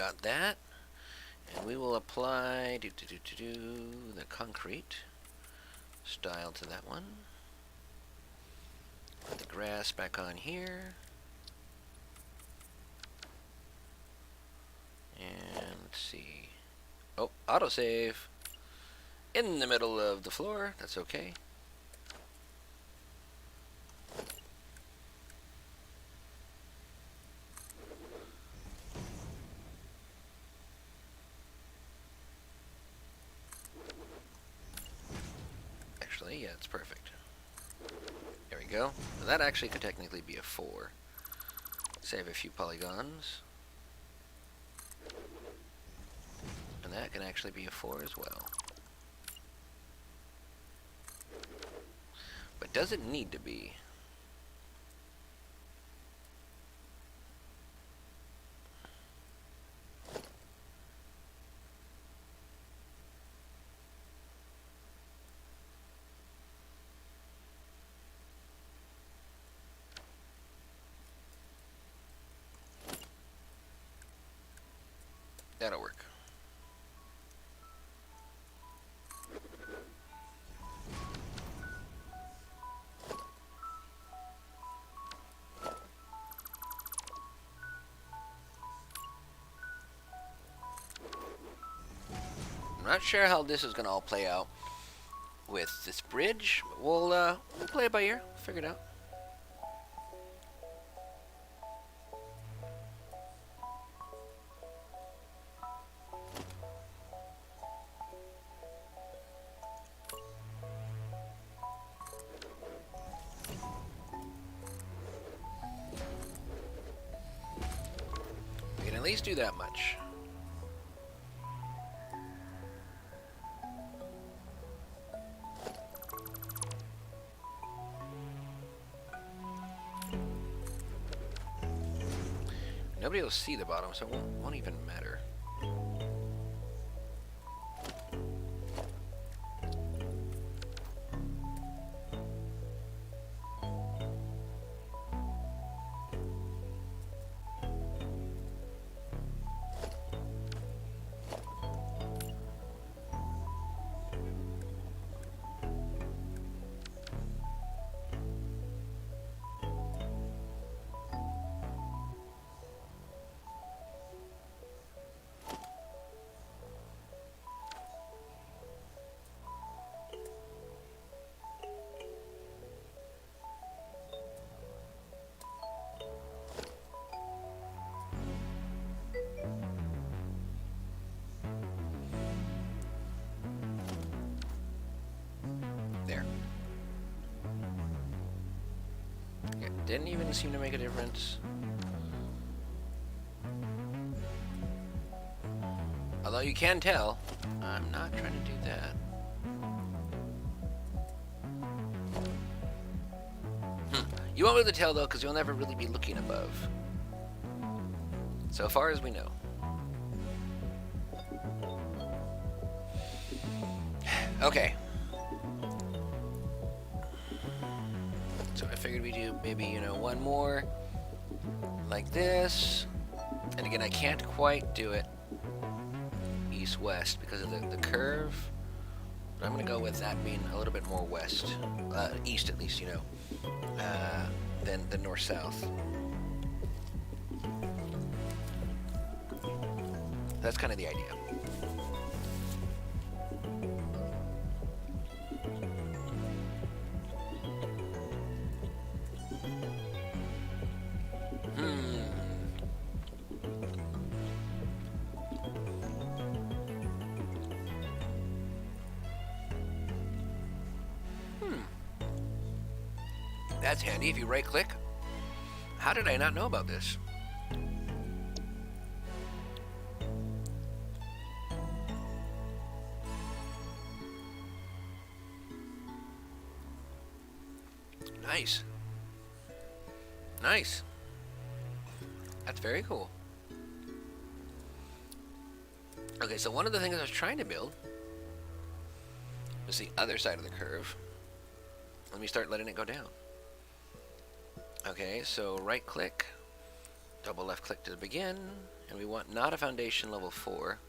[SPEAKER 1] got that. And we will apply the concrete style to that one. Put the grass back on here. And let's see. Oh, autosave. In the middle of the floor. That's okay. Actually, yeah, it's perfect. There we go. Now that actually could technically be a 4. Save a few polygons. And that can actually be a 4 as well. But does it need to be? That'll work. I'm not sure how this is going to all play out with this bridge, but we'll play it by ear, figure it out. We can at least do that much. Nobody will see the bottom, so it won't even matter. There. It didn't even seem to make a difference. Although you can tell, I'm not trying to do that. You won't be able to tell though, because you'll never really be looking above. So far as we know. Okay. So I figured we do maybe, you know, one more like this. And again, I can't quite do it east-west because of the curve. But I'm going to go with that being a little bit more west. East at least, you know. Than north-south. That's kind of the idea. That's handy if you right-click. How did I not know about this? Nice. Nice. That's very cool. Okay, so one of the things I was trying to build was the other side of the curve. Let me start letting it go down. Okay, so right click, Double left click to begin, and we want not a foundation level 4.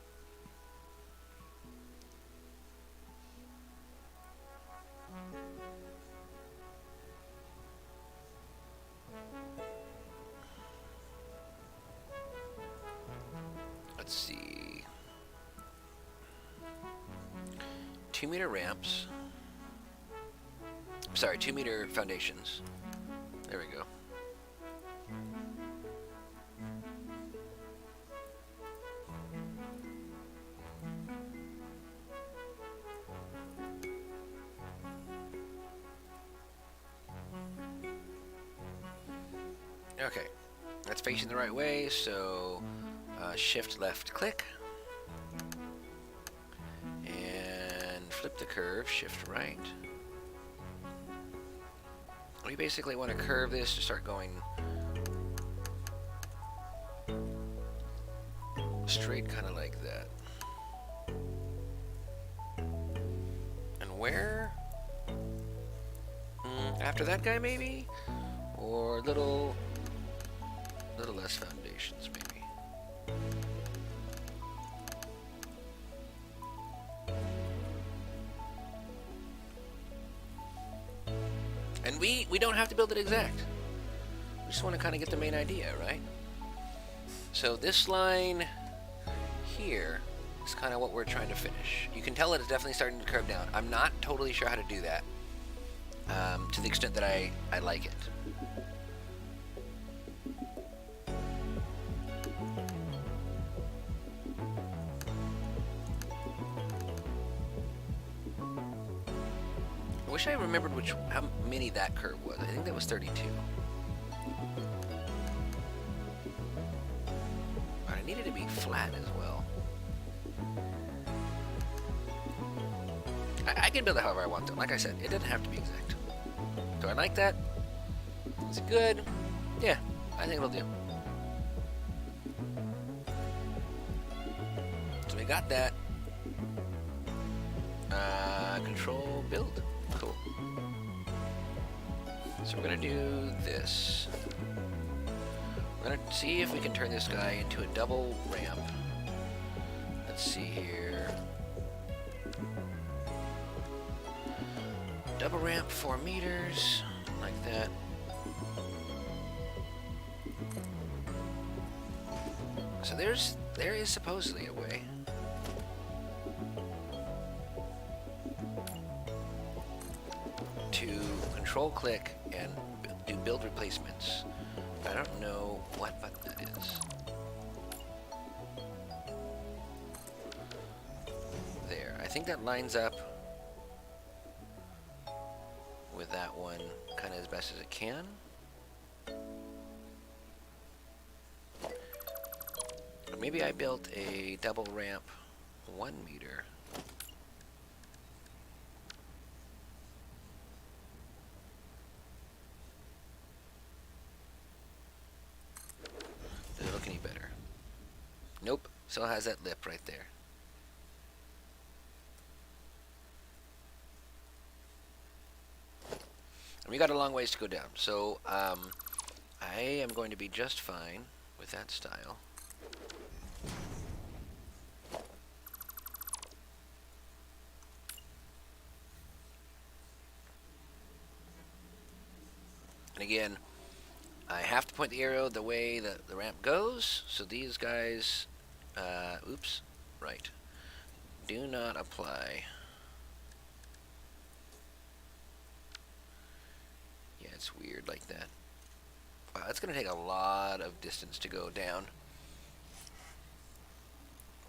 [SPEAKER 1] Let's see. 2-meter ramps. Sorry, 2-meter foundations. There we go. Okay, that's facing the right way, so shift left click and flip the curve, shift right. We basically want to curve this to start going straight, kind of like that. And where? After that guy, maybe? Or little less foundations, maybe. And we don't have to build it exact. We just want to kind of get the main idea, right? So this line here is kind of what we're trying to finish. You can tell that it's definitely starting to curve down. I'm not totally sure how to do that, to the extent that I like it. I wish I remembered how many that curve was. I think that was 32. But I needed to be flat as well. I can build it however I want to. Like I said, it doesn't have to be exact. Do I like that? Is it good? Yeah, I think it'll do. So we got that. Control build. Cool. So we're gonna do this. We're gonna see if we can turn this guy into a double ramp. Let's see here. Double ramp, 4 meters, like that. So there is supposedly a way. To control click and do build replacements. I don't know what button that is. There. I think that lines up with that one kind of as best as it can. Maybe I built a double ramp 1 meter. Does it look any better? Nope. Still has that lip right there. And we got a long ways to go down. So I am going to be just fine with that style. And again, I have to point the arrow the way that the ramp goes, so these guys, oops, right, do not apply. Yeah, it's weird like that. Wow, it's going to take a lot of distance to go down.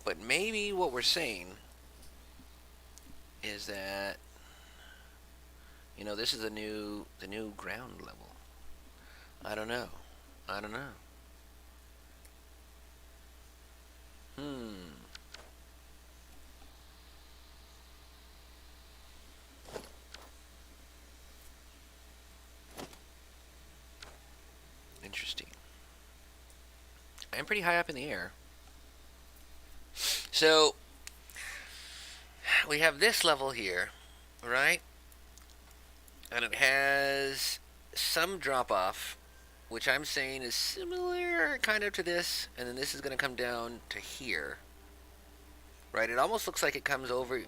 [SPEAKER 1] But maybe what we're saying is that, you know, this is the new ground level. I don't know. I don't know. Interesting. I'm pretty high up in the air. So, we have this level here, right? And it has some drop off which I'm saying is similar kind of to this, and then this is going to come down to here. Right? It almost looks like it comes over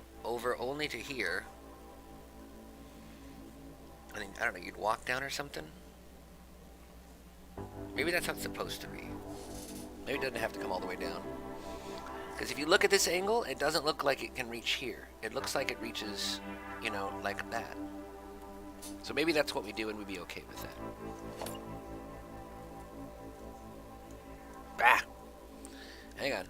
[SPEAKER 1] only to here. I mean, I don't know, you'd walk down or something? Maybe that's how it's supposed to be. Maybe it doesn't have to come all the way down. Because if you look at this angle, it doesn't look like it can reach here. It looks like it reaches, you know, like that. So maybe that's what we do and we'd be okay with that. Bah! Hang on.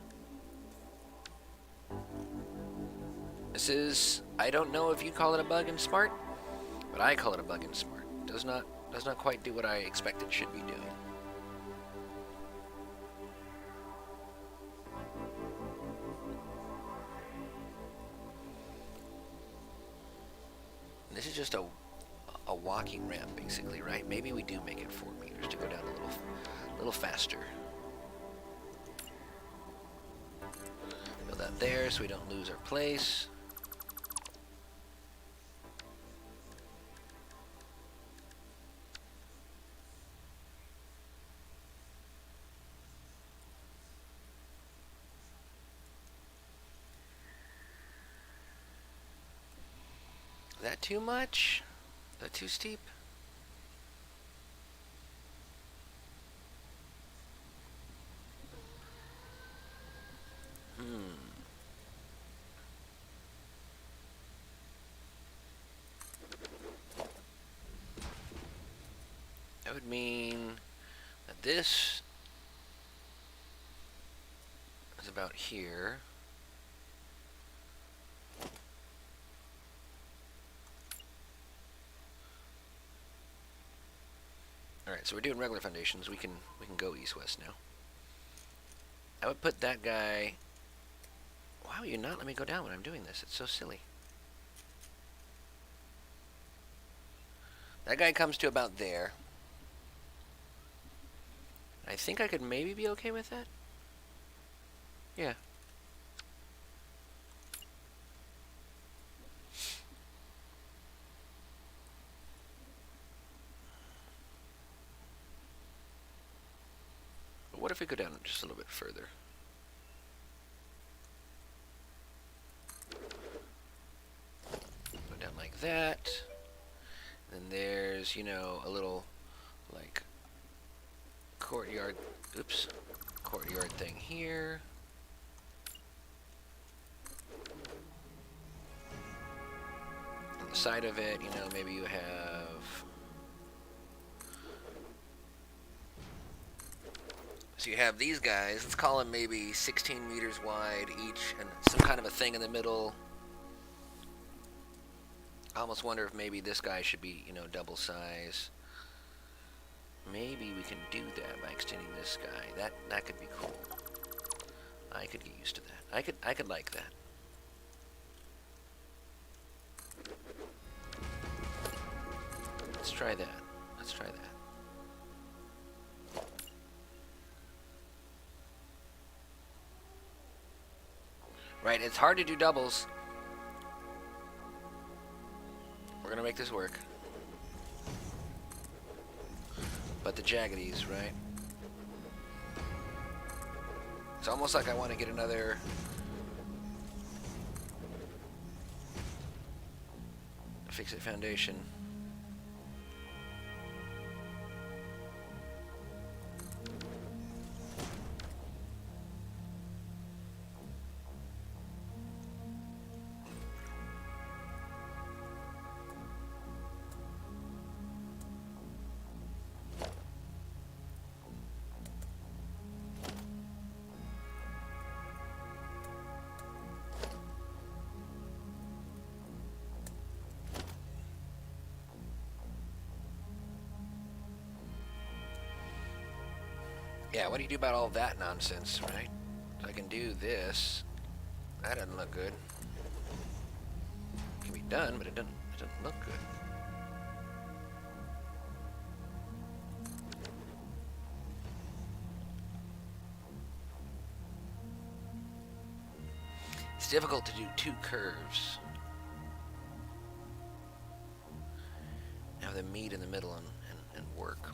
[SPEAKER 1] This is, I don't know if you call it a bug in Smart, but I call it a bug in Smart. Does not quite do what I expect it should be doing. This is just a walking ramp, basically, right? Maybe we do make it 4 meters to go down a little faster. Build that there so we don't lose our place. Is that too much? Is that too steep? That would mean that this is about here. Alright, so we're doing regular foundations. We can go east-west now. I would put that guy... Why will you not let me go down when I'm doing this? It's so silly. That guy comes to about there. I think I could maybe be okay with that. Yeah. But what if we go down just a little bit further? Go down like that. Then there's, you know, a little, like, courtyard thing here. On the side of it, you know, maybe you have... So you have these guys, let's call them maybe 16 meters wide each, and some kind of a thing in the middle. I almost wonder if maybe this guy should be, you know, double size. Maybe we can do that by extending this guy. That could be cool. I could get used to that. I could like that. Let's try that. Let's try that. Right, it's hard to do doubles. We're gonna make this work. But the jaggedies, right? It's almost like I want to get another... fix-it foundation. Yeah, what do you do about all that nonsense, right? So I can do this. That doesn't look good. It can be done, but it doesn't look good. It's difficult to do two curves. Have them meet in the middle and work.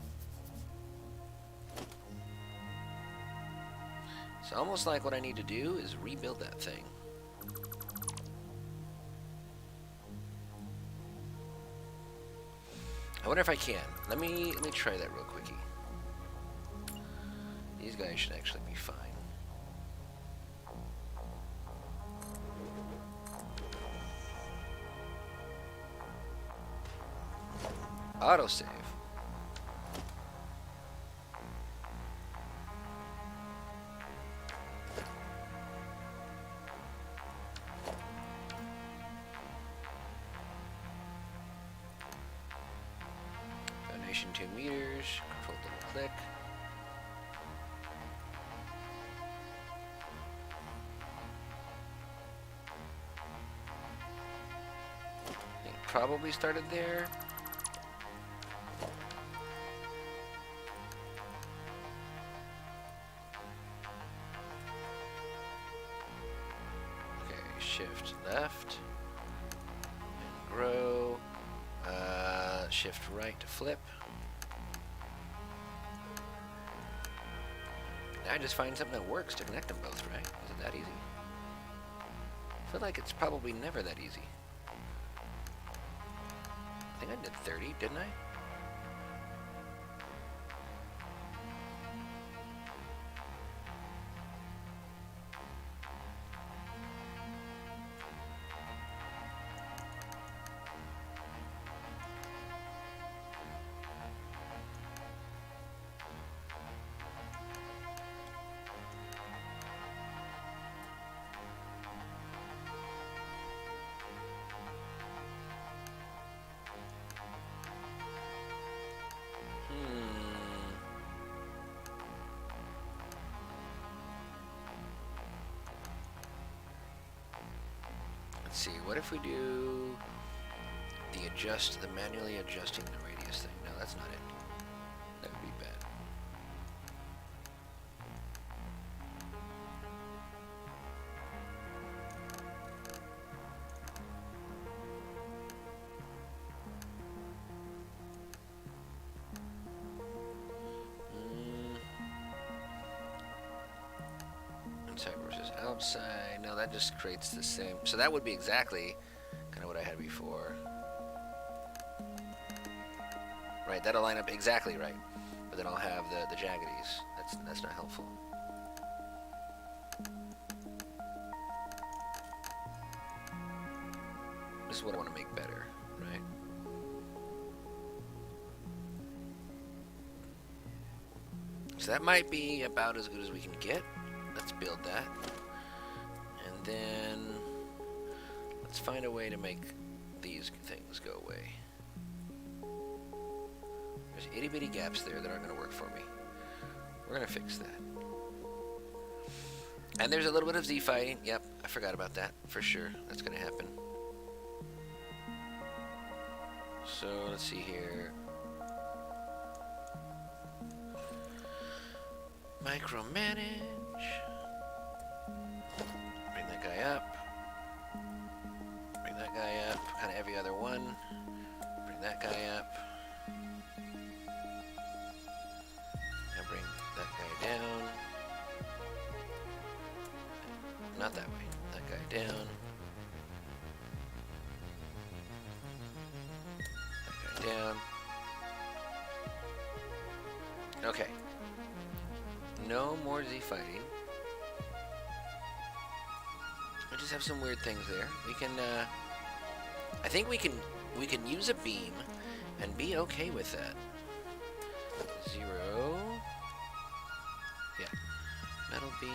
[SPEAKER 1] It's almost like what I need to do is rebuild that thing. I wonder if I can. Let me try that real quickie. These guys should actually be fine. Autosave. Foundation 2 meters. Control double click. I think probably started there. Shift left and grow. Shift right to flip. Now I just find something that works to connect them both, right? Is it that easy? I feel like it's probably never that easy. I think I did 30, didn't I? Let's see, what if we do the manually adjusting the radius thing? No, that's not it. That would be bad. Inside versus outside. No, that just creates the same. So that would be exactly kind of what I had before. Right, that'll line up exactly right. But then I'll have the jaggities. That's not helpful. This is what I want to make better, right? So that might be about as good as we can get. Let's build that. And then let's find a way to make these things go away. There's itty bitty gaps there that aren't going to work for me. We're going to fix that. And there's a little bit of Z fighting. Yep, I forgot about that for sure. That's going to happen. So let's see here. Micromanage. Bring that guy up. Bring that guy up. Kind of every other one. Bring that guy up. Now bring that guy down. Not that way. That guy down. That guy down. Okay. No more Z fighting. We just have some weird things there. We can, I think we can use a beam and be okay with that. 0. Yeah. Metal beam.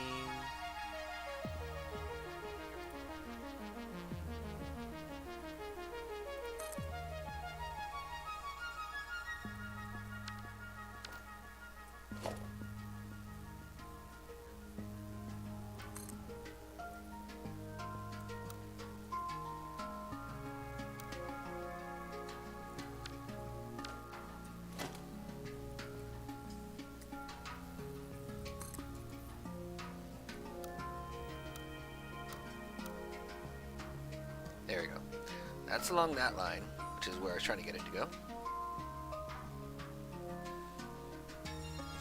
[SPEAKER 1] There we go. That's along that line, which is where I was trying to get it to go.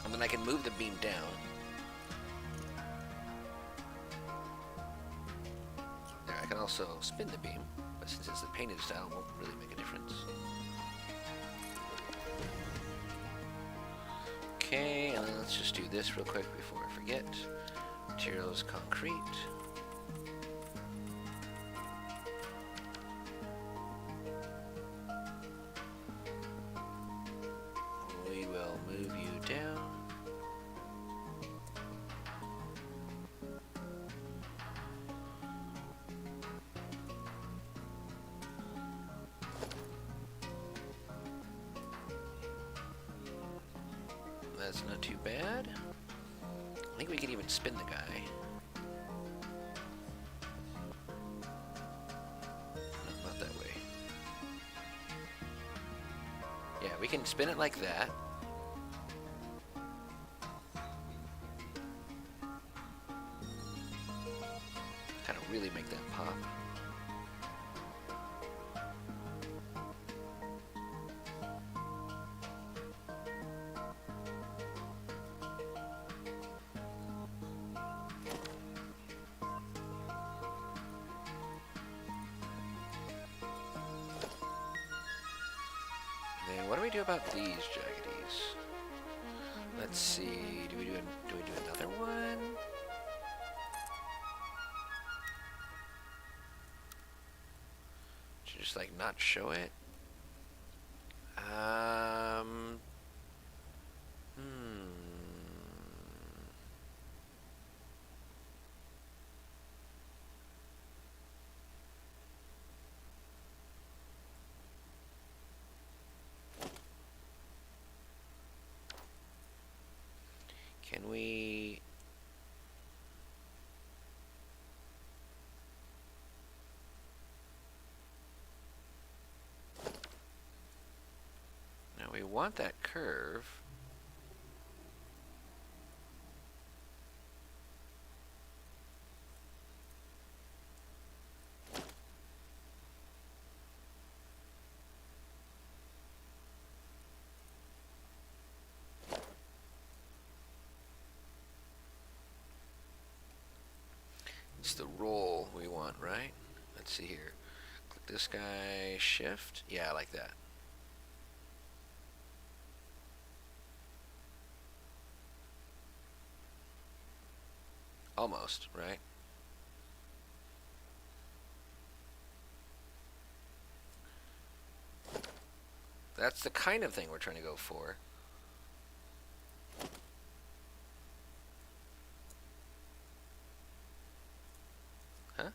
[SPEAKER 1] And then I can move the beam down. I can also spin the beam, but since it's the painted style, it won't really make a difference. Okay, and then let's just do this real quick before I forget. Materials, concrete. We will move you down. That's not too bad. I think we could even spin the guy. No, not that way. Yeah, we can spin it like that. Kind of really make that pop. Then what do we do about these jaggities? Let's see. Do we do another one? Should just like not show it. Can we? Now we want that curve. It's the roll we want, right? Let's see here. Click this guy, shift. Yeah, I like that. Almost, right? That's the kind of thing we're trying to go for. Huh?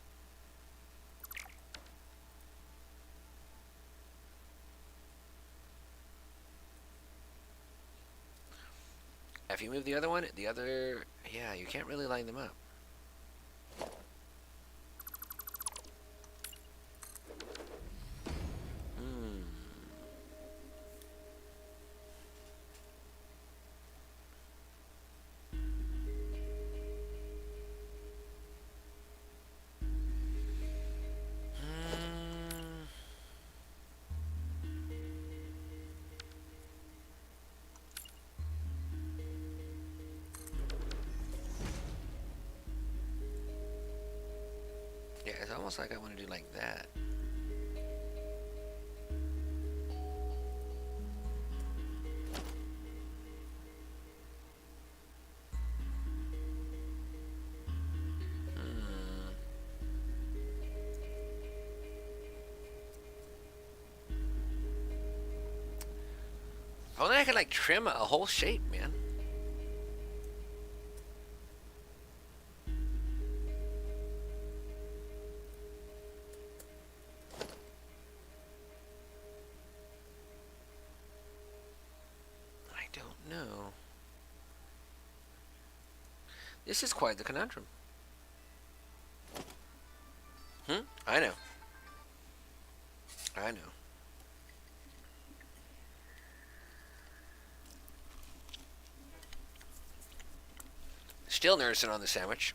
[SPEAKER 1] If you move the other one, yeah, you can't really line them up. Yeah, it's almost like I want to do like that. Oh, then I could like trim a whole shape, man. I don't know. This is quite the conundrum. I know. I know. Still nursing on the sandwich.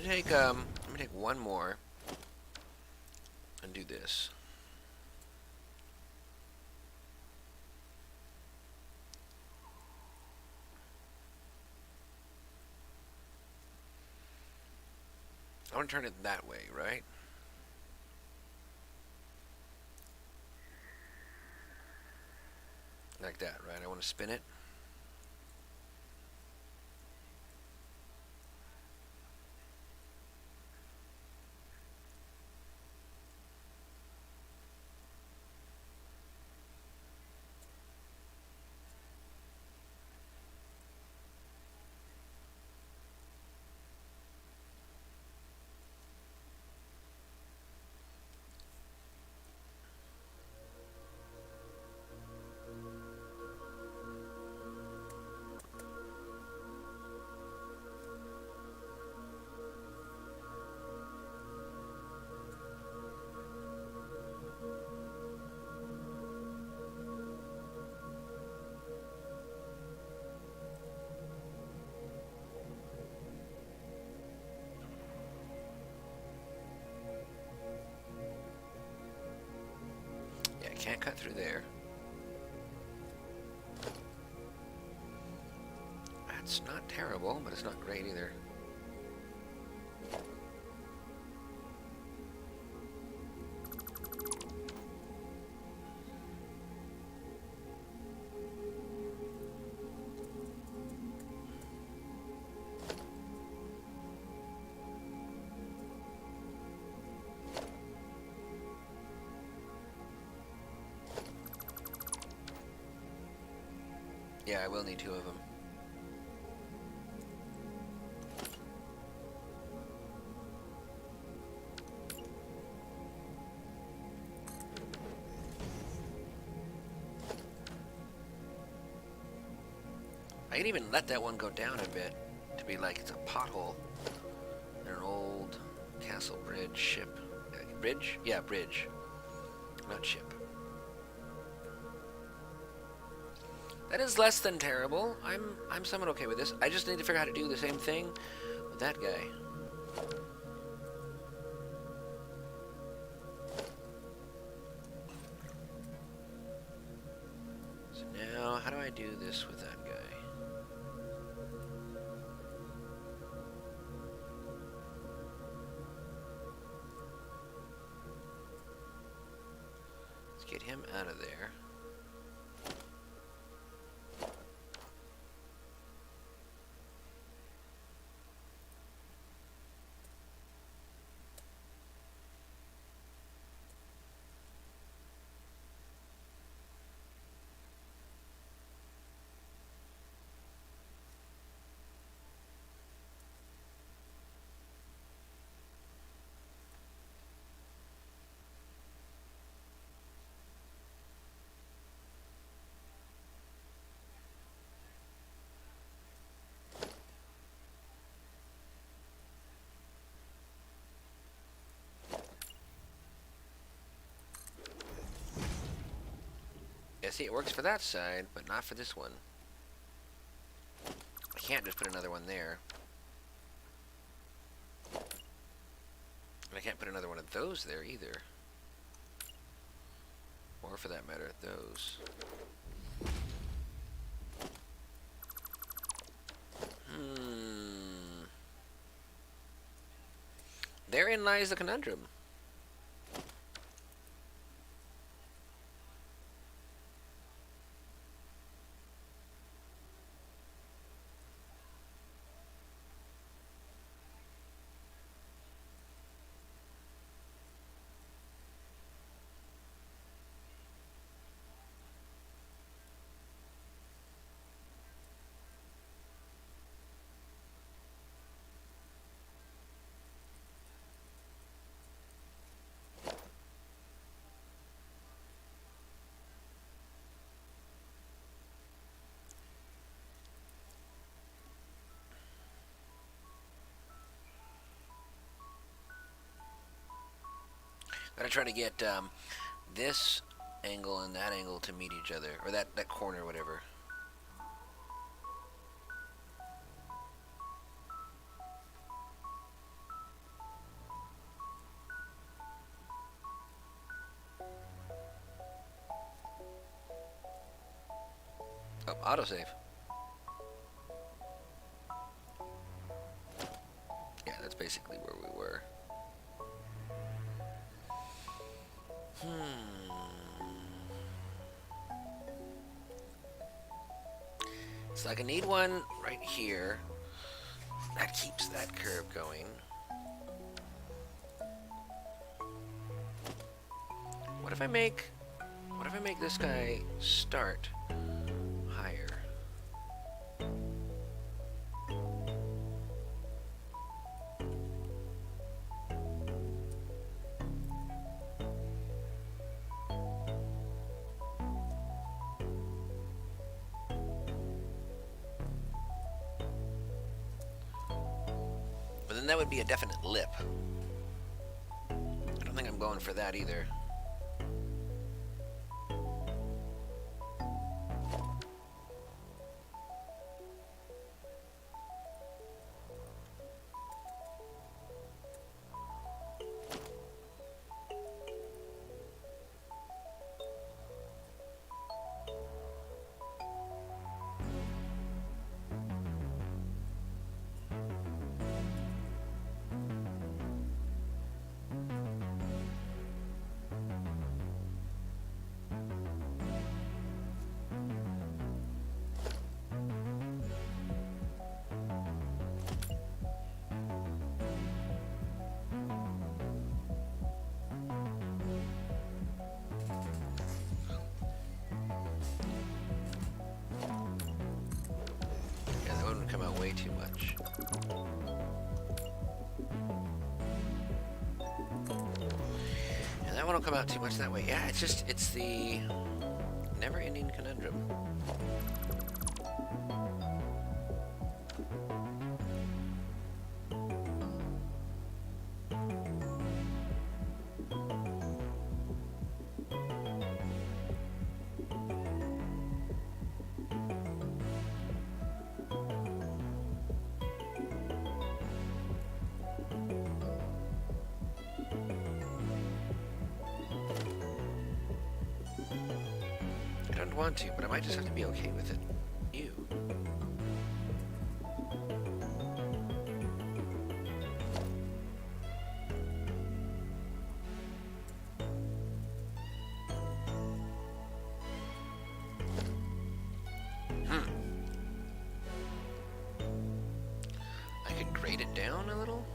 [SPEAKER 1] Let me take one more and do this. I want to turn it that way, right? Like that, right? I want to spin it. Yeah, I can't cut through there. That's not terrible, but it's not great either. Yeah, I will need two of them. I can even let that one go down a bit to be like it's a pothole in an old castle bridge ship. Bridge? Yeah, bridge. Not ship. That is less than terrible. I'm somewhat okay with this. I just need to figure out how to do the same thing with that guy. So now, how do I do this with that guy? Let's get him out of there. Yeah, see, it works for that side, but not for this one. I can't just put another one there. And I can't put another one of those there either. Or for that matter, those. Therein lies the conundrum. Gotta try to get this angle and that angle to meet each other, or that corner, whatever. autosave. Yeah, that's basically where we were. So I can need one right here. That keeps that curve going. What if I make this guy start higher? But then that would be a definite lip. I don't think I'm going for that either. Come out way too much. And that one will come out too much that way. Yeah, it's the never-ending conundrum. I don't want to, but I might just have to be okay with it. Ew. I could grade it down a little.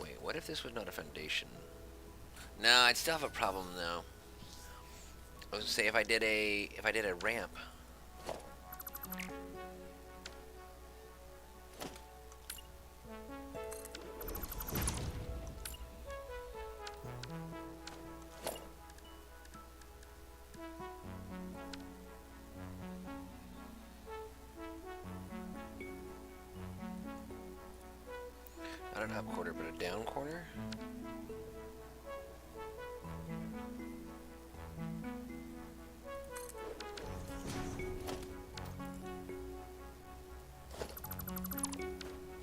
[SPEAKER 1] Wait, what if this was not a foundation? No, I'd still have a problem though. I was gonna say if I did a ramp. Not an up corner, but a down corner.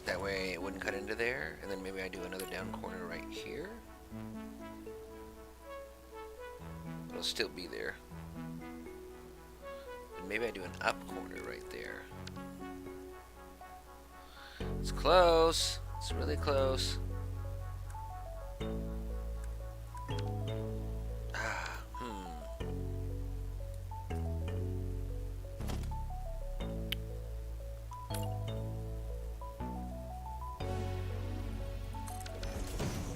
[SPEAKER 1] That way it wouldn't cut into there, and then maybe I do another down corner right here. It'll still be there. And maybe I do an up corner right there. It's close. It's really close.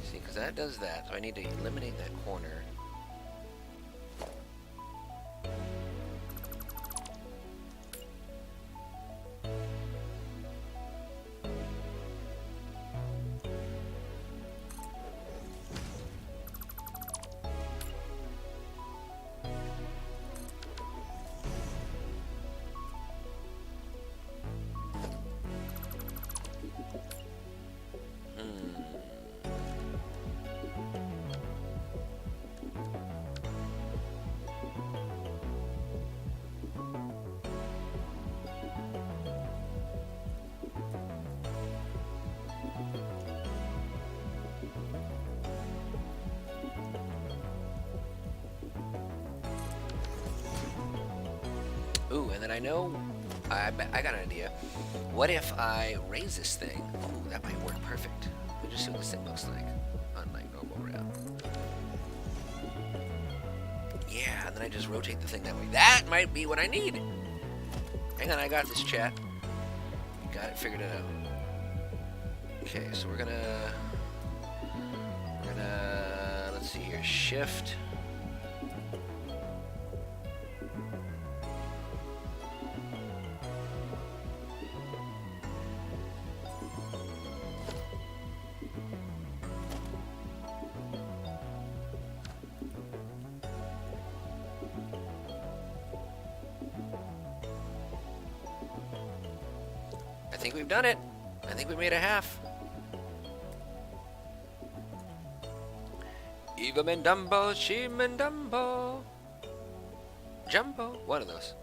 [SPEAKER 1] See, because that does that, so I need to eliminate that corner. And then I know, I got an idea. What if I raise this thing? Ooh, that might work perfect. Let me just see what this thing looks like on like normal round. Yeah, and then I just rotate the thing that way. That might be what I need. Hang on, I got this, chat. Got it, figured it out. Okay, so we're gonna, let's see here, shift. I think we've done it. I think we made a half. Eva Mendumbo, she Mendumbo. Jumbo. One of those.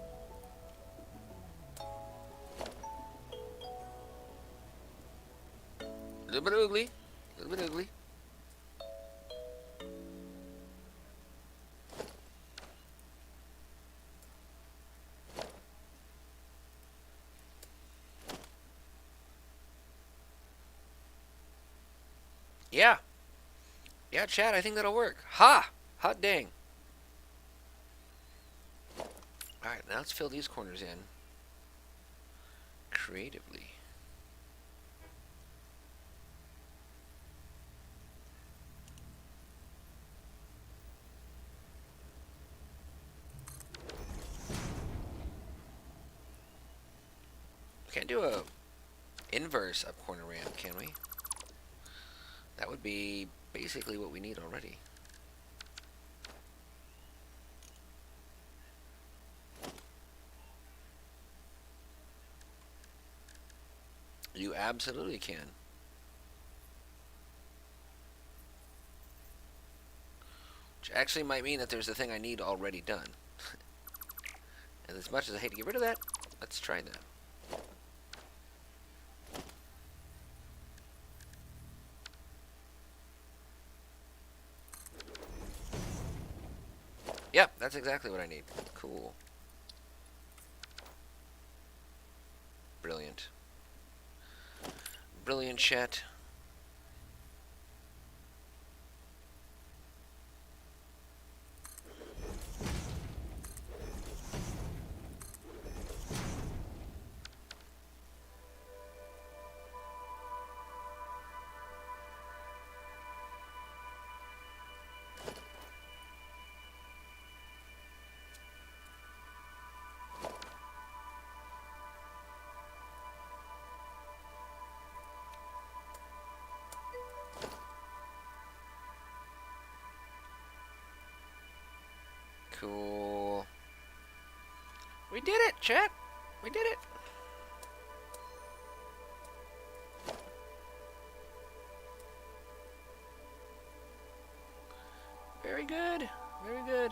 [SPEAKER 1] A little bit ugly. A little bit ugly. Yeah. Yeah, chat, I think that'll work. Ha! Hot dang. Alright, now let's fill these corners in. Creatively. Can't do a inverse up corner ramp, can we? That would be basically what we need already. You absolutely can. Which actually might mean that there's a thing I need already done. And as much as I hate to get rid of that, let's try that. Yep, that's exactly what I need. Cool. Brilliant. Brilliant, chat. Cool. We did it, chat. We did it. Very good. Very good.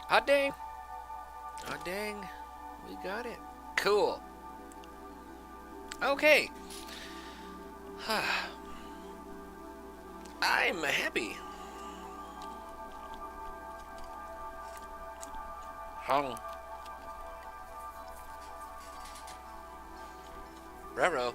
[SPEAKER 1] Hot dang. Hot dang. We got it. Cool. Okay. I'm happy. Hung. Raro.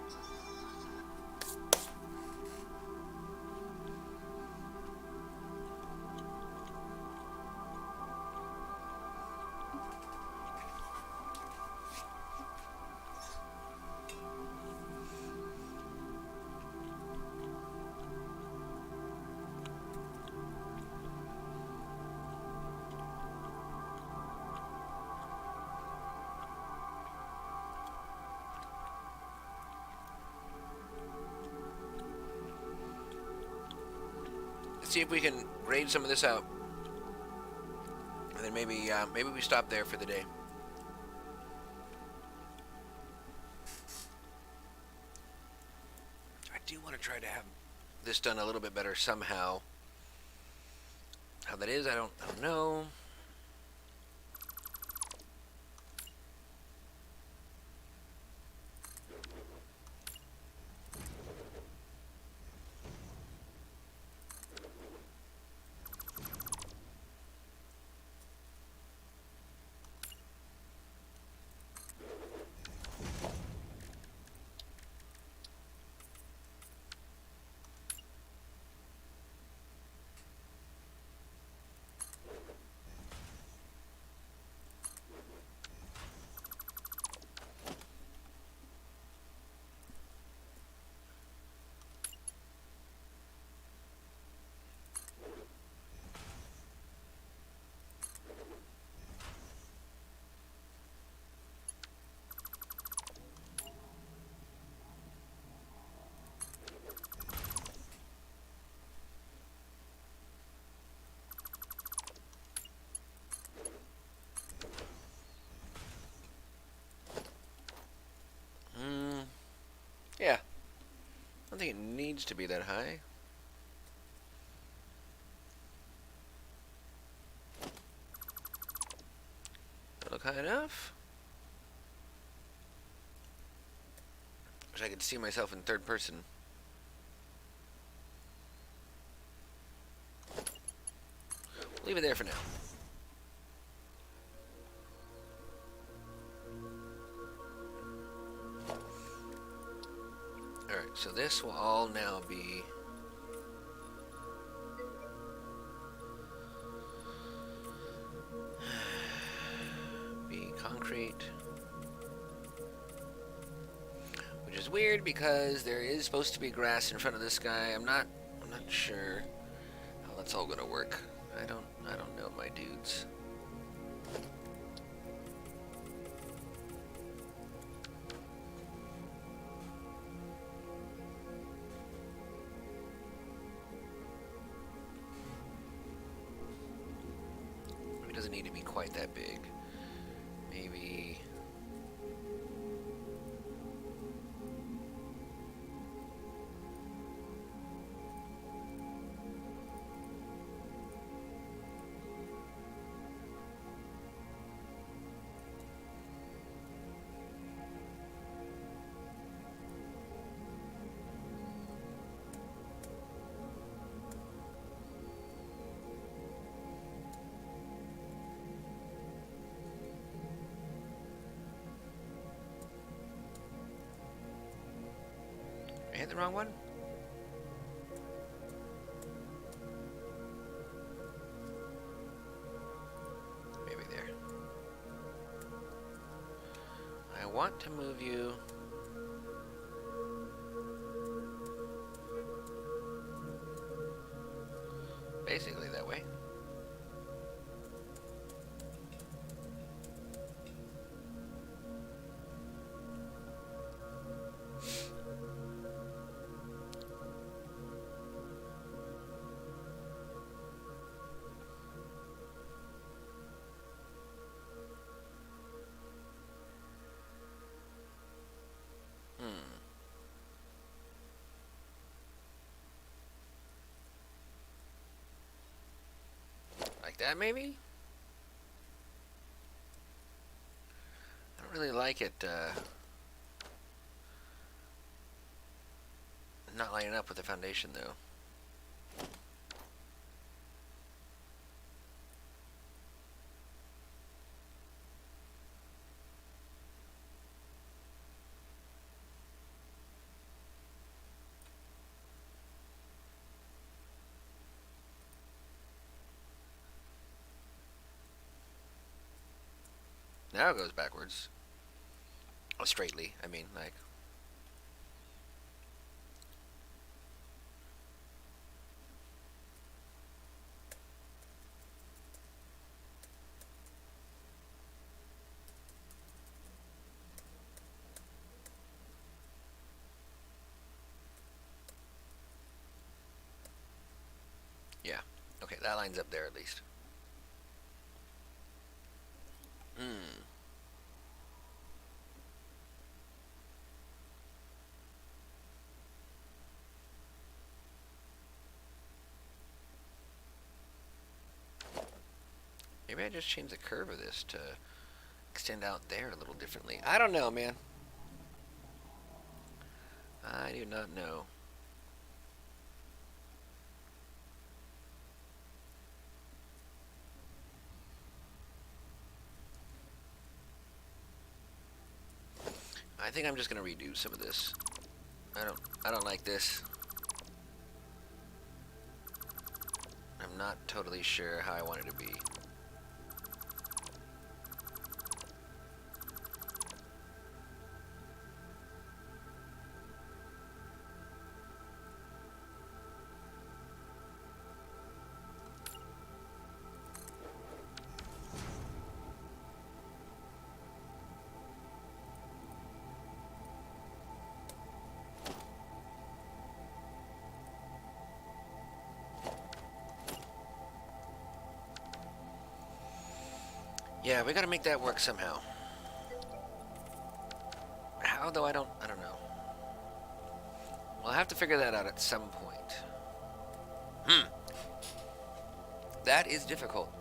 [SPEAKER 1] See if we can grade some of this out, and then maybe we stop there for the day. I do want to try to have this done a little bit better somehow. How that is, I don't know. to be that high. That look high enough? Wish I could see myself in third person. Leave it there for now. Alright, so this will all now be concrete. Which is weird because there is supposed to be grass in front of this guy. I'm not sure how that's all gonna work. I don't know, my dudes. It doesn't need to be quite that big. Maybe. I hit the wrong one? Maybe there. I want to move you. Basically that way. Like that, maybe? I don't really like it, not lining up with the foundation, though. Now it goes backwards. Oh, straightly, I mean, like. Yeah. Okay, that line's up there at least. Maybe I just change the curve of this to extend out there a little differently. I don't know, man. I do not know. I think I'm just gonna redo some of this. I don't like this. I'm not totally sure how I want it to be. Yeah, we gotta make that work somehow. How, though, I don't know. We'll have to figure that out at some point. Hmm. That is difficult.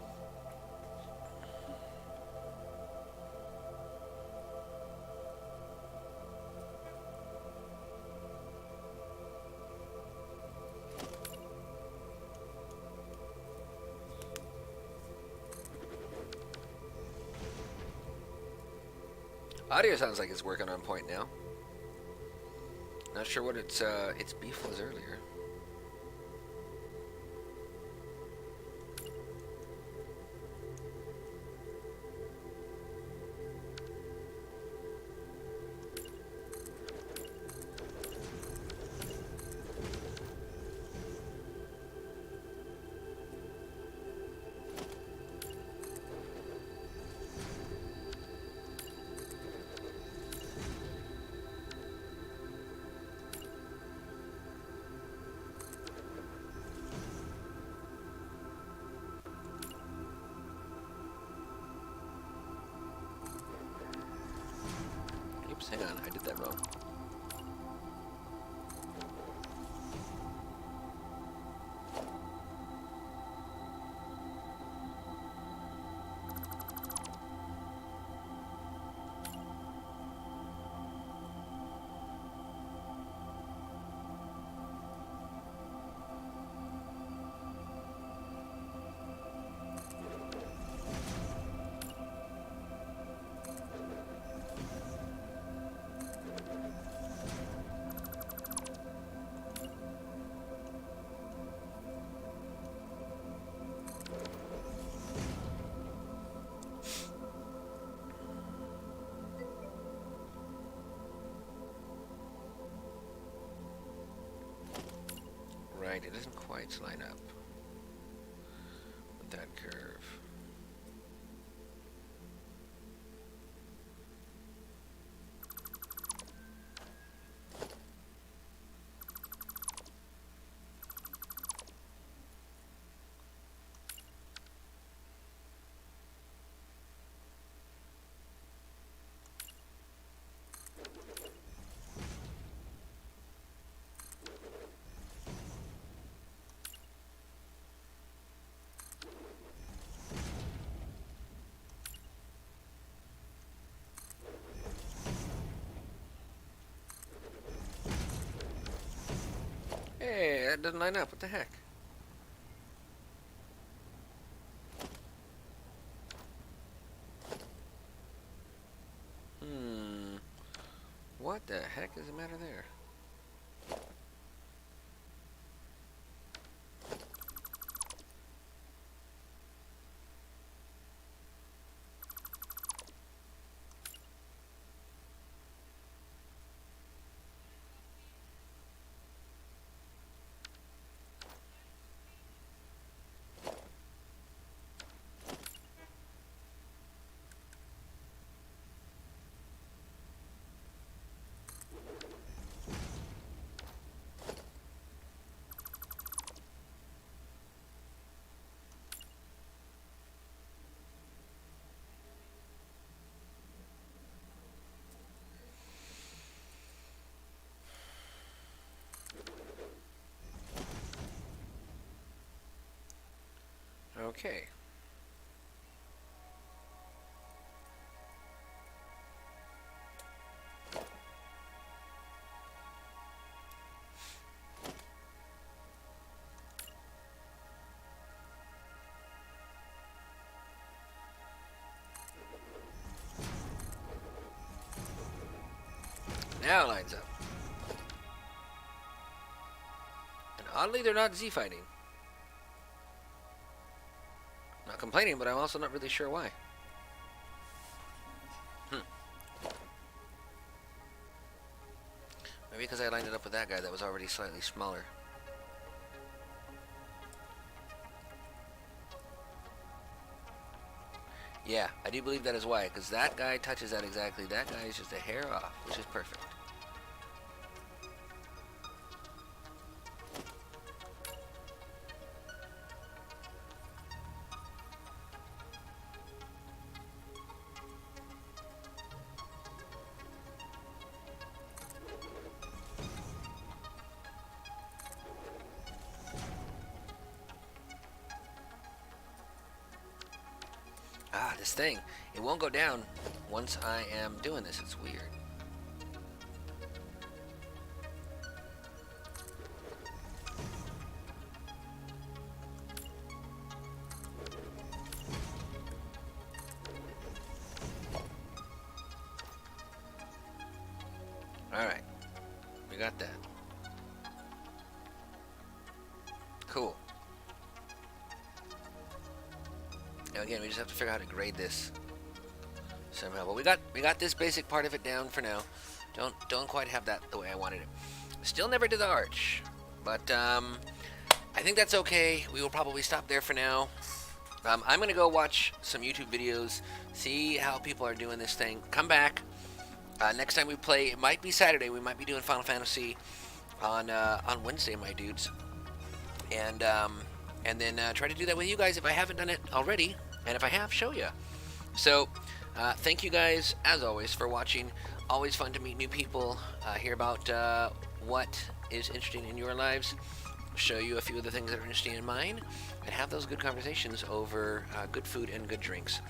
[SPEAKER 1] Audio sounds like it's working on point now. Not sure what its beef was earlier. Oops, hang on, I did that wrong. Right, it doesn't quite line up with that curve. Hey, that doesn't line up. What the heck? What the heck is the matter there? Okay. Now it lines up. And oddly, they're not Z-fighting. Not complaining, but I'm also not really sure why. Maybe because I lined it up with that guy that was already slightly smaller. Yeah, I do believe that is why, because that guy touches that exactly. That guy is just a hair off, which is perfect. this thing, it won't go down once I am doing this. It's weird. Alright. We got that. Cool. Now again, we just have to figure out how to grade this somehow. But we got this basic part of it down for now. Don't quite have that the way I wanted it. Still never did the arch. But I think that's okay. We will probably stop there for now. I'm gonna go watch some YouTube videos, see how people are doing this thing. Come back. Next time we play, it might be Saturday. We might be doing Final Fantasy on Wednesday, my dudes, and then try to do that with you guys if I haven't done it already, and if I have, show you. So, thank you guys as always for watching. Always fun to meet new people, hear about what is interesting in your lives, show you a few of the things that are interesting in mine, and have those good conversations over good food and good drinks.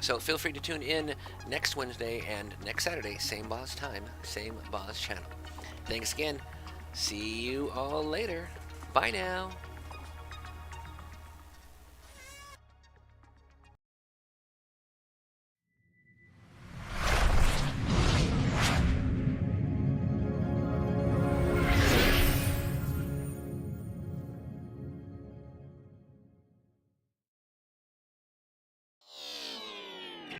[SPEAKER 1] So feel free to tune in next Wednesday and next Saturday, same Boz time, same Boz channel. Thanks again. See you all later. Bye now.